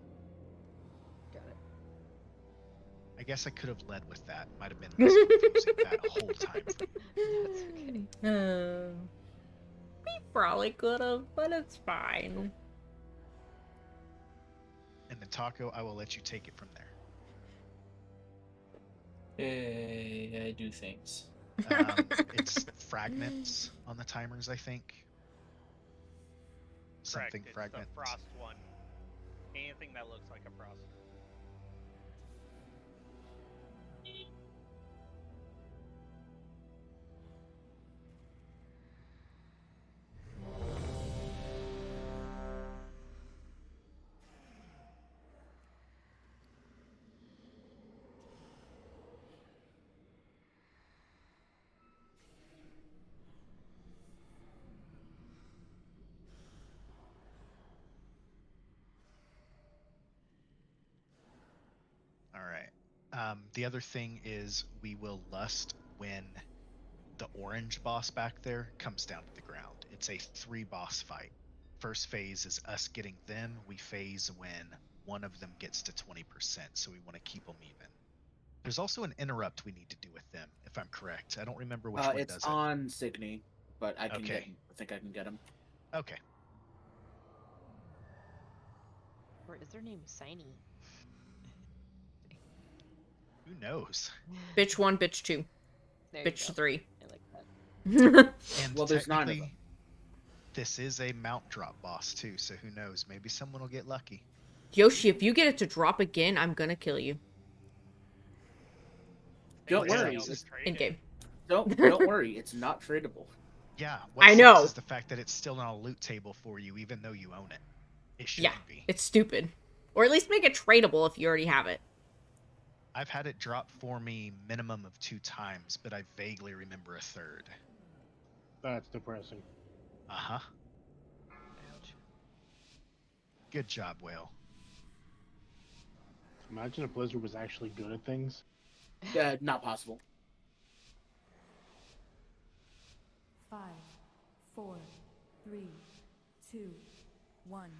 Got it. I guess I could have led with that. Might have been less confusing that whole time for you. That's okay. We probably could have, but it's fine. And then Taco, I will let you take it from there. Hey, I do things. It's fragments on the timers, I think. Something Correct, fragment. It's the frost one. Anything that looks like a frost. All right. The other thing is we will lust when the orange boss back there comes down to the ground. It's a 3 boss fight. First phase is us getting them. We phase when one of them gets to 20%, so we want to keep them even. There's also an interrupt we need to do with them, if I'm correct. I don't remember which one does it. It's on Signy, but I can Okay. get him. I think I can get him. Okay. Or is their name Signy? Who knows? Bitch 1, bitch 2. There you Bitch go. 3. I like that. And Well, there's 9 of technically, them. this is a mount drop boss too, so who knows? Maybe someone will get lucky. Yoshi, if you get it to drop again, I'm gonna kill you. Don't Yeah, worry. it's In game. Don't worry. It's not tradable. Yeah. I What know. sucks is the fact that it's still on a loot table for you, even though you own it. It shouldn't Yeah, be. it's stupid. Or at least make it tradable if you already have it. I've had it drop for me minimum of 2 times, but I vaguely remember a third. That's depressing. Uh-huh. Ouch. Good job, Whale. Imagine if Blizzard was actually good at things. Not possible. 5, 4, 3, 2, 1.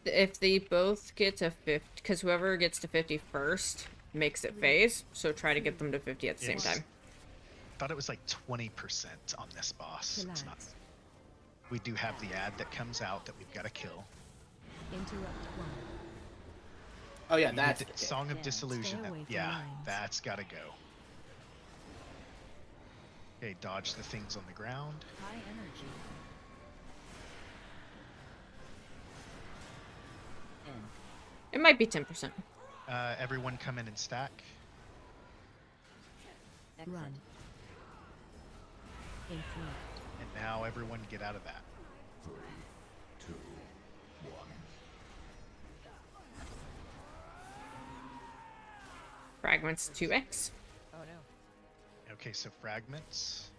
If they both get to 50, because whoever gets to 50 first makes it phase, so try to get them to 50 at the same time. I thought it was like 20% on this boss. It's not. We do have the ad that comes out that we've got to kill. Interrupt 1. Oh yeah, We that's need the Song of Disillusion. Yeah, that's got to go. Okay, dodge the things on the ground. High energy. It might be 10%. Everyone come in and stack. Run. In 3. And now everyone get out of that. 3, 2, 1. Fragments 2x. Oh no. Okay, so fragments.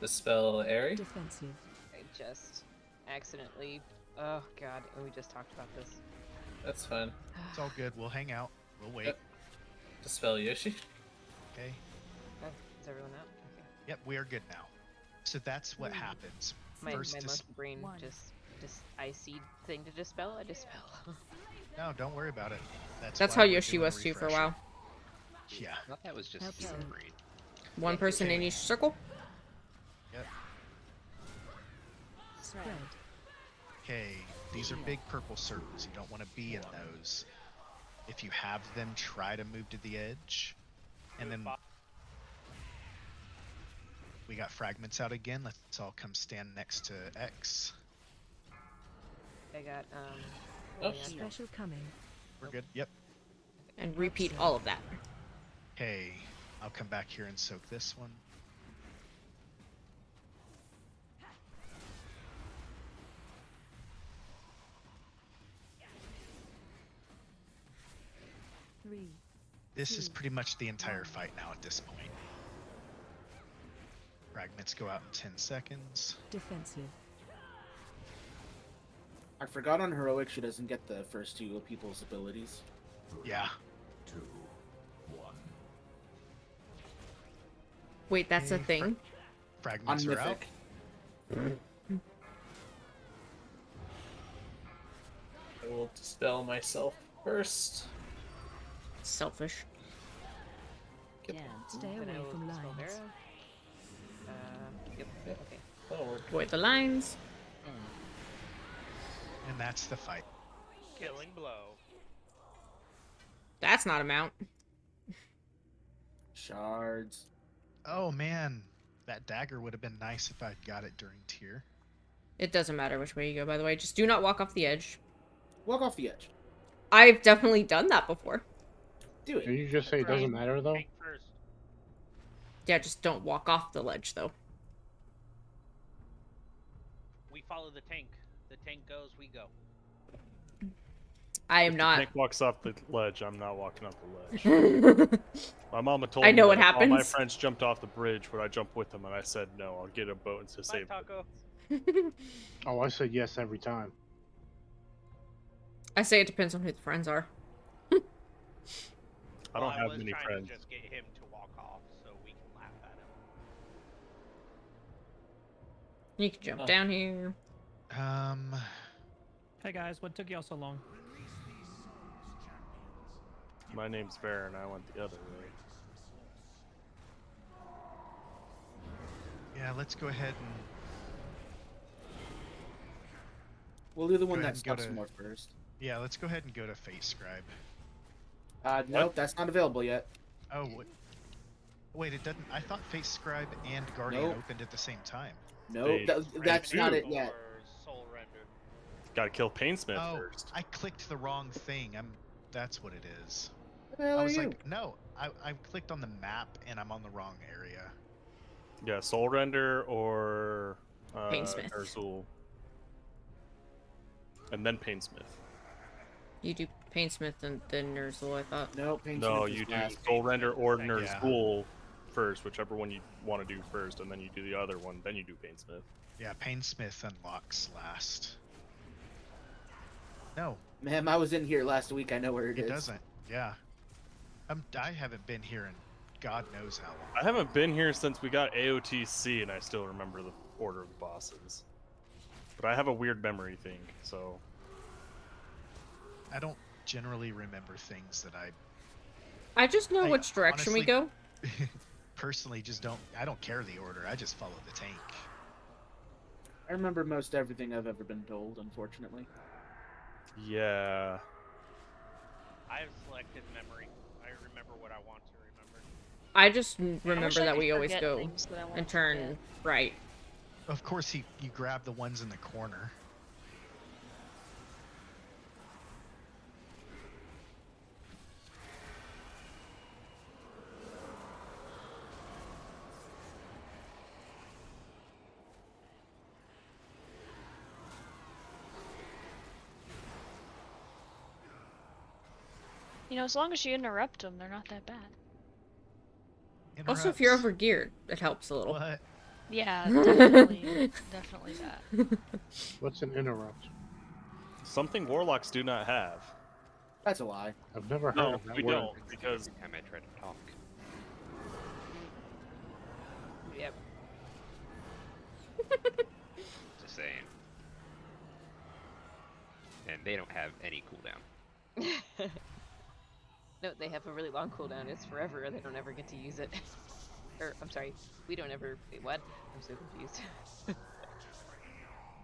Dispel Airy. Defensive. I just accidentally. Oh god, and we just talked about this. That's fine. It's all good. We'll hang out. We'll wait. Yep. Dispel Yoshi. Okay. Oh, is everyone out? Okay. Yep, we are good now. So that's what happens. My First monkey brain just I see thing to dispel. I dispel. No, don't worry about it. That's why how we're Yoshi doing was too for a refresher. while. Yeah. I thought that was just Okay. healing brain. One person in each circle. Yep. Spread. Okay, these are big purple circles. You don't want to be in those. If you have them, try to move to the edge. And then we got fragments out again. Let's all come stand next to X. I got Special coming. We're good. Yep. And repeat all of that. Okay, I'll come back here and soak this one. This is pretty much the entire fight now at this point. Fragments go out in 10 seconds. Defensive. I forgot on heroic she doesn't get the first two of people's abilities. Yeah. Wait, that's a thing? Fragments On are out. Mythic. I will dispel myself first. Selfish. Stay away from lines. Yep. Okay. Forward. Avoid the lines. And that's the fight. Killing blow. That's not a mount. Shards. Oh man, that dagger would have been nice if I'd got it during tier. It doesn't matter which way you go, by the way. Just do not walk off the edge. Walk off the edge. I've definitely done that before. Do it. Did you just say it doesn't matter though? Tank first. Yeah, just don't walk off the ledge, though. We follow the tank. The tank goes, we go. I am If not. the tank walks off the ledge, I'm not walking off the ledge. My mama told I me know that what if all my happens. friends jumped off the bridge, would I jump with them? And I said no. I'll get a boat to Bye, save them. Taco. Oh, I said yes every time. I say it depends on who the friends are. I don't Well, have was many trying friends. to just get him to walk off so we can laugh at him. You can jump down here. Hey guys, what took y'all so long? My name's Baron. I went the other way. Yeah, let's go ahead and We'll do the one Go that ahead and go stops to- more first. yeah, let's go ahead and go to Fate Scribe. Nope, that's not available yet. Oh, wait, it doesn't. I thought Fate Scribe and Guardian Nope. opened at the same time. Nope, that's not it yet. Or soul render. Gotta kill Painsmith Oh, first. I clicked the wrong thing. That's what it is. What the hell I are was you? like, no, I clicked on the map and I'm on the wrong area. Yeah, Soul Render or Painsmith. Ner'zhul. And then Painsmith. You do Painsmith and then Ner'zhul, I thought. No, Painsmith No, is you do last. Soul Render or Yeah. Ner'zhul first, whichever one you want to do first, and then you do the other one, then you do Painsmith. Yeah, Painsmith unlocks last. No, Ma'am, I was in here last week. I know where it it is. doesn't. Yeah. I haven't been here in God knows how long. I haven't been here since we got AOTC, and I still remember the order of the bosses. But I have a weird memory thing, so... I don't generally remember things that I just know I which direction we honestly- go. personally just don't. I don't care the order. I just follow the tank. I remember most everything I've ever been told, unfortunately. Yeah. I have selective memory. I remember what I want to remember. I just I remember wish I that could we always forget go things that I want and to turn forget. right. Of course, you grab the ones in the corner. You know, as long as you interrupt them, they're not that bad. Also, if you're Interrupts. over geared, it helps a little. What? Yeah, definitely, definitely that. What's an interrupt? Something warlocks do not have. That's a lie. I've never heard No, of that we word. don't, because Every time I try to talk. Yep. Just saying. And they don't have any cooldown. No, they have a really long cooldown. It's forever. They don't ever get to use it. Or, I'm sorry, we don't ever. Wait, what? I'm so confused.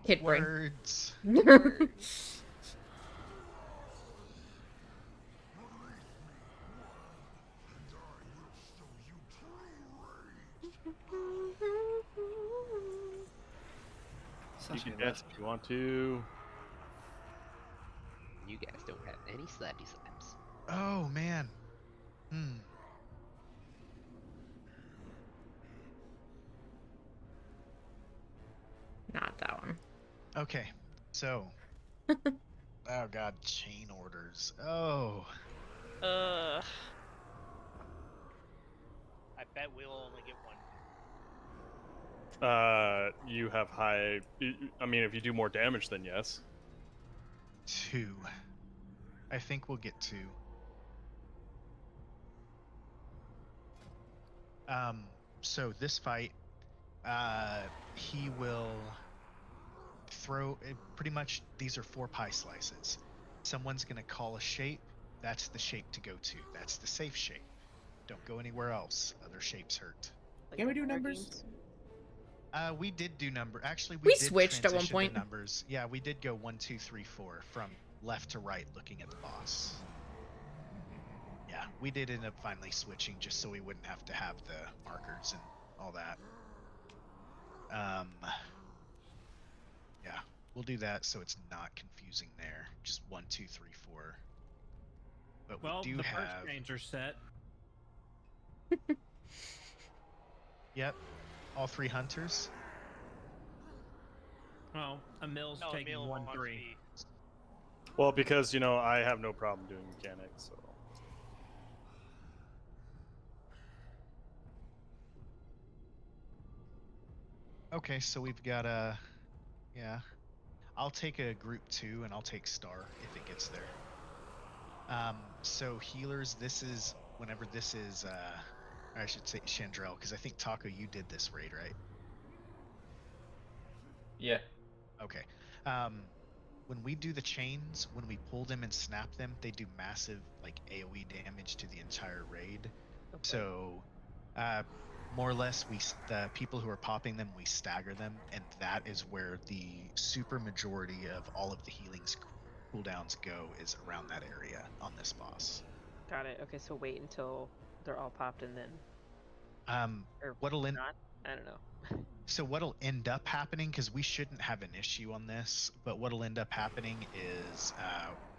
Kid brain. Words. Words. you can dance if you want to. You guys don't have any slappy slaps. Oh man. Hmm. Not that one. Okay. So. Oh god, chain orders. Oh. Ugh. I bet we'll only get one. You have high. I mean, if you do more damage, then yes. 2. I think we'll get 2. So this fight, he will throw. Pretty much, these are 4 pie slices. Someone's gonna call a shape. That's the shape to go to. That's the safe shape. Don't go anywhere else. Other shapes hurt. Can we do numbers? We did do number. Actually, We did switched at one transition to point. numbers. Yeah, we did go 1, 2, 3, 4 from left to right, looking at the boss. Yeah, we did end up finally switching just so we wouldn't have to have the markers and all that. Yeah, we'll do that so it's not confusing there. Just 1, 2, 3, 4. But Well, we do the have. first chains are set. Yep, all 3 hunters. Oh, Emil's No, taking Emil 1-3. wants to be- Well, because I have no problem doing mechanics, so. Okay, so we've got a. Yeah. I'll take a group 2 and I'll take Star if it gets there. So healers, this is whenever this is I should say Chandrel, because I think Taco, you did this raid, right? Yeah. Okay. When we do the chains, when we pull them and snap them, they do massive like AoE damage to the entire raid. Okay. So more or less, the people who are popping them, we stagger them, and that is where the super majority of all of the healings cooldowns go, is around that area on this boss. Got it. Okay, so wait until they're all popped and then. Or What'll not? I don't know. So what'll end up happening, because we shouldn't have an issue on this, but what'll end up happening is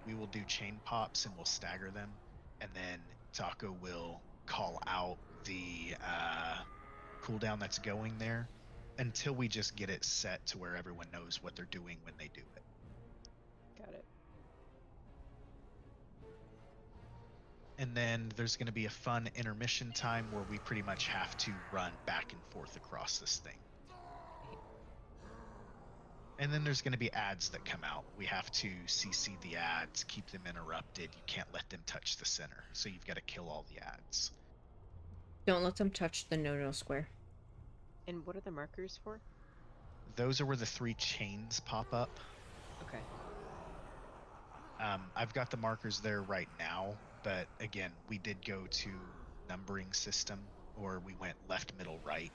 we will do chain pops and we'll stagger them, and then Taco will call out the cooldown that's going there until we just get it set to where everyone knows what they're doing when they do it. Got it. And then there's going to be a fun intermission time where we pretty much have to run back and forth across this thing. And then there's going to be ads that come out. We have to CC the ads, keep them interrupted. You can't let them touch the center. So you've got to kill all the ads. Don't let them touch the no-no square. And what are the markers for? Those are where the 3 chains pop up. Okay. I've got the markers there right now, but again, we did go to numbering system, or we went left, middle, right.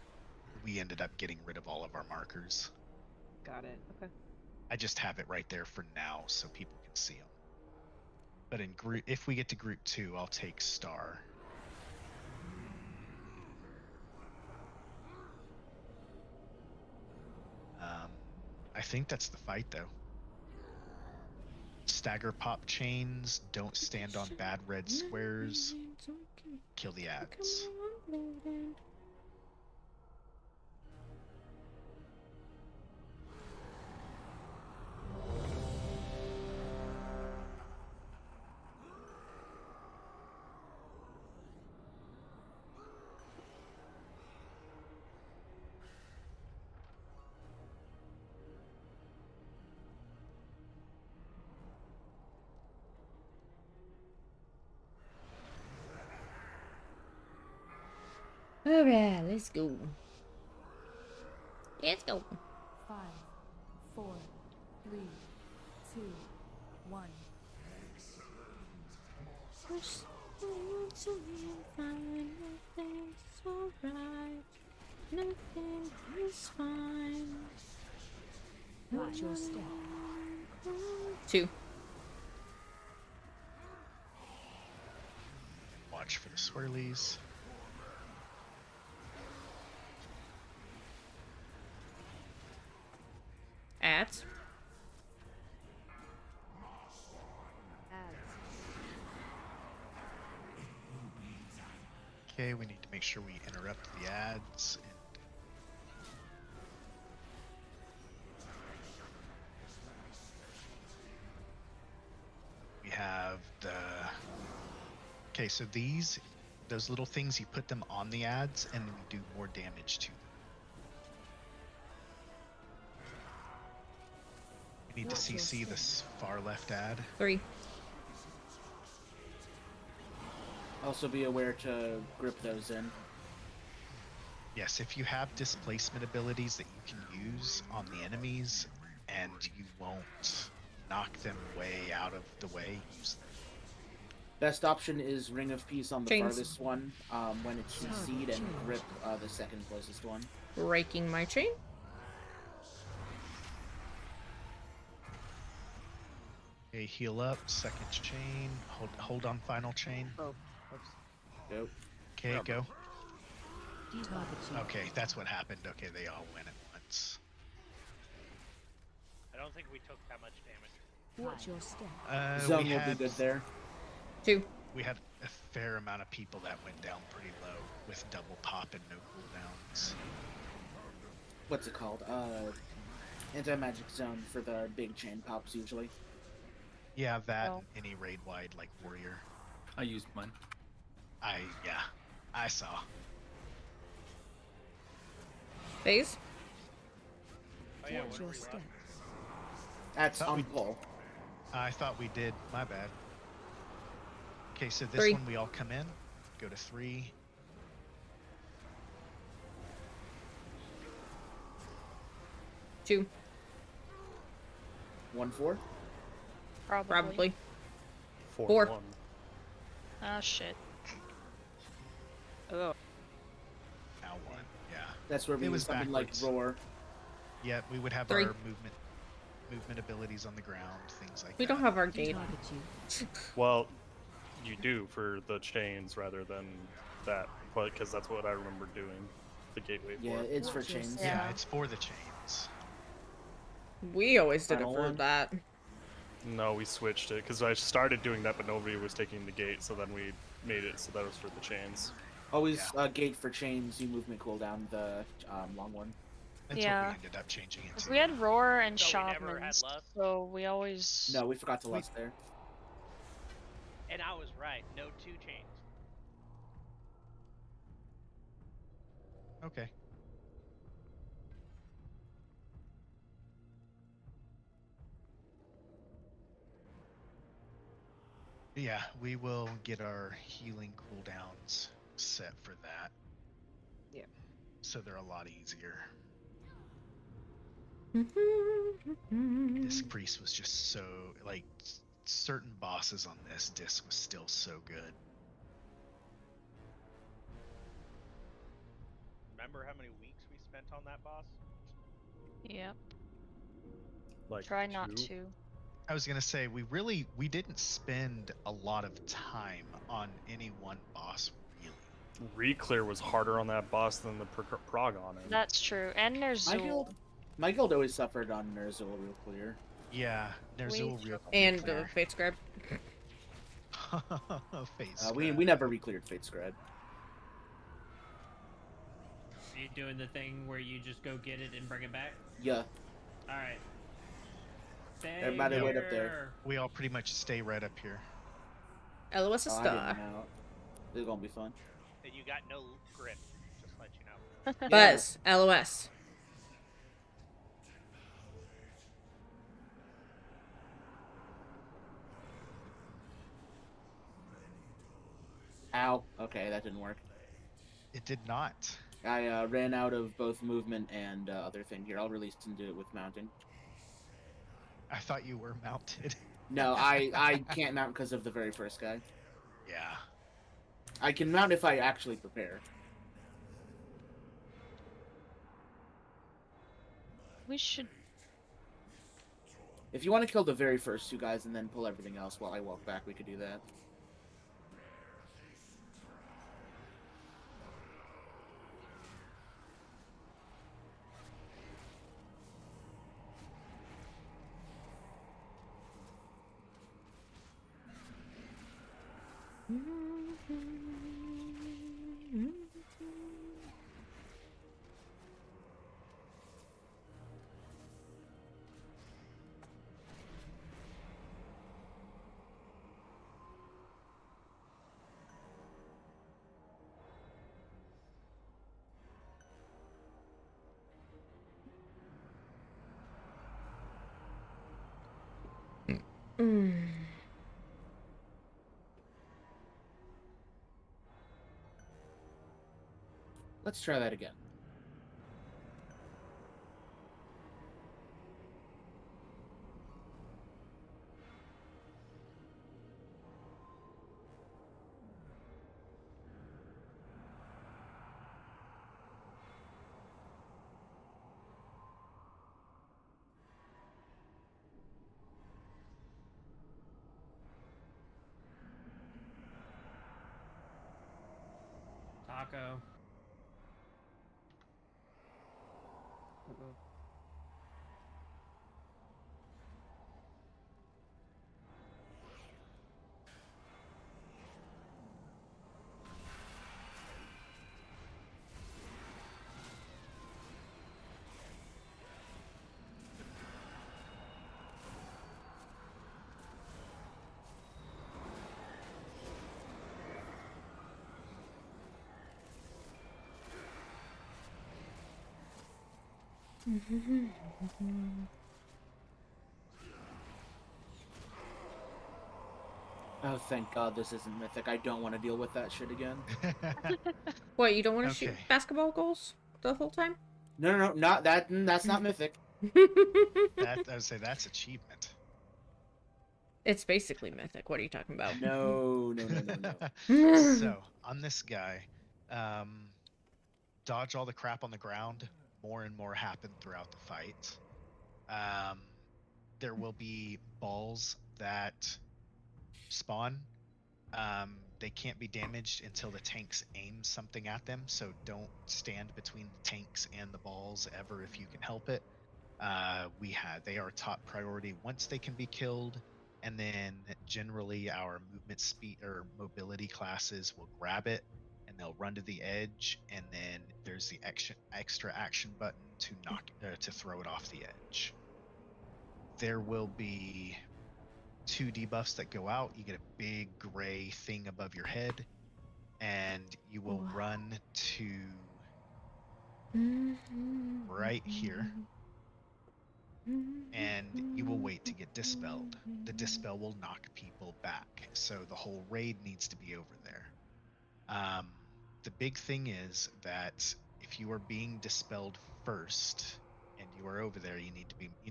We ended up getting rid of all of our markers. Got it. Okay. I just have it right there for now so people can see them. But in group, if we get to group 2, I'll take Star. I think that's the fight, though. Stagger pop chains, don't stand on bad red squares, kill the ads. Alright, let's go. Let's go. 5, 4, 3, 2, 1. Nothing's alright. Nothing is fine. Watch your step. 2. Watch for the swirlies. Ads. Okay, we need to make sure we interrupt the ads. We have the... Okay, so those little things, you put them on the ads, and we do more damage to them. We need to CC this far left ad. 3. Also be aware to grip those in. Yes, if you have displacement abilities that you can use on the enemies, and you won't knock them way out of the way, use them. Best option is Ring of Peace on the Chains. farthest one when it's CC'd, and grip the second closest one. Breaking my chain. Okay, heal up, second chain, hold on final chain. Oh, oops. Go. Okay, go. Target you. Okay, that's what happened. Okay, they all went at once. I don't think we took that much damage. Watch your step. Zone We will had, be good there. 2. We had a fair amount of people that went down pretty low with double pop and no cooldowns. What's it called? Anti-magic zone for the big chain pops usually. Yeah, that Oh. and any raid wide like warrior. I used mine. Yeah, I saw. Phase. Oh yeah, Watch your step. That's Thought on we- pull. I thought we did. My bad. Okay, so this 3. one we all come in. Go to 3. Two. 1-4. Probably. 4. 4. 1. Ah, shit. Oh. Now 1. Yeah. That's where we It use was something like backwards. roar. Yeah, we would have 3. our movement abilities on the ground, things like We that. don't have our gate. Target you. Well, you do for the chains rather than that, because that's what I remember doing the gateway Yeah, for. it's for Watch your chains. step. Yeah, it's for the chains. We always did it Final for one. that. No, we switched it because I started doing that, but nobody was taking the gate, so then we made it so that was for the chains. Always gate for chains, you movement cooldown, the long one. That's Yeah. what we ended up changing it to. We had roar and So we never had shamans, lust? so we always. No, we forgot to lust there. And I was right. No 2 chains. Okay. Yeah, we will get our healing cooldowns set for that. Yeah. So they're a lot easier. Mm-hmm. Disc Priest was just so, like, certain bosses on this disc was still so good. Remember how many weeks we spent on that boss? Yep. Like Try not 2? to. I was gonna say we didn't spend a lot of time on any one boss really. Reclear was harder on that boss than the prog on it. That's true. And there's Zool. My guild always suffered on Nerzul real clear. Yeah, Nerzul real And clear. Fate Scribe. Face. We never recleared Fate Scribe. Are you doing the thing where you just go get it and bring it back? Yeah. Alright. Everybody wait up there. We all pretty much stay right up here. LOS is I star. didn't know. This is gonna be fun. And you got no grip. Just let you know. Buzz. LOS. Ow. Okay, that didn't work. It did not. I ran out of both movement and other thing here. I'll release and do it with mounting. I thought you were mounted. No, I can't mount because of the very first guy. Yeah. I can mount if I actually prepare. We should. If you want to kill the very first two guys and then pull everything else while I walk back, we could do that. Let's try that again. Taco. Oh, thank God this isn't Mythic. I don't want to deal with that shit again. What, you don't want to shoot basketball goals the whole time? No, not that. That's not Mythic. I would say that's achievement. It's basically Mythic. What are you talking about? No. So, on this guy, dodge all the crap on the ground. More and more happen throughout the fight. There will be balls that spawn. They can't be damaged until the tanks aim something at them, so don't stand between the tanks and the balls ever if you can help it. They are top priority once they can be killed, and then generally our movement speed or mobility classes will grab it and they'll run to the edge, and then there's the extra action button to throw it off the edge. There will be 2 debuffs that go out. You get a big gray thing above your head, and you will run to right here, and you will wait to get dispelled. The dispel will knock people back, so the whole raid needs to be over there. The big thing is that if you are being dispelled first and you are over there, you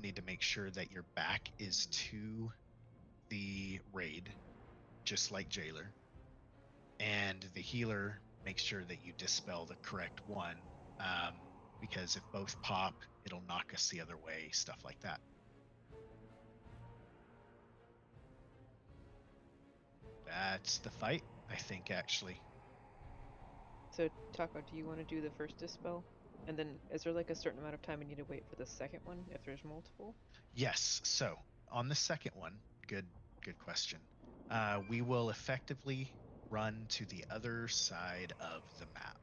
need to make sure that your back is to the raid, just like Jailer, and the healer makes sure that you dispel the correct one, because if both pop, it'll knock us the other way, stuff like that. That's the fight, I think, actually. So, Taco, do you want to do the first dispel? And then, is there like a certain amount of time we need to wait for the second one if there's multiple? Yes. So, on the second one, good question. We will effectively run to the other side of the map.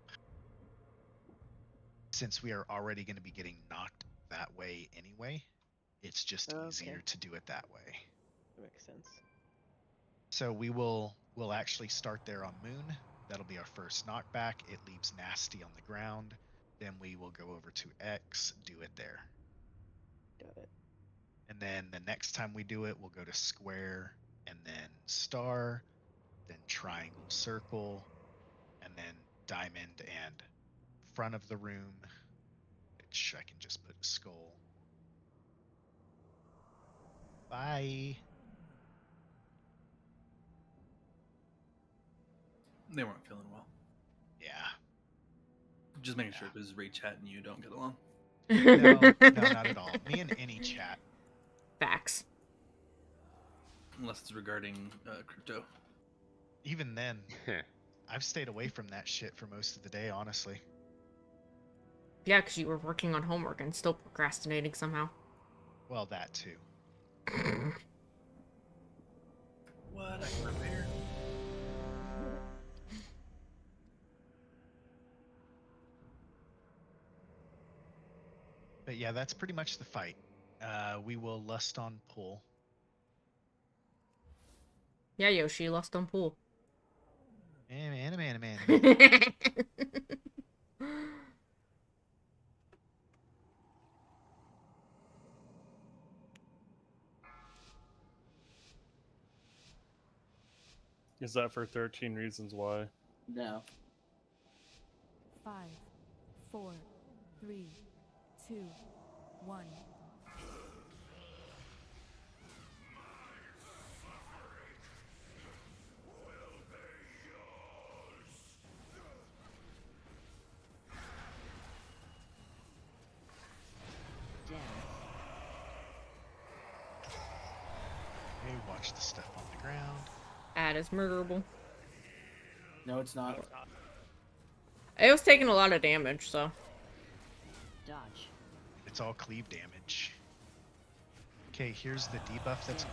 Since we are already going to be getting knocked that way anyway, it's just easier to do it that way. That makes sense. So we'll actually start there on Moon. That'll be our first knockback. It leaves Nasty on the ground. Then we will go over to X, do it there. Got it. And then the next time we do it, we'll go to Square, and then Star, then Triangle, Circle, and then diamond and front of the room, which I can just put skull. Bye. They weren't feeling well. Yeah. Just making sure because Ray Chat and you don't get along. No, not at all. Me and any chat. Facts. Unless it's regarding crypto. Even then, I've stayed away from that shit for most of the day, honestly. Yeah, because you were working on homework and still procrastinating somehow. Well, that too. What? I can repair. But yeah, that's pretty much the fight. We will lust on pull. Yeah, Yoshi, lost on pool. Man. Is that for 13 Reasons Why? No. 5, 4, 3, 2, 1. Hey, watch the stuff on the ground. Ad is murderable. No, it's not. It was taking a lot of damage, so. Dodge. It's all cleave damage. Okay, here's the debuff that's...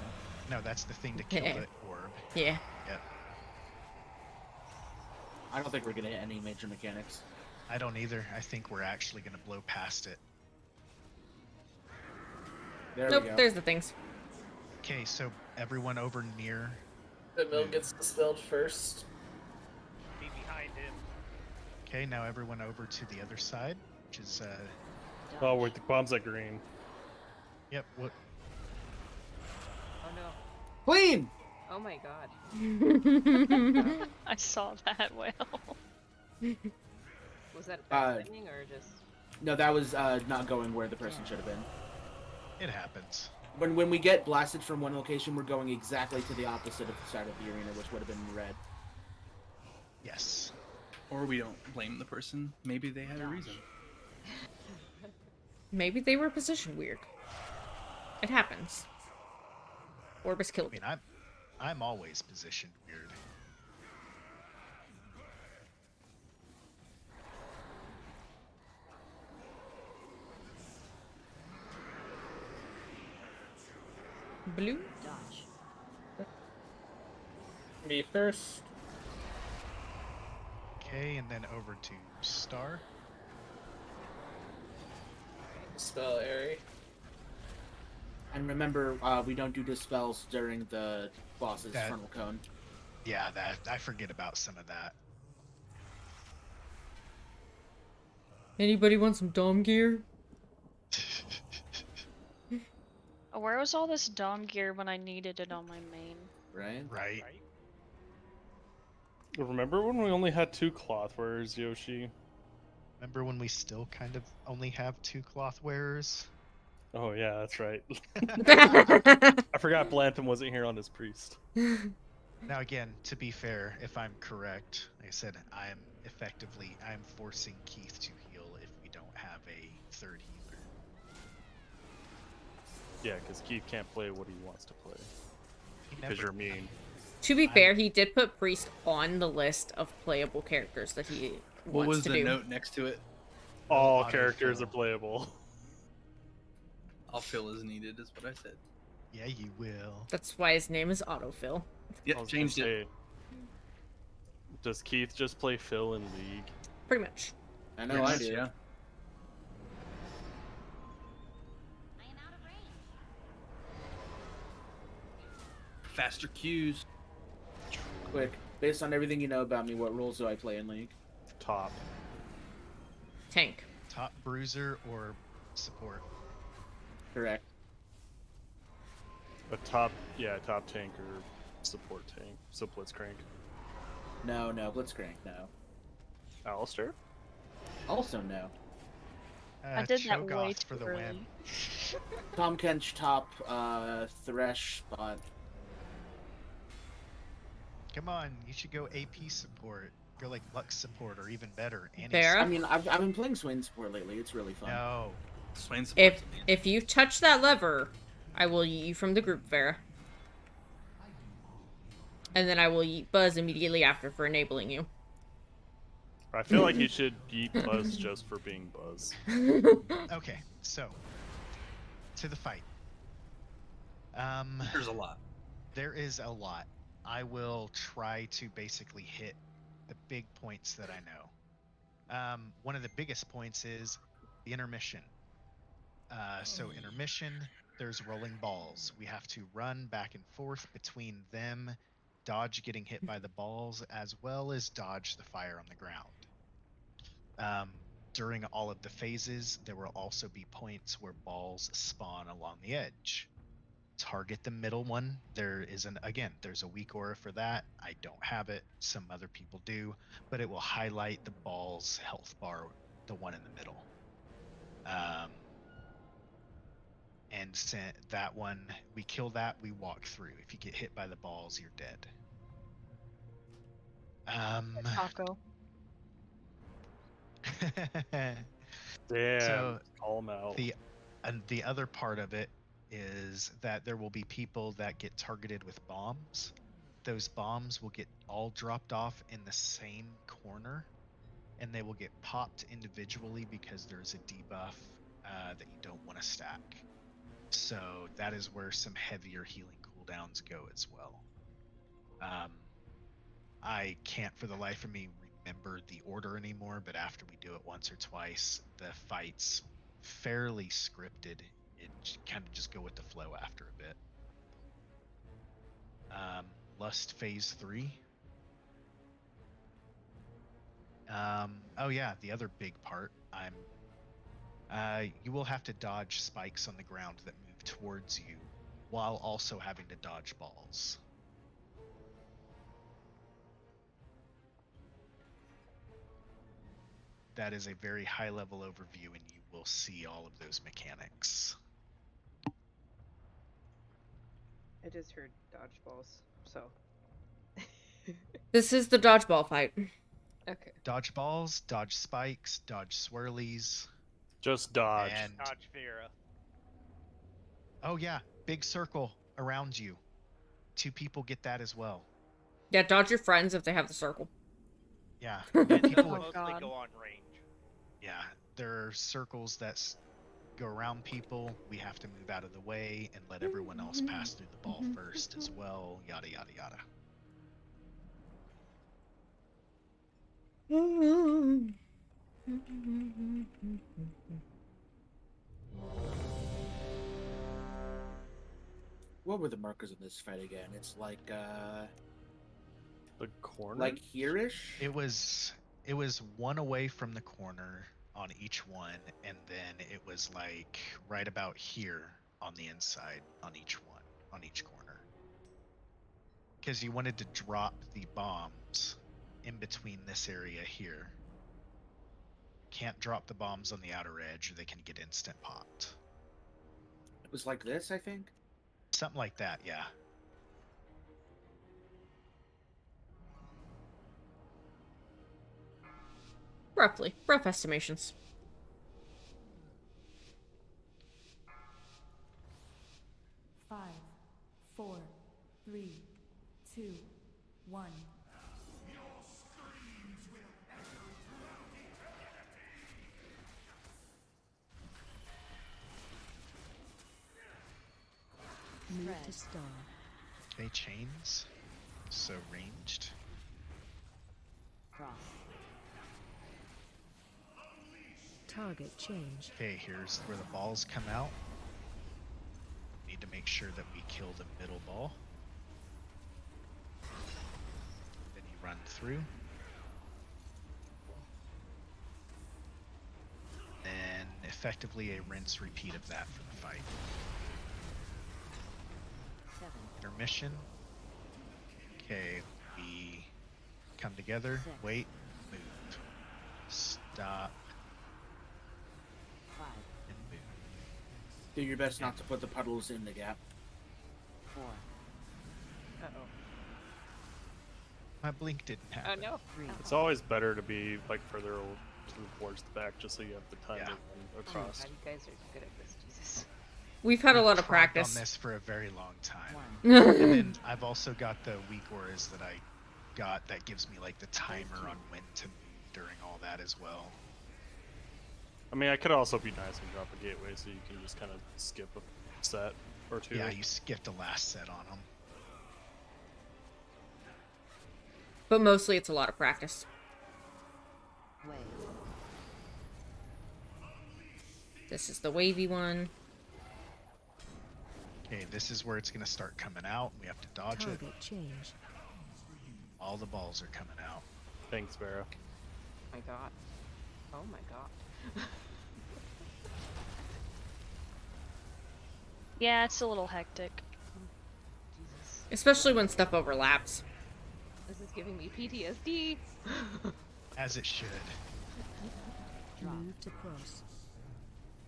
No, that's the thing to kill the orb. Yeah. Yep. I don't think we're gonna hit any major mechanics. I don't either. I think we're actually gonna blow past it. There Nope, we go. there's the things. Okay, so everyone over near... The mill gets dispelled first. Be behind him. Okay, now everyone over to the other side, which is... Oh, wait, the bombs at green. Yep, what... Oh no. Clean! Oh my god. I saw that well. Was that happening or just... No, that was not going where the person should have been. It happens. When we get blasted from one location, we're going exactly to the opposite of the side of the arena, which would have been red. Yes. Or we don't blame the person. Maybe they had a reason. Maybe they were positioned weird. It happens. Orbis killed. I mean, I'm always positioned weird. Blue? Dodge. Me first. Okay, and then over to Star. Spell Airy. And remember, we don't do dispels during the boss's That- frontal cone. Yeah, that I forget about some of that. Anybody want some dom gear? Where was all this dom gear when I needed it on my main? Right? Right. Remember when we only had 2 cloth wearers, Yoshi? Remember when we still kind of only have 2 cloth wearers? Oh yeah, that's right. I forgot Blantham wasn't here on his priest. Now again, to be fair, if I'm correct, like I said, I'm forcing Keith to heal if we don't have a third healer. Yeah, because Keith can't play what he wants to play. Because you're mean. To be fair, he did put Priest on the list of playable characters that he What wants was to the do. note next to it? All characters are playable. I'll fill as needed, is what I said. Yeah, you will. That's why his name is Autofill. Yeah, I was changed gonna it. say, does Keith just play Phil in League? Pretty much. I know I do. Yeah. Faster cues. Quick, based on everything you know about me, what roles do I play in League? Top. Tank. Top bruiser or support? Correct. A top tank or support tank. So Blitzcrank. No, Blitzcrank, no. Alistair? Also no. I did that way Cho'Gath too for the early. win. Tom Kench top, Thresh spot. Come on, you should go AP support. Go like Lux support or even better. Vera? I mean, I've been playing Swain support lately. It's really fun. No. Swain support. If you touch that lever, I will yeet you from the group, Vera. And then I will yeet Buzz immediately after for enabling you. I feel like you should yeet Buzz just for being Buzz. Okay, so to the fight. There's a lot. There is a lot. I will try to basically hit the big points that I know. One of the biggest points is the intermission. So intermission, there's rolling balls. We have to run back and forth between them, dodge getting hit by the balls, as well as dodge the fire on the ground. During all of the phases, there will also be points where balls spawn along the edge. Target the middle one. There's a weak aura for that. I don't have it. Some other people do, but it will highlight the ball's health bar, the one in the middle. And that one, we kill that, we walk through. If you get hit by the balls, you're dead. Taco. Damn, So call him out. The other part of it is that there will be people that get targeted with bombs. Those bombs will get all dropped off in the same corner, and they will get popped individually because there's a debuff that you don't want to stack. So that is where some heavier healing cooldowns go as well. I can't for the life of me remember the order anymore, but after we do it once or twice, the fight's fairly scripted. It kind of just go with the flow after a bit. Lust phase 3. Oh yeah, the other big part. You will have to dodge spikes on the ground that move towards you, while also having to dodge balls. That is a very high level overview, and you will see all of those mechanics. I just heard dodgeballs, so. This is the dodgeball fight. Okay. Dodge balls, dodge spikes, dodge swirlies. Just dodge. And Dodge Vera. oh yeah, big circle around you. 2 people get that as well. Yeah, dodge your friends if they have the circle. Yeah. People People, mostly go on range. yeah, there are circles that go around people. We have to move out of the way and let everyone else pass through the ball first as well. Yada yada yada. What were the markers in this fight again? It's like the corner, like here-ish. It was one away from the corner on each one, and then it was like right about here on the inside on each one, on each corner. Because you wanted to drop the bombs in between this area here. Can't drop the bombs on the outer edge or they can get instant popped. It was like this, I think. Something like that, yeah. Roughly. Rough estimations. Five, 4, 3, 2, 1. Move to start. Okay, chains. So ranged. Cross. Target change. Okay, here's where the balls come out. Need to make sure that we kill the middle ball. Then you run through. And effectively a rinse repeat of that for the fight. 7. Intermission. Okay, we come together, wait, move. stop. And boom. Do your best not to put the puddles in the gap. 4. Uh-oh. My blink didn't Oh happen. no. It's always better to be like further towards the back, just so you have the time to run Oh, across. God, you guys are good at this, Jesus. We've had a lot of Clogged practice. on this for a very long time. And then I've also got the weak auras that I got that gives me like the timer on when to move during all that as well. I mean, I could also be nice and drop a gateway, so you can just kind of skip a set or two. Yeah, you skipped the last set on them. But mostly it's a lot of practice. This is the wavy one. Okay, this is where it's going to start coming out. We have to dodge it. Target change. All the balls are coming out. Thanks, Vera. Oh my god. Oh my god. Yeah, it's a little hectic. Jesus. Especially when stuff overlaps. This is giving me PTSD. As it should. Move to cross.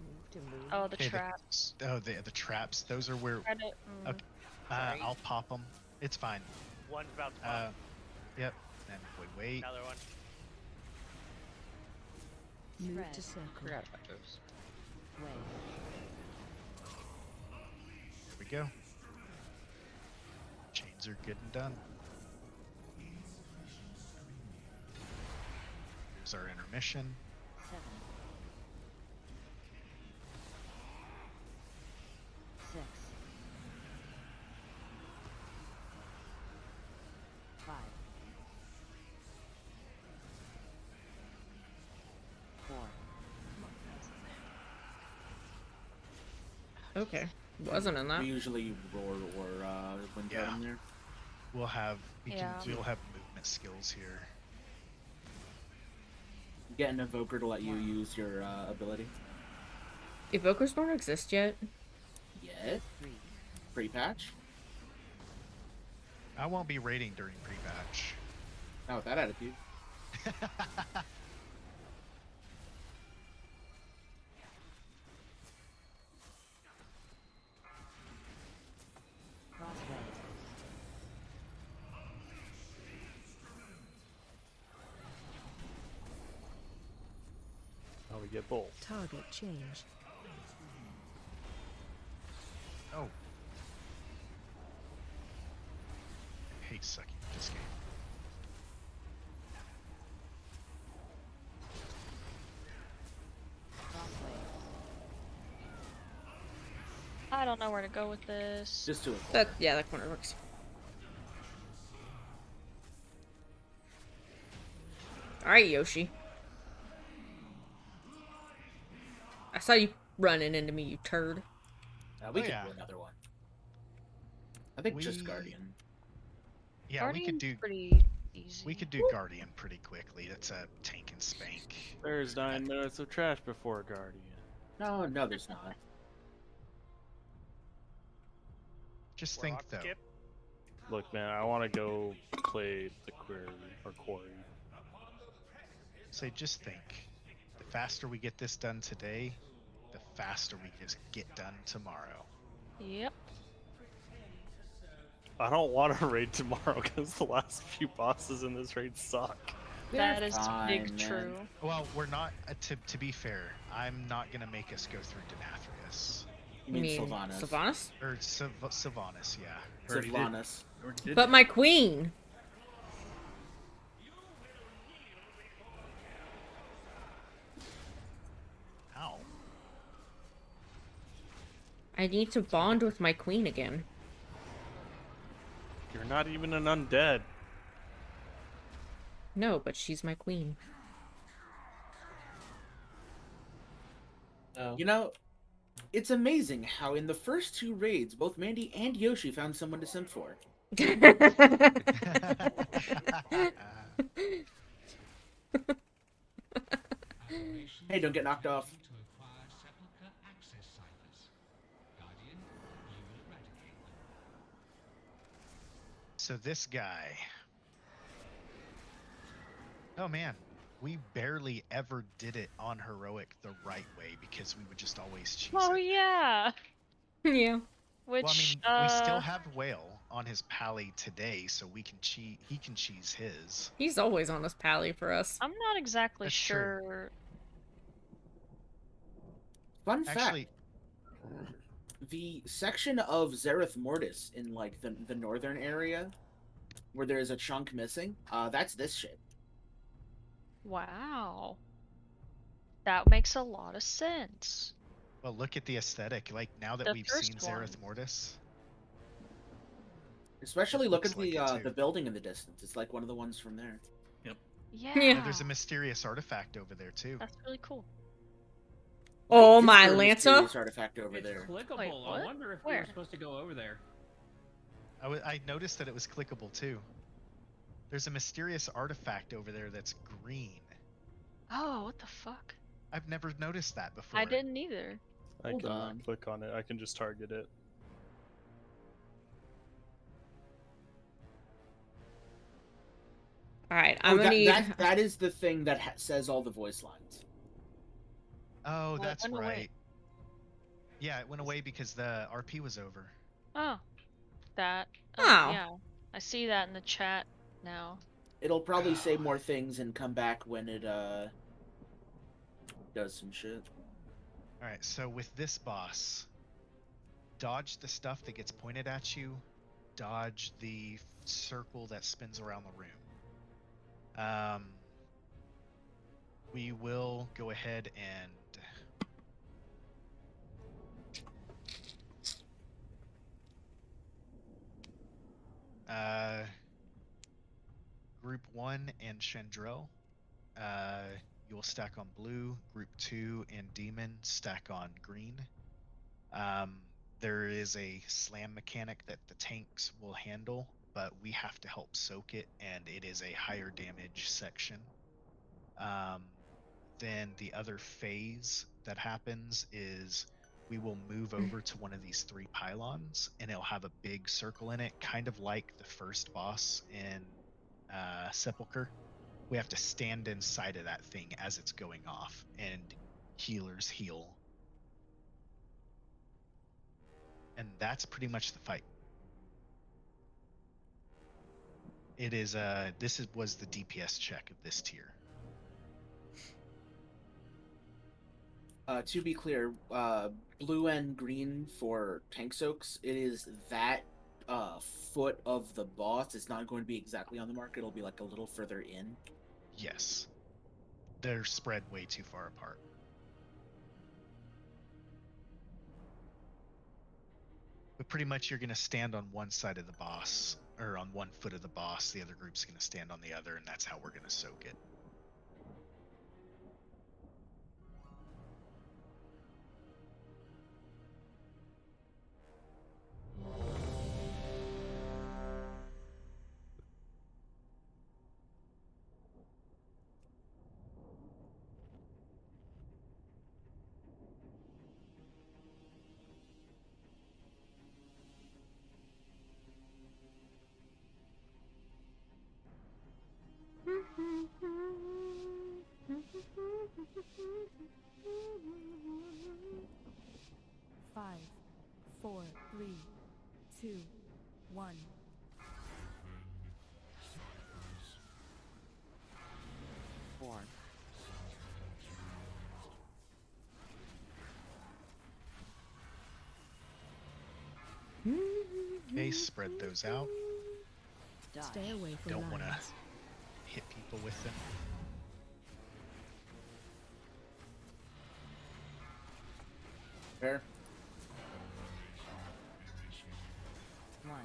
Move to move. Oh, the Okay, traps. The traps. Those are where. Credit. Okay, I'll pop them. It's fine. One's about to pop. Yep. And wait. Another one. Move to circle. Forgot about those. There we go. Chains are good and done. Here's our intermission. 7. 6. 5. 4. Okay. Wasn't in that. We usually roar or wind Yeah. in there. We'll have Yeah. we'll have movement skills here. Get an evoker to let you use your ability. Evokers don't exist yet. Yes. Pre-patch. I won't be raiding during pre-patch. Not with that attitude. Now we get both. Target change. Oh. I hate sucking at this game. I don't know where to go with this. Just do it. That corner works. Alright, Yoshi. I saw you running into me, you turd. We Oh, could yeah. do another one. I think just Guardian. Yeah, we could Guardian's do. pretty easy. We could do Guardian pretty quickly. That's a tank and spank. There's 9 minutes of trash before Guardian. No, there's not. Just Warlock think though. skip. Look, man, I want to go play the quarry. Say, just think. The faster we get this done today, the faster we just get done tomorrow. Yep. I don't want to raid tomorrow because the last few bosses in this raid suck. That is big true. Well, we're not. To be fair, I'm not gonna make us go through Denathrius. You mean Sylvanas? Sylvanas? Or Sylvanas, yeah. Sylvanas. But my queen! Ow. I need to bond with my queen again. You're not even an undead. No, but she's my queen. Oh. You know, it's amazing how in the first 2 raids, both Mandy and Yoshi found someone to simp for. Hey, don't get knocked off. So this guy. Oh man, We barely ever did it on heroic the right way because we would just always cheese Oh it. yeah. Yeah. Which Well, I mean, we still have Whale on his pally today, so we can cheat. He can cheese his. He's always on his pally for us. I'm not exactly That's true. sure. Fun Actually, fact: the section of Zereth Mortis in like the northern area, where there is a chunk missing, that's this shit. Wow. That makes a lot of sense. well, look at the aesthetic. Like now that The we've first seen Zereth one. Mortis, Especially It look looks at the like it, the too. building in the distance. It's like one of the ones from there. Yeah. Oh, there's a mysterious artifact over there too. That's really cool. Oh, Is my there a Lanta. mysterious artifact over It's there? clickable. Wait, I what? wonder if Where? we were supposed to go over there. I noticed that it was clickable too. There's a mysterious artifact over there that's green. Oh, what the fuck? I've never noticed that before. I didn't either. I Hold cannot on. click on it. I can just target it. All right, I'm gonna need. That is the thing that says all the voice lines. Oh, Well, it that's went away. right. Yeah, it went away because the RP was over. Oh. That. Oh. Yeah. I see that in the chat now. It'll probably say more things and come back when it does some shit. Alright, so with this boss, dodge the stuff that gets pointed at you, dodge the circle that spins around the room. We will go ahead and Group 1 and Chandrel, you will stack on blue. Group 2 and Demon stack on green. There is a slam mechanic that the tanks will handle, but we have to help soak it, and it is a higher damage section. Then the other phase that happens is we will move over to one of these 3 pylons, and it'll have a big circle in it, kind of like the first boss in Sepulchre. We have to stand inside of that thing as it's going off, and healers heal. And that's pretty much the fight. It is was the DPS check of this tier. To be clear, blue and green for tank soaks, it is that foot of the boss. It's not going to be exactly on the mark. It'll be like a little further in. Yes. They're spread way too far apart. But pretty much you're going to stand on one side of the boss, or on one foot of the boss. The other group's going to stand on the other, and that's how we're going to soak it. Five, 4, 3, 2, 1. Okay, spread those out. Stay away from Don't want to lines. hit people with them. Fair. 1.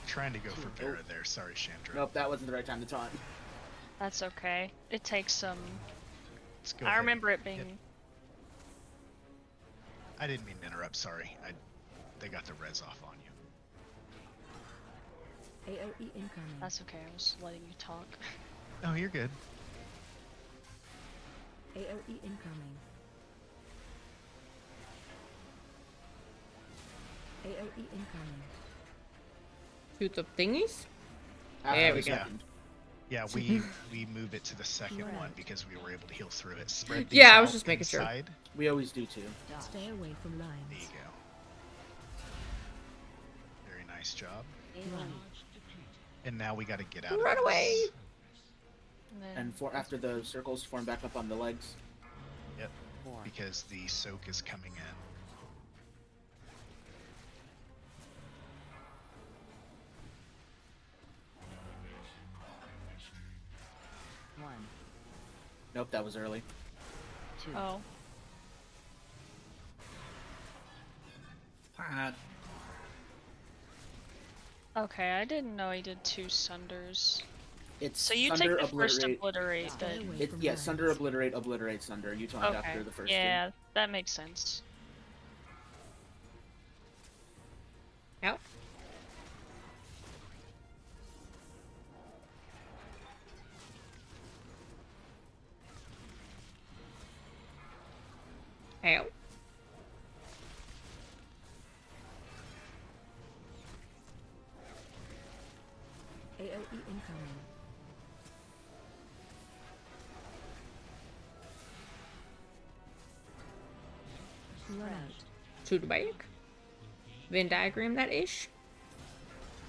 Trying to go for Vera there. Sorry, Chandra. Nope, that wasn't the right time to taunt. That's okay. It takes some. Let's go I ahead. remember it being. I didn't mean to interrupt. Sorry. They got the res off on you. AOE incoming. That's okay. I was letting you talk. Oh, you're good. AOE incoming. AOE incoming. Shoot the thingies? Half There of we a go. second. Yeah, we move it to the second one because we were able to heal through it. Spread these Yeah, I was out just making sure. inside. We always do too. Stay away from There lines. you go. Very nice job. Run. And now we got to get out Run of away! this. And for after the circles form back up on the legs. Yep. Because the soak is coming in. One. Nope, that was early. Two. Oh. Pod. Okay, I didn't know he did 2 sunders. It's So you Sunder, take the first Obliterate. obliterate then. It's yeah, Sunder, Obliterate, Obliterate, Sunder. You talked Okay. after the first two. Yeah, that makes sense. Out. Ow. AOE incoming. Run out. Shoot back. Venn diagram that ish.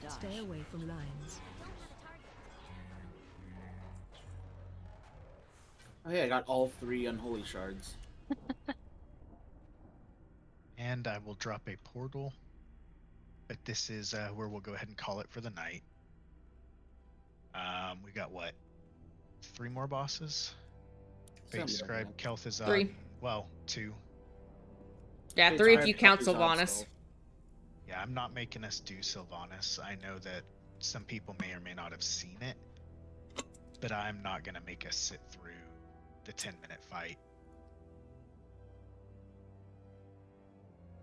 Stay away from lines. Oh yeah, I got all 3 unholy shards. And I will drop a portal. But this is where we'll go ahead and call it for the night. We got what? 3 more bosses? Something Base like Scribe, that. Kel'Thuzad. 3. Well, 2. Yeah, Base 3 if Scribe, you count Kel'Thuzad Sylvanas. still. Yeah, I'm not making us do Sylvanas. I know that some people may or may not have seen it. But I'm not going to make us sit through the 10-minute fight.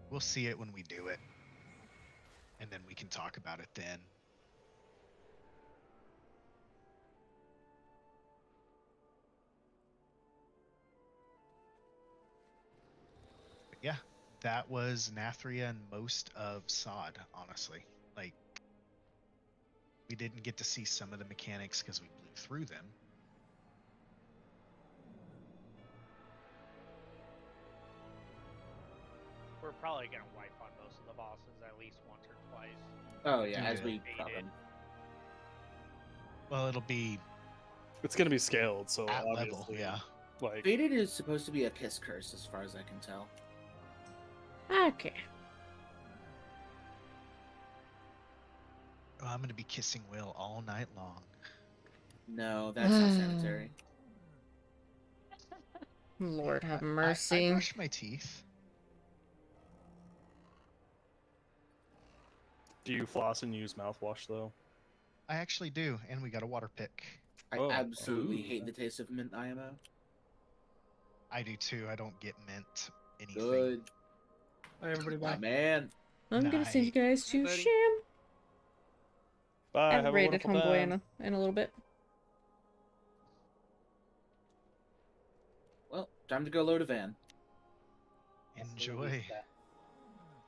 We'll see it when we do it. And then we can talk about it then. But yeah, that was Nathria and most of Sod, honestly. Like, we didn't get to see some of the mechanics because we blew through them. We're probably gonna wipe on most of the bosses at least once or twice. Oh yeah, Yeah. as we got them. Well, it'll be It's gonna be scaled, so at obviously, level, yeah. Like, Faded is supposed to be a kiss curse, as far as I can tell. Okay. Oh, I'm gonna be kissing Will all night long. No, that's not sanitary. Lord have I mercy. brush my teeth. do you floss and use mouthwash though? I actually do, and we got a water pick. I Oh. absolutely Ooh. hate the taste of mint IMO. I do too. I don't get mint anything. Good. Bye, everybody. My Bye. man. I'm gonna send you guys to buddy. Sham. Bye. I Have haven't a raided wonderful Homeboy time. in a little bit. Well, time to go load a van. I'll see Enjoy. that